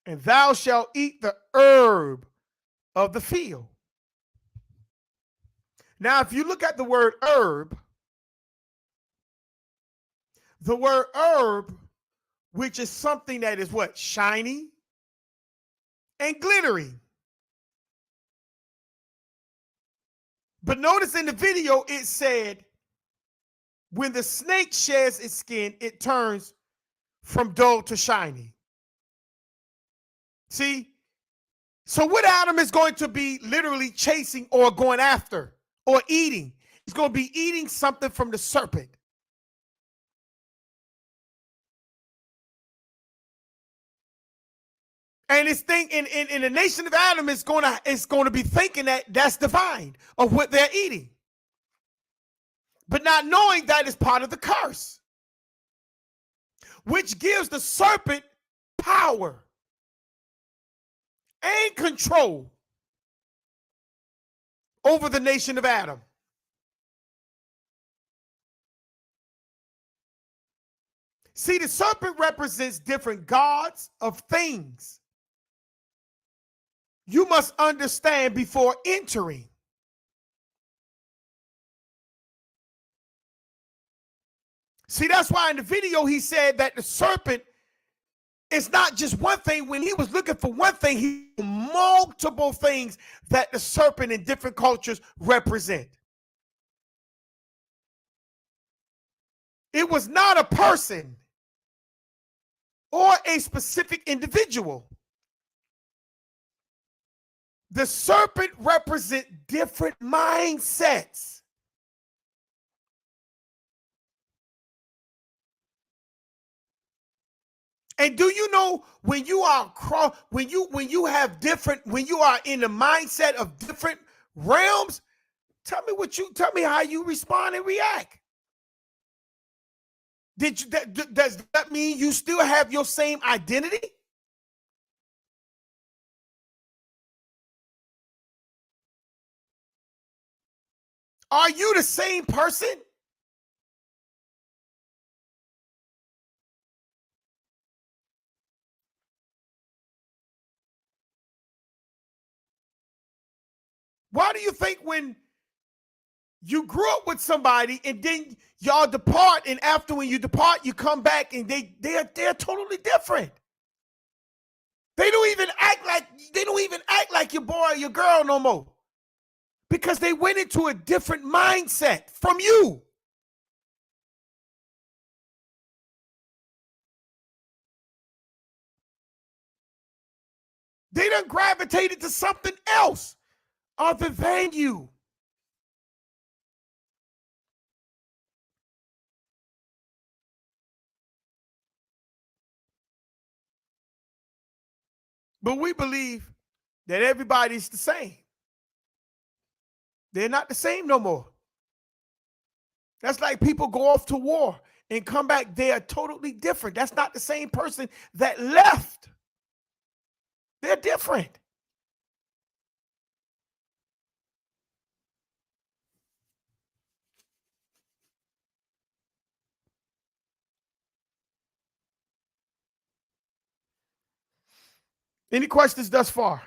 and thou shalt eat the herb of the field. Now, if you look at the word herb, the word herb, which is something that is what? Shiny and glittering. But notice in the video, it said, when the snake sheds its skin, it turns from dull to shiny. See? So what Adam is going to be literally chasing or going after or eating, he's going to be eating something from the serpent. And this thing in the nation of Adam is going to be thinking that that's divine of what they're eating, but not knowing that is part of the curse, which gives the serpent power and control over the nation of Adam. See, the serpent represents different gods of things you must understand before entering. See, that's why in the video he said that the serpent is not just one thing. When he was looking for one thing, he multiple things that the serpent in different cultures represent. It was not a person or a specific individual. The serpent represents different mindsets. And do you know when you are when you have different, when you are in the mindset of different realms, tell me how you respond and react. Does that mean you still have your same identity? Are you the same person? Why do you think when you grew up with somebody and then y'all depart, and after when you depart, you come back and they're totally different? They don't even act like your boy or your girl no more, because they went into a different mindset from you. They done gravitated to something else other than you. But we believe that everybody's the same. They're not the same no more. That's like people go off to war and come back. They are totally different. That's not the same person that left. They're different. Any questions thus far?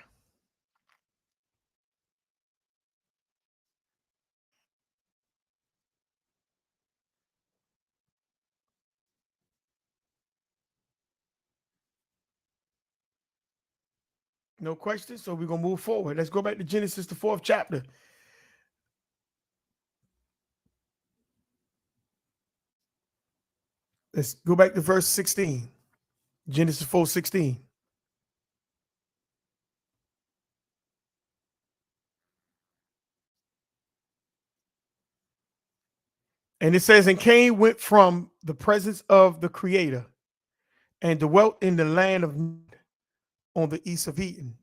No questions, so we're going to move forward. Let's go back to Genesis, the 4th chapter. Let's go back to verse 16. Genesis 4:16. And it says, and Cain went from the presence of the Creator and dwelt in the land of Nod on the east of Eden.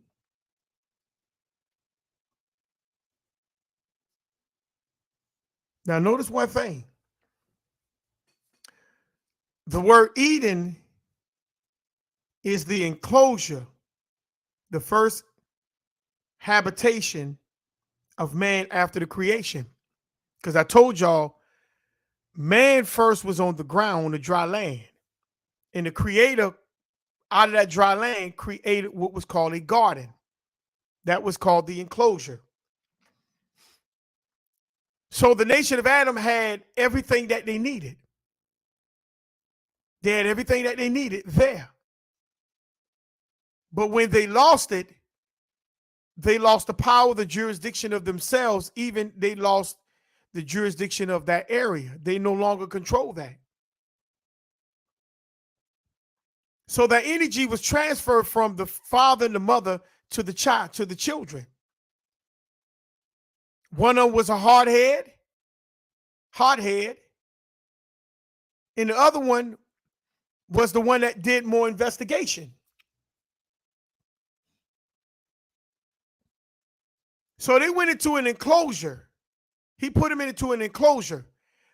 Now, notice one thing. The word Eden is the enclosure, the first habitation of man after the creation. Because I told y'all, man first was on the ground, on the dry land. And the Creator, out of that dry land, created what was called a garden. That was called the enclosure. So the nation of Adam had everything that they needed. They had everything that they needed there. But when they lost it, they lost the power, the jurisdiction of themselves. Even they lost the jurisdiction of that area. They no longer control that. So that energy was transferred from the father and the mother to the child, to the children. One of them was a hothead, and the other one was the one that did more investigation. So they went into an enclosure. He put him into an enclosure.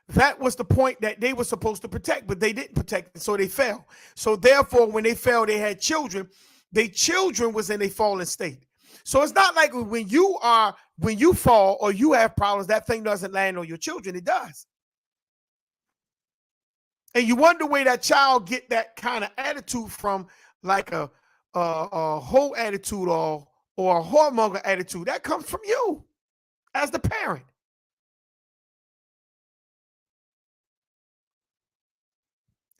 That was the point that they were supposed to protect, but they didn't protect it, so they fell. So therefore, when they fell, they had children. Their children was in a fallen state. So it's not like when you fall or you have problems, that thing doesn't land on your children. It does. And you wonder where that child get that kind of attitude from, like a whole attitude or a whoremonger attitude. That comes from you as the parent.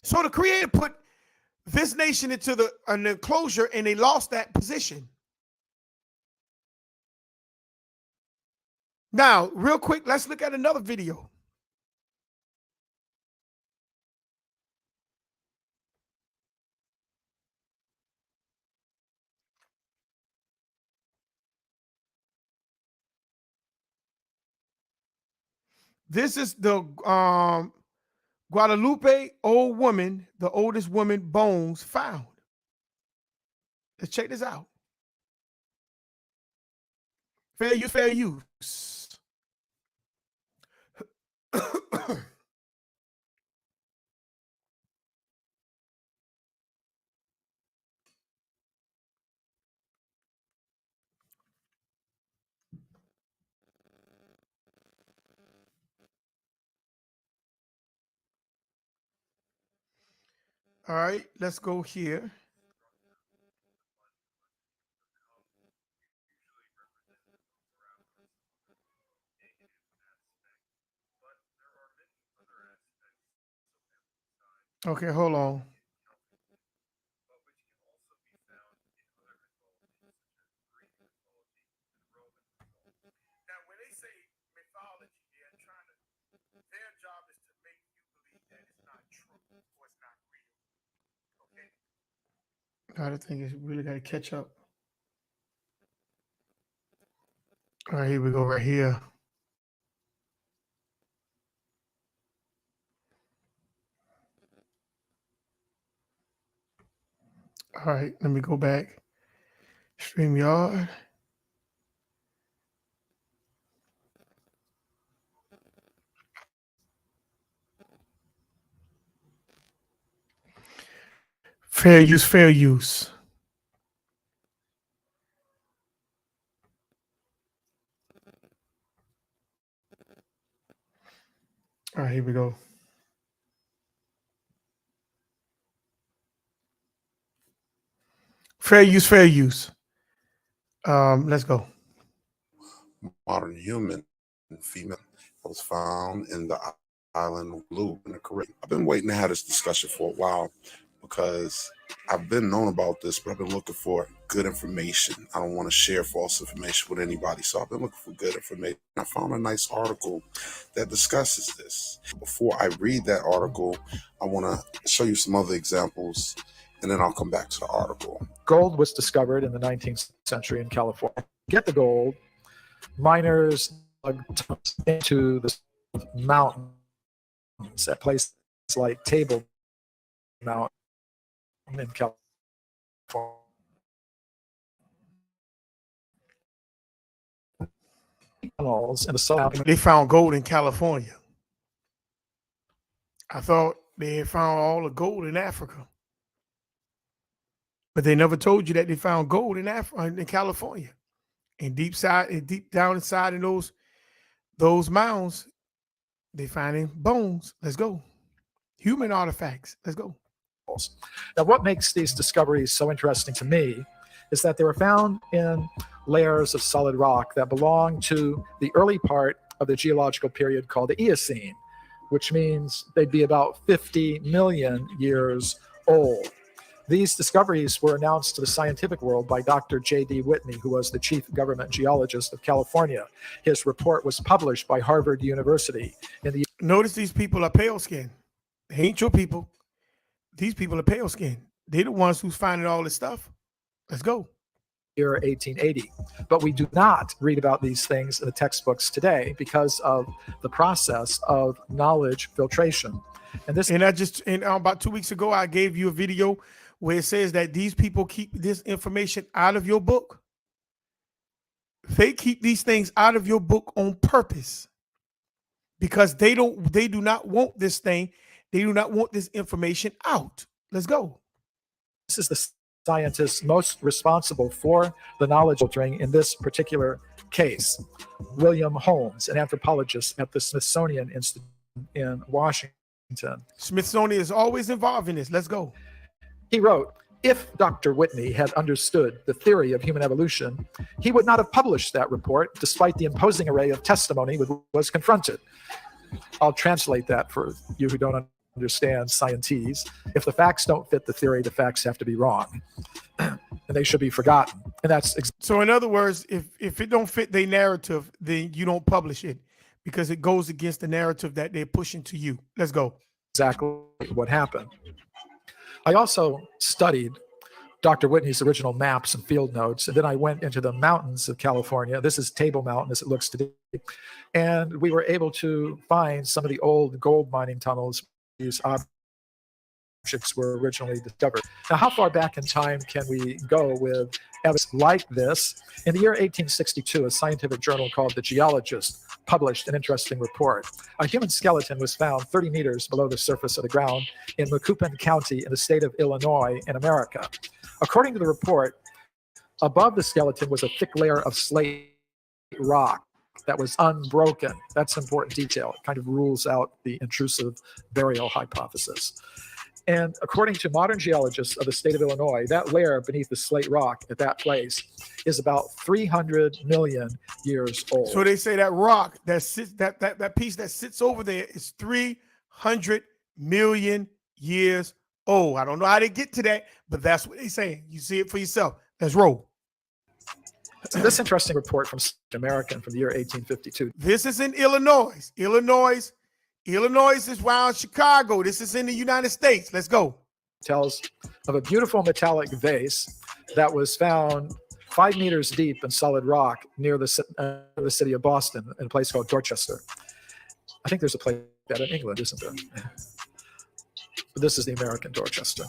So the Creator put this nation into an enclosure, and they lost that position. Now, real quick, let's look at another video. This is the Guadalupe old woman, the oldest woman bones found. Let's check this out. Fair use, fair use. All right, let's go here. Okay, hold on. Now, when they say mythology, they're trying to, their job is to make you believe that it's not true or it's not real. Okay? I think it's really got to catch up. All right, here we go right here. All right, let me go back. StreamYard. Fair use, fair use. All right, here we go. Fair use, fair use. Let's go. Modern human female was found in the island of Blue in the Caribbean. I've been waiting to have this discussion for a while because I've been known about this, but I've been looking for good information. I don't want to share false information with anybody, so I've been looking for good information. I found a nice article that discusses this. Before I read that article, I want to show you some other examples, and then I'll come back to the article. Gold was discovered in the 19th century in California. To get the gold, miners dug tunnels into the mountains at places like Table Mountain in California. Tunnels in the surrounding. They found gold in California. I thought they had found all the gold in Africa. But they never told you that they found gold in California. And deep down inside in those mounds, they finding bones. Let's go. Human artifacts. Let's go. Now, what makes these discoveries so interesting to me is that they were found in layers of solid rock that belong to the early part of the geological period called the Eocene, which means they'd be about 50 million years old. These discoveries were announced to the scientific world by Dr. J.D. Whitney, who was the chief government geologist of California. His report was published by Harvard University. Notice these people are pale skinned. They ain't your people. These people are pale skinned. They're the ones who's finding all this stuff. Let's go. Year 1880. But we do not read about these things in the textbooks today because of the process of knowledge filtration. And about 2 weeks ago, I gave you a video where it says that these people keep this information out of your book. They keep these things out of your book on purpose. because they do not want this thing. They do not want this information out. Let's go. This is the scientist most responsible for the knowledge filtering in this particular case. William Holmes, an anthropologist at the Smithsonian Institute in Washington. Smithsonian is always involved in this. Let's go. He wrote, if Dr. Whitney had understood the theory of human evolution, he would not have published that report despite the imposing array of testimony with which was confronted. I'll translate that for you who don't understand scientese. If the facts don't fit the theory, the facts have to be wrong. And they should be forgotten. And that's so in other words, if it don't fit their narrative, then you don't publish it because it goes against the narrative that they're pushing to you. Let's go. exactly what happened. I also studied Dr. Whitney's original maps and field notes, and then I went into the mountains of California. This is Table Mountain as it looks today. And we were able to find some of the old gold mining tunnels these objects were originally discovered. Now, how far back in time can we go with evidence like this? In the year 1862, a scientific journal called The Geologist published an interesting report. A human skeleton was found 30 meters below the surface of the ground in Macoupin County in the state of Illinois in America. According to the report, above the skeleton was a thick layer of slate rock that was unbroken. That's an important detail. It kind of rules out the intrusive burial hypothesis. And according to modern geologists of the state of Illinois, that layer beneath the slate rock at that place is about 300 million years old. So they say that rock that sits, that piece that sits over there is 300 million years old. I don't know how they get to that, but that's what they're saying. You see it for yourself. Let's roll. So this interesting report from American from the year 1852. This is in Illinois. Illinois is around Chicago. This is in the United States. Let's go. Tells of a beautiful metallic vase that was found 5 meters deep in solid rock near the city of Boston in a place called Dorchester. I think there's a place like that in England, isn't there? But this is the American Dorchester.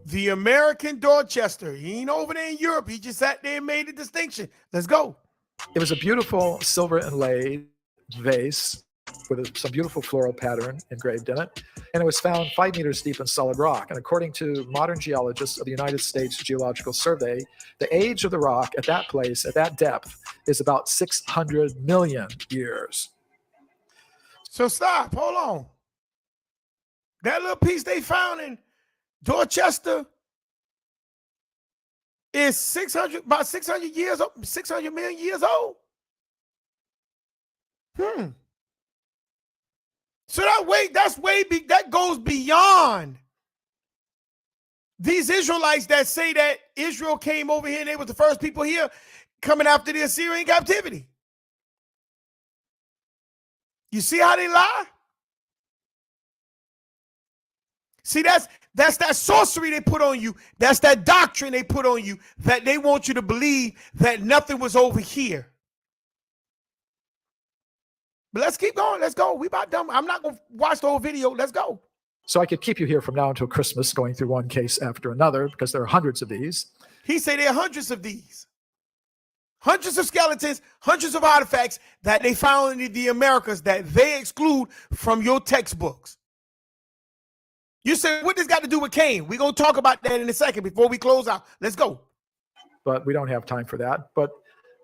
The American Dorchester. He ain't over there in Europe. He just sat there and made a distinction. Let's go. It was a beautiful silver inlaid vase with some beautiful floral pattern engraved in it. And it was found 5 meters deep in solid rock. And according to modern geologists of the United States Geological Survey, the age of the rock at that place, at that depth, is about 600 million years. So stop. Hold on. That little piece they found in Dorchester is about 600 years old, 600 million years old. So that goes beyond these Israelites that say that Israel came over here and they were the first people here coming after the Assyrian captivity. You see how they lie? See, that's that sorcery they put on you. That's that doctrine they put on you that they want you to believe that nothing was over here. But let's keep going. Let's go. We about done. I'm not going to watch the whole video. Let's go. So I could keep you here from now until Christmas going through one case after another because there are hundreds of these. He said there are hundreds of these. Hundreds of skeletons, hundreds of artifacts that they found in the Americas that they exclude from your textbooks. You said, what this got to do with Cain? We're going to talk about that in a second before we close out. Let's go. But we don't have time for that. But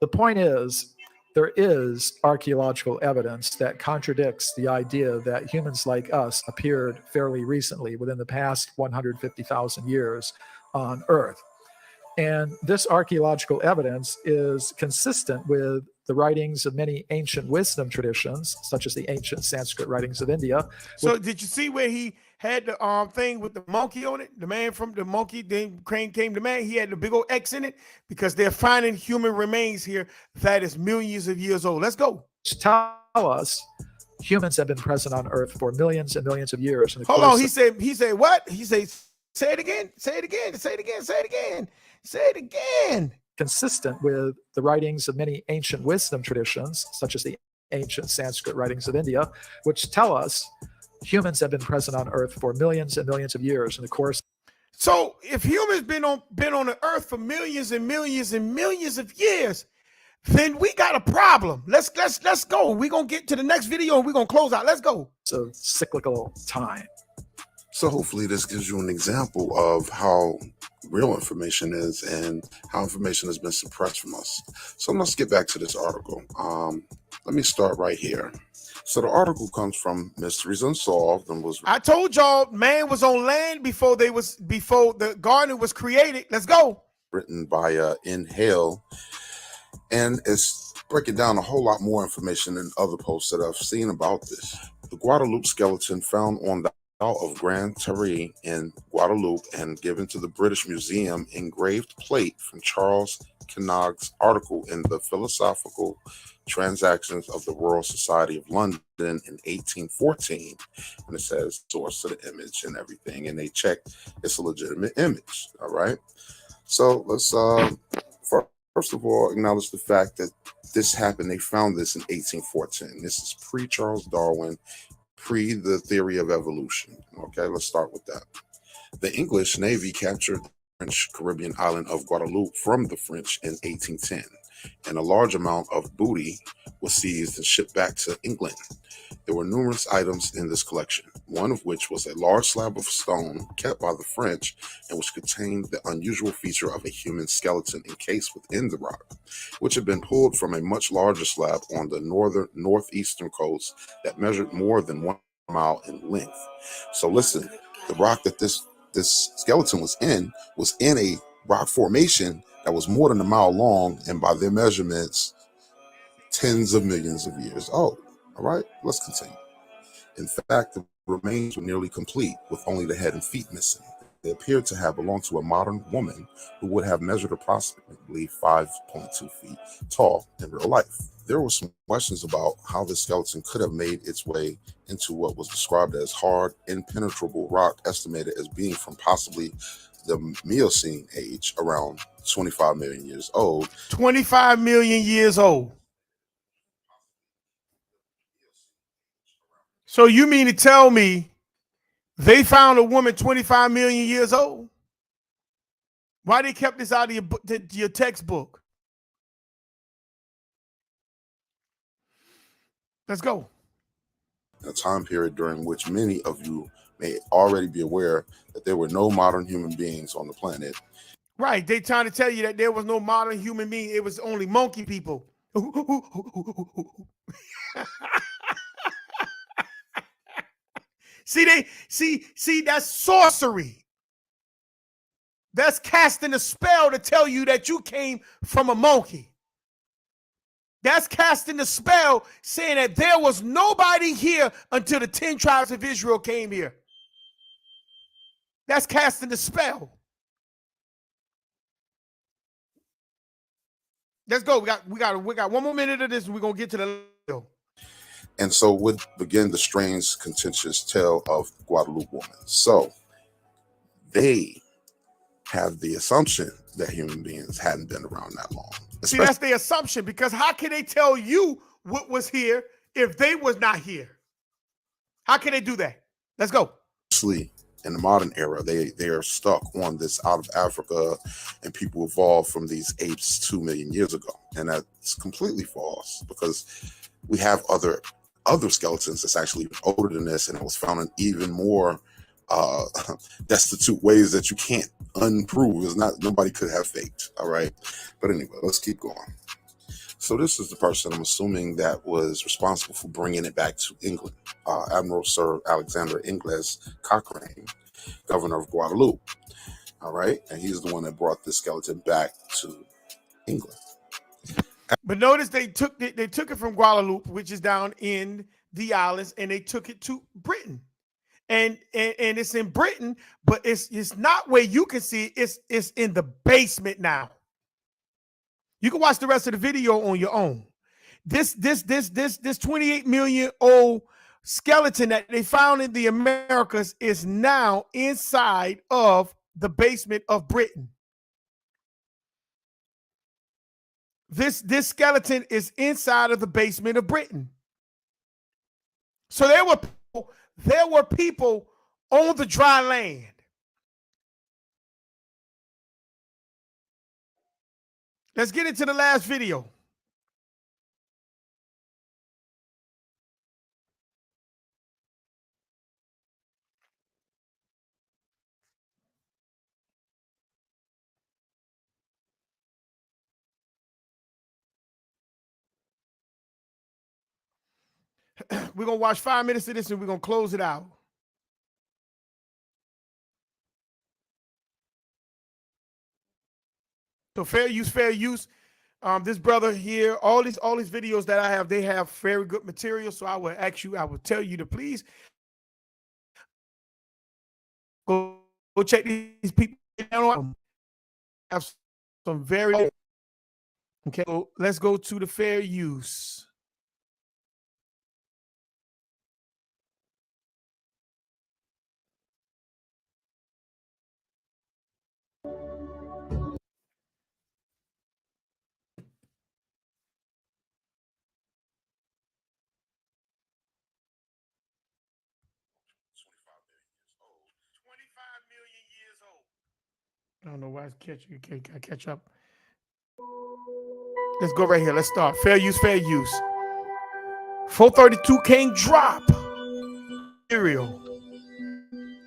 the point is, there is archaeological evidence that contradicts the idea that humans like us appeared fairly recently within the past 150,000 years on Earth. And this archaeological evidence is consistent with the writings of many ancient wisdom traditions, such as the ancient Sanskrit writings of India. So did you see where he had the thing with the monkey on it? The man from the monkey, then Crane came to man. He had the big old X in it because they're finding human remains here that is millions of years old. Let's go. Tell us humans have been present on Earth for millions and millions of years. Hold on. He said what? He said, say it again. Say it again. Say it again. Say it again. Say it again. Consistent with the writings of many ancient wisdom traditions, such as the ancient Sanskrit writings of India, which tell us humans have been present on Earth for millions and millions of years in the course. So if humans been on the Earth for millions and millions and millions of years, then we got a problem. Let's go. We're gonna get to the next video and we're gonna close out. Let's go. So cyclical time. So hopefully this gives you an example of how real information is and how information has been suppressed from us. So let's get back to this article. Let me start right here. So the article comes from Mysteries Unsolved and was I told y'all man was on land before the garden was created. Let's go. written by Inhale, and it's breaking down a whole lot more information than other posts that I've seen about this. The Guadalupe skeleton found on the Isle of Grand Terre in Guadeloupe and given to the British Museum engraved plate from Charles Knag's article in the Philosophical Transactions of the Royal Society of London in 1814. And it says source of the image and everything, and they check it's a legitimate image. All right. So let's first of all acknowledge the fact that this happened. They found this in 1814. This is pre-Charles Darwin, pre the theory of evolution. Okay, let's start with that. The English Navy captured the French Caribbean island of Guadeloupe from the French in 1810, and a large amount of booty was seized and shipped back to England. There were numerous items in this collection, one of which was a large slab of stone kept by the French and which contained the unusual feature of a human skeleton encased within the rock, which had been pulled from a much larger slab on the northeastern coast that measured more than 1 mile in length. So listen, the rock that this skeleton was in a rock formation that was more than 1 mile long, and by their measurements, tens of millions of years old. All right, let's continue. In fact, the remains were nearly complete, with only the head and feet missing. They appeared to have belonged to a modern woman who would have measured approximately 5.2 feet tall in real life. There were some questions about how this skeleton could have made its way into what was described as hard, impenetrable rock, estimated as being from possibly the Miocene age, around 25 million years old. 25 million years old. So you mean to tell me they found a woman 25 million years old? Why they kept this out of your textbook? Let's go. A time period during which many of you may already be aware that there were no modern human beings on the planet. Right. They trying to tell you that there was no modern human being. It was only monkey people. See, that's sorcery. That's casting a spell to tell you that you came from a monkey. That's casting the spell saying that there was nobody here until the 10 tribes of Israel came here. That's casting the spell. Let's go. We got 1 more minute of this and we're going to get to the video. And so would begin the strange, contentious tale of the Guadalupe woman. So they have the assumption that human beings hadn't been around that long. See, that's the assumption, because how can they tell you what was here if they was not here? How can they do that? Let's go. Especially in the modern era, they are stuck on this out of Africa and people evolved from these apes 2 million years ago. And that's completely false, because we have other skeletons that's actually older than this, and it was found in even more destitute ways that you can't unprove. It's not, nobody could have faked. All right, but anyway, let's keep going. So this is the person I'm assuming that was responsible for bringing it back to England, Admiral Sir Alexander Ingles Cochrane, governor of Guadeloupe. All right, and he's the one that brought this skeleton back to England. But notice they took it from Guadeloupe, which is down in the islands, and they took it to Britain. And it's in Britain, but it's not where you can see it. It's in the basement now. You can watch the rest of the video on your own. This 28 million old skeleton that they found in the Americas is now inside of the basement of Britain. This skeleton is inside of the basement of Britain. So there were people on the dry land. Let's get into the last video. We're gonna watch 5 minutes of this and we're gonna close it out. So fair use, fair use. This brother here, all these videos that I have, they have very good material. So I will tell you to please go check these people out. Have some very okay. So let's go to the fair use. I don't know why it's catch up. Let's go right here. Let's start. Fair use, fair use. 432 can't drop. Material.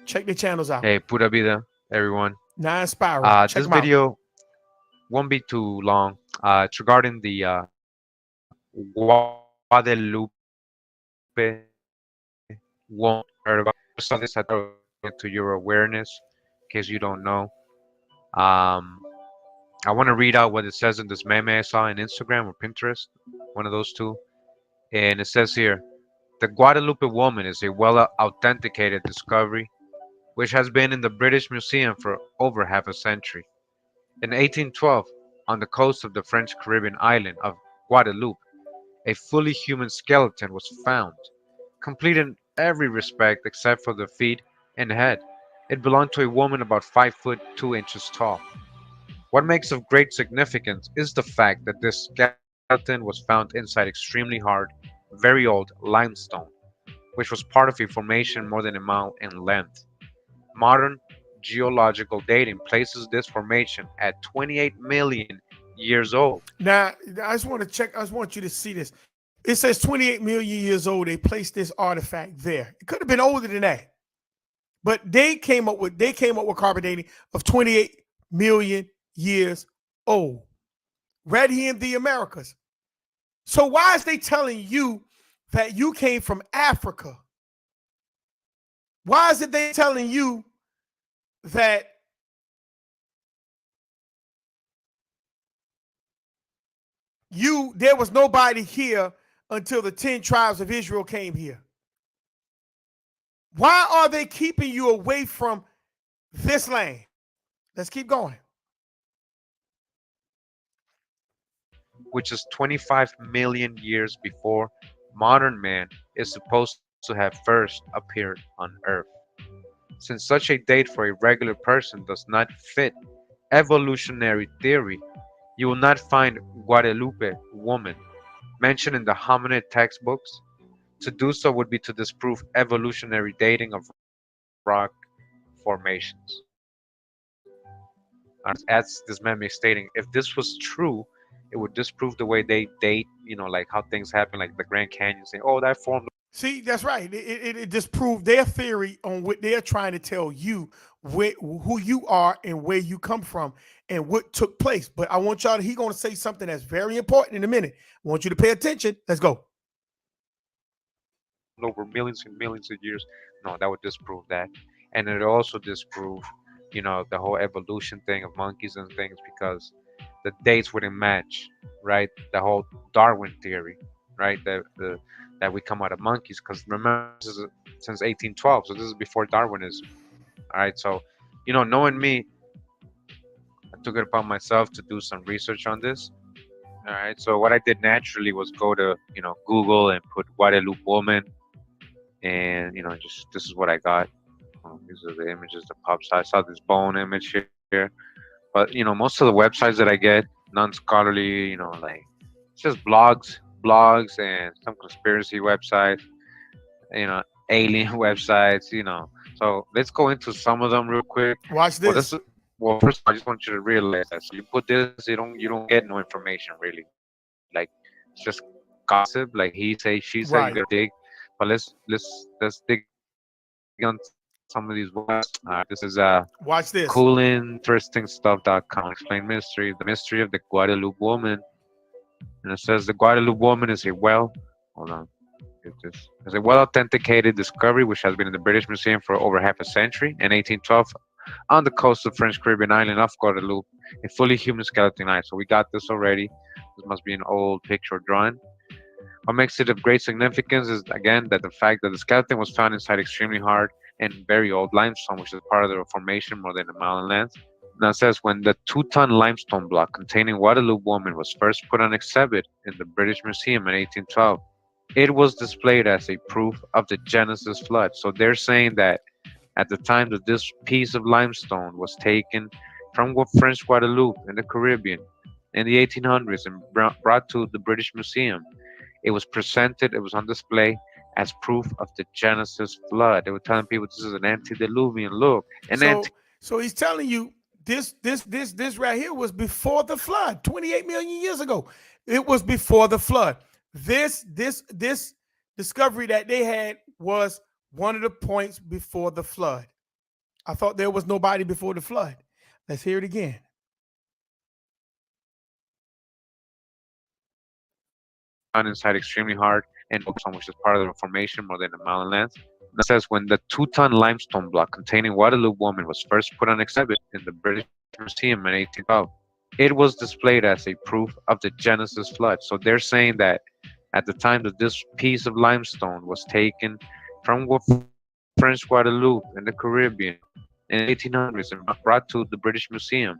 Check the channels out. Hey, pura vida, everyone. Nine Spiral. Check This them out. video won't be too long. It's regarding the Guadalupe won't heard about. So this I throw into your awareness, in case you don't know. I want to read out what it says in this meme I saw on Instagram or Pinterest, one of those two. And it says here, the Guadalupe woman is a well-authenticated discovery, which has been in the British Museum for over half a century. In 1812, on the coast of the French Caribbean island of Guadeloupe, a fully human skeleton was found, complete in every respect except for the feet and head. It belonged to a woman about 5 foot 2 inches tall. What makes of great significance is the fact that this skeleton was found inside extremely hard, very old limestone, which was part of a formation more than a mile in length. Modern geological dating places this formation at 28 million years old. Now, I just want to check. I just want you to see this. It says 28 million years old. They placed this artifact there. It could have been older than that, but they came up with carbon dating of 28 million years old, right here in the Americas. So why is they telling you that you came from Africa? Why is it they telling you that there was nobody here until the 10 tribes of Israel came here? Why are they keeping you away from this land? Let's keep going. Which is 25 million years before modern man is supposed to have first appeared on Earth. Since such a date for a regular person does not fit evolutionary theory, you will not find Guadalupe woman mentioned in the hominid textbooks. To do so would be to disprove evolutionary dating of rock formations. As this meme is stating, if this was true, it would disprove the way they date, like how things happen, like the Grand Canyon, saying, oh, that formed. See, that's right. It disproved their theory on what they're trying to tell you, who you are and where you come from and what took place. But I want y'all he's going to say something that's very important in a minute. I want you to pay attention. Let's go. Over millions and millions of years. No, that would disprove that. And it also disprove, the whole evolution thing of monkeys and things, because the dates wouldn't match, right? The whole Darwin theory, right? That we come out of monkeys, because remember, this is since 1812, so this is before Darwinism. All right, so knowing me, I took it upon myself to do some research on this. All right, so what I did naturally was go to Google and put Guadalupe woman, and just this is what I got. These are the images that pops. I saw this bone image here, but most of the websites that I get, non-scholarly, like it's just blogs and some conspiracy websites, alien websites, So let's go into some of them real quick. Watch this. Well, first I just want you to realize that. So you put this, you don't get no information really. Like it's just gossip, like he say, she say, Right. you gotta dig. But let's dig on some of these websites. This is Watch this. coolinterestingstuff.com. Explain the mystery of the Guadalupe woman. And it says the Guadalupe woman is hold on. It's a well-authenticated discovery which has been in the British Museum for over half a century. In 1812, on the coast of French Caribbean island of Guadeloupe, a fully human skeleton eye. So we got this already. This must be an old picture or drawing. What makes it of great significance is again that the fact that the skeleton was found inside extremely hard and very old limestone, which is part of the formation more than a mile in length. Now it says when the 2-ton limestone block containing Guadeloupe woman was first put on exhibit in the British Museum in 1812, it was displayed as a proof of the Genesis flood. So they're saying that at the time that this piece of limestone was taken from French Guadeloupe in the Caribbean in the 1800s and brought to the British Museum, it was presented, it was on display as proof of the Genesis flood. They were telling people this is an antediluvian look. So he's telling you this right here was before the flood, 28 million years ago. It was before the flood. This discovery that they had was one of the points before the flood. I thought there was nobody before the flood. Let's hear it again. Inside extremely hard and which is part of the formation more than a mile in length. It says when the 2-ton limestone block containing Guadeloupe woman was first put on exhibit in the British Museum in 1812, it was displayed as a proof of the Genesis flood. So they're saying that at the time that this piece of limestone was taken from French Guadeloupe in the Caribbean in the 1800s and brought to the British Museum,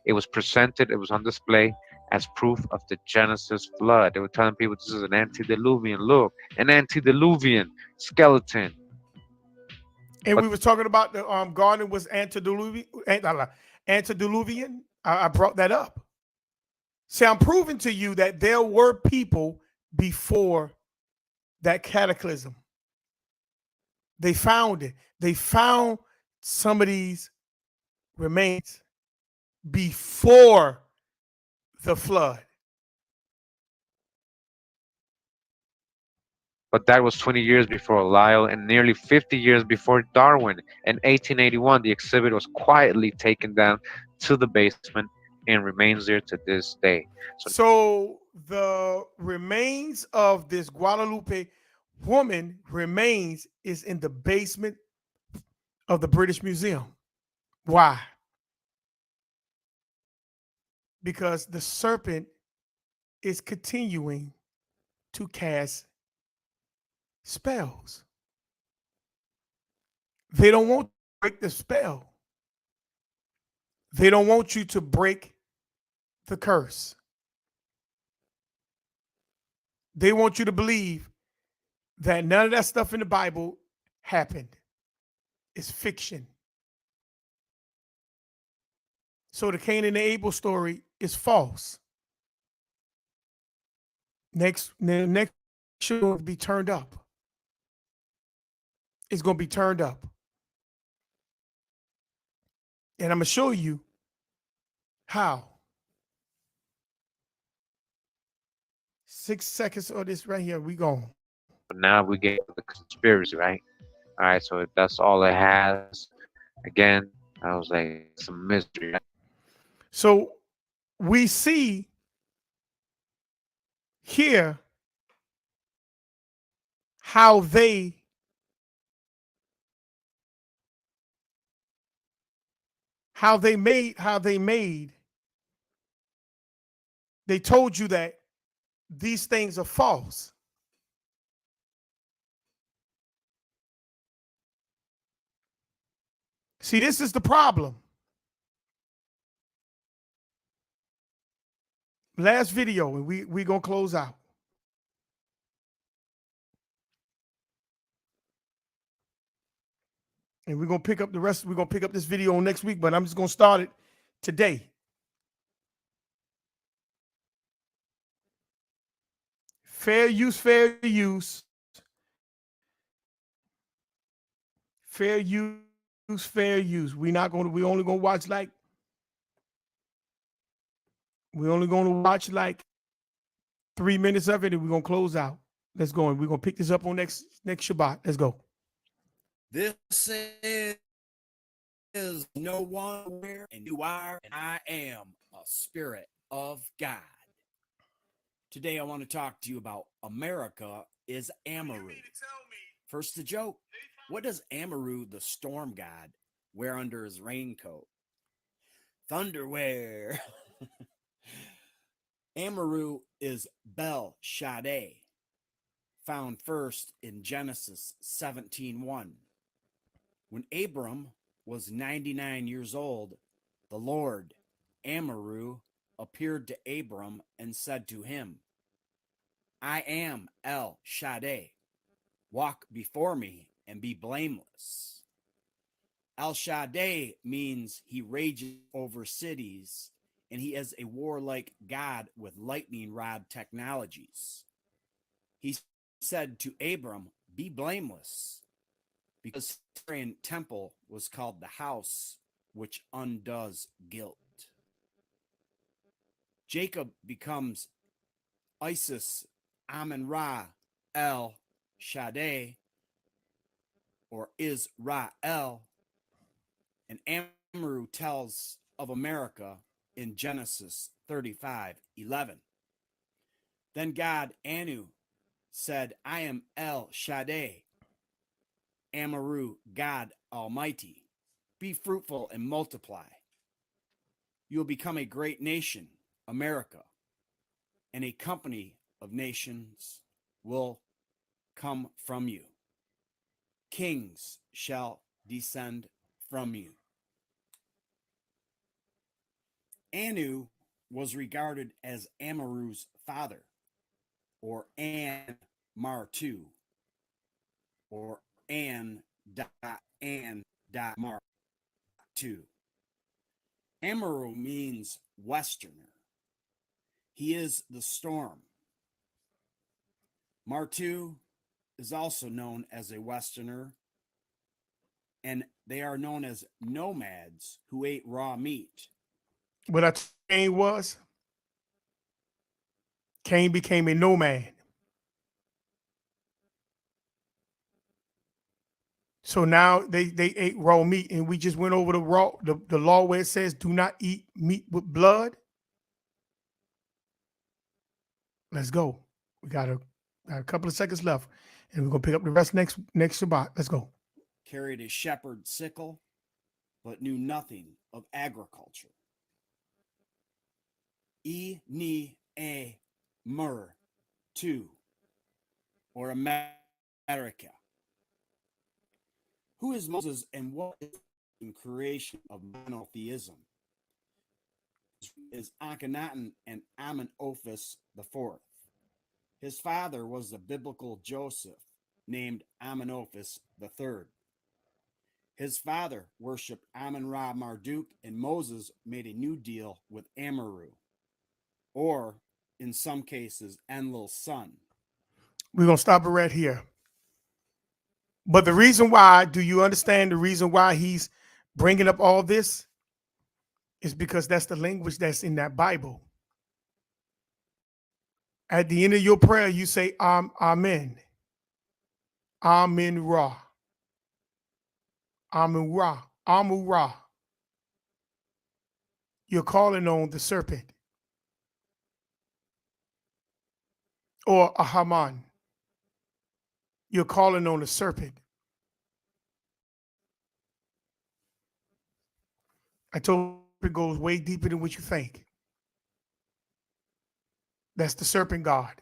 it was presented, it was on display as proof of the Genesis flood. They were telling people this is an antediluvian look, an antediluvian skeleton. And we were talking about the garden was antediluvian. Antediluvian. I brought that up. See, I'm proving to you that there were people before that cataclysm. They found it. They found some of these remains before the flood. But that was 20 years before Lyell and nearly 50 years before Darwin. In 1881, the exhibit was quietly taken down to the basement and remains there to this day. So the remains of this Guadalupe woman remains is in the basement of the British Museum. Why? Because the serpent is continuing to cast spells. They don't want to break the spell. They don't want you to break the curse. They want you to believe that none of that stuff in the Bible happened. It's fiction. So the Cain and the Abel story is false. Next show will be turned up. It's going to be turned up. And I'm going to show you how. 6 seconds of this right here. We gone. But now we get the conspiracy, right? All right, so if that's all it has, again, I was like, it's a mystery. So we see here how they made. They told you that these things are false. See, this is the problem. Last video, and we gonna close out. And we're gonna pick up the rest. We're gonna pick up this video next week, but I'm just gonna start it today. Fair use, fair use. Fair use, fair use. We only gonna watch like 3 minutes of it, and we're gonna close out. Let's go. And we're gonna pick this up on next Shabbat. Let's go. This is no one aware, and you are, and I am a spirit of God. Today, I want to talk to you about America is Amaru? First, the joke. What does Amaru, the storm god, wear under his raincoat? Thunderwear. Amaru is Bel Shaddai, found first in Genesis 17:1. When Abram was 99 years old, the Lord, Amaru, appeared to Abram and said to him, I am El Shaddai. Walk before me and be blameless. El Shaddai means he rages over cities, and he is a warlike god with lightning rod technologies. He said to Abram, be blameless, because the Syrian temple was called the house which undoes guilt. Jacob becomes Isis Amen-Ra El Shaddai, or Israel, and Amaru tells of America in Genesis 35:11. Then God, Anu, said, I am El Shaddai, Amaru, God Almighty. Be fruitful and multiply. You will become a great nation, America, and a company of nations will come from you. Kings shall descend from you. Anu was regarded as Amaru's father, or An-Martu, or An.An.Martu. Amaru means westerner. He is the storm. Martu is also known as a westerner, and they are known as nomads who ate raw meat. What I Cain was, Cain became a nomad. So now they ate raw meat, and we just went over the law where it says do not eat meat with blood. Let's go. We got a couple of seconds left, and we're gonna pick up the rest next Shabbat. Let's go. Carried a shepherd's sickle, but knew nothing of agriculture. E-ni-a-mer-tu, or America. Who is Moses, and what is the creation of monotheism? Is Akhenaten and Amenophis IV. His father was the biblical Joseph, named Amenophis III. His father worshipped Amen-Ra Marduk, and Moses made a new deal with Amaru, or in some cases, Enlil's son. We're gonna stop it right here. But the reason why, do you understand the reason why he's bringing up all this? Is because that's the language that's in that Bible. At the end of your prayer, you say, Amen. Amen Ra. Amen Ra. Amun Ra. You're calling on the serpent. Or Ahaman. You're calling on the serpent. I told you it goes way deeper than what you think. That's the serpent god.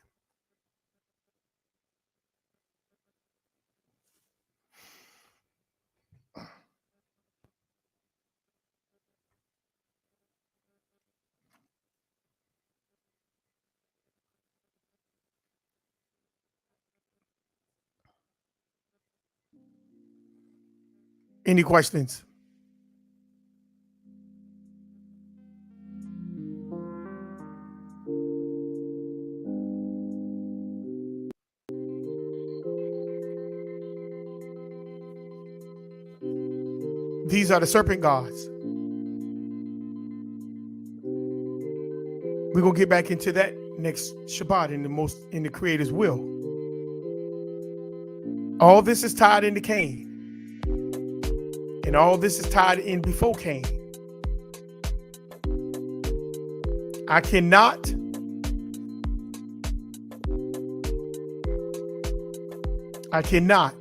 Any questions? These are the serpent gods. We're gonna get back into that next Shabbat in the Creator's will. All this is tied into Cain. And all this is tied in before Cain. I cannot I cannot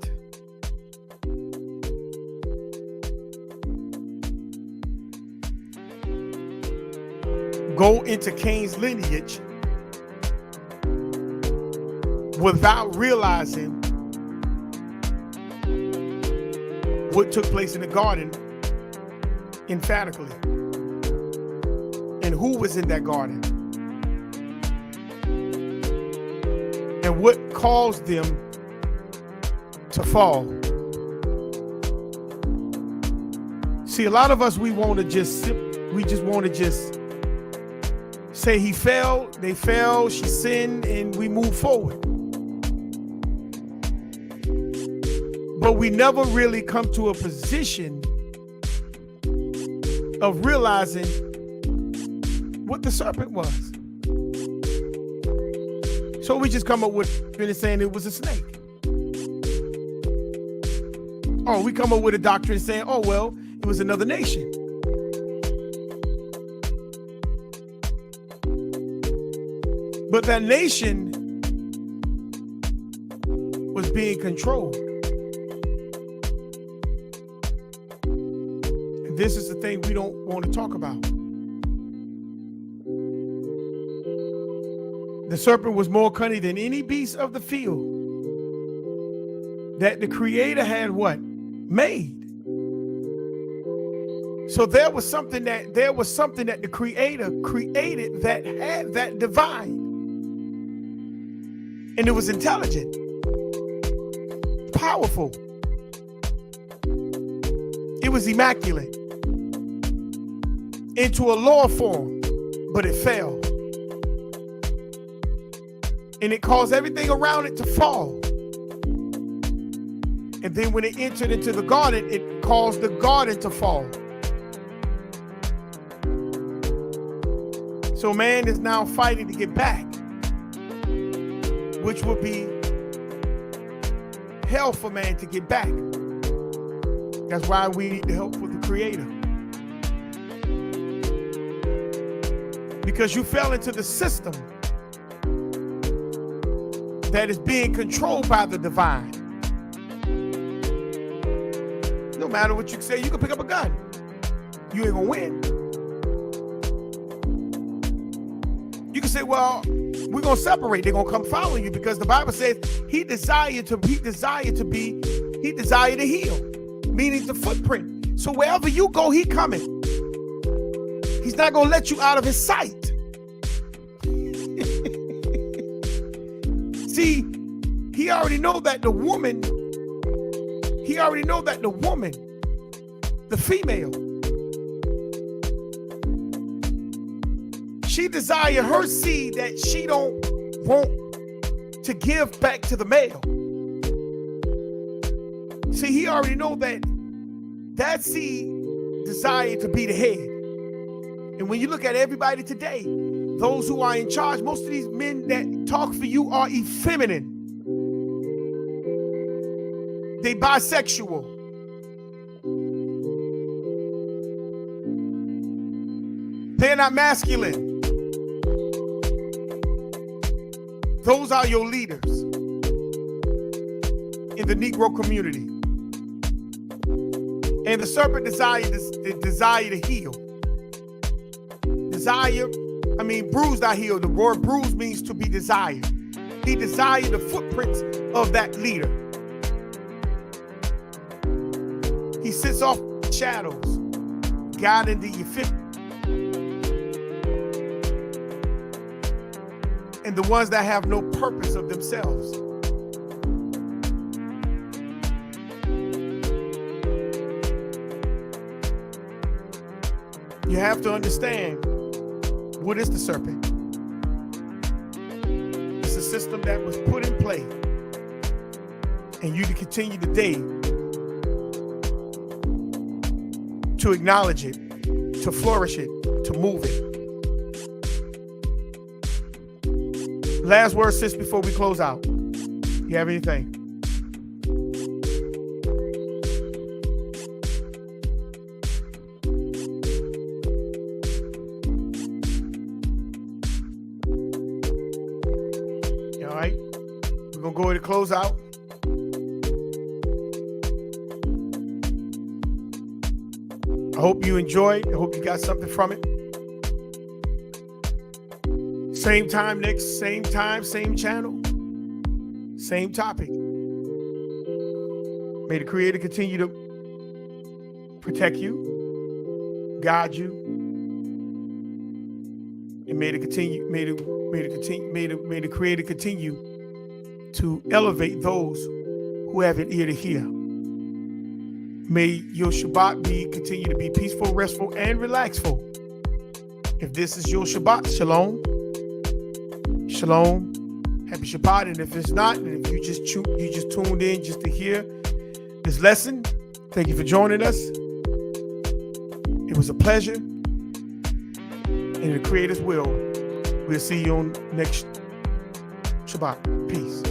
go into Cain's lineage without realizing what took place in the garden emphatically, and who was in that garden, and what caused them to fall. See, a lot of us, we want to just say he fell, they fell, she sinned, and we move forward. But we never really come to a position of realizing what the serpent was. So we just come up with saying it was a snake. Or we come up with a doctrine saying, oh, well, it was another nation. But that nation was being controlled. And this is the thing we don't want to talk about. The serpent was more cunning than any beast of the field that the Creator had what? Made. So there was something that the Creator created that had that divine. And it was intelligent, powerful. It was immaculate into a lower form, but it fell. And it caused everything around it to fall. And then when it entered into the garden, it caused the garden to fall. So man is now fighting to get back, which would be hell for man to get back. That's why we need the help with the Creator. Because you fell into the system that is being controlled by the divine. No matter what you say, you can pick up a gun. You ain't gonna win. You can say, well, we're gonna separate. They're gonna come follow you because the Bible says he desired to heal, meaning the footprint. So wherever you go, he coming. He's not gonna let you out of his sight. See, he already know that the woman, the female, she desire her seed that she don't want to give back to the male. See, he already know that seed desire to be the head. And when you look at everybody today, those who are in charge, most of these men that talk for you are effeminate. They bisexual. They're not masculine. Those are your leaders in the Negro community. And the serpent desire to heal. Bruised I heal. The word bruise means to be desired. He desired the footprints of that leader. He sits off shadows, guiding the and the ones that have no purpose of themselves. You have to understand, what is the serpent? It's a system that was put in play, and you to continue today to acknowledge it, to flourish it, to move it. Last word, sis, before we close out. You have anything? All right. We're going to go ahead and close out. I hope you enjoyed. I hope you got something from it. Same time next, same time, same channel, same topic. May the Creator continue to protect you, guide you, and may the Creator continue to elevate those who have an ear to hear. May your Shabbat continue to be peaceful, restful, and relaxful. If this is your Shabbat, shalom, shalom, happy Shabbat. And if it's not, and if you just tuned in just to hear this lesson, thank you for joining us. It was a pleasure. In the Creator's will, we'll see you on next Shabbat. Peace.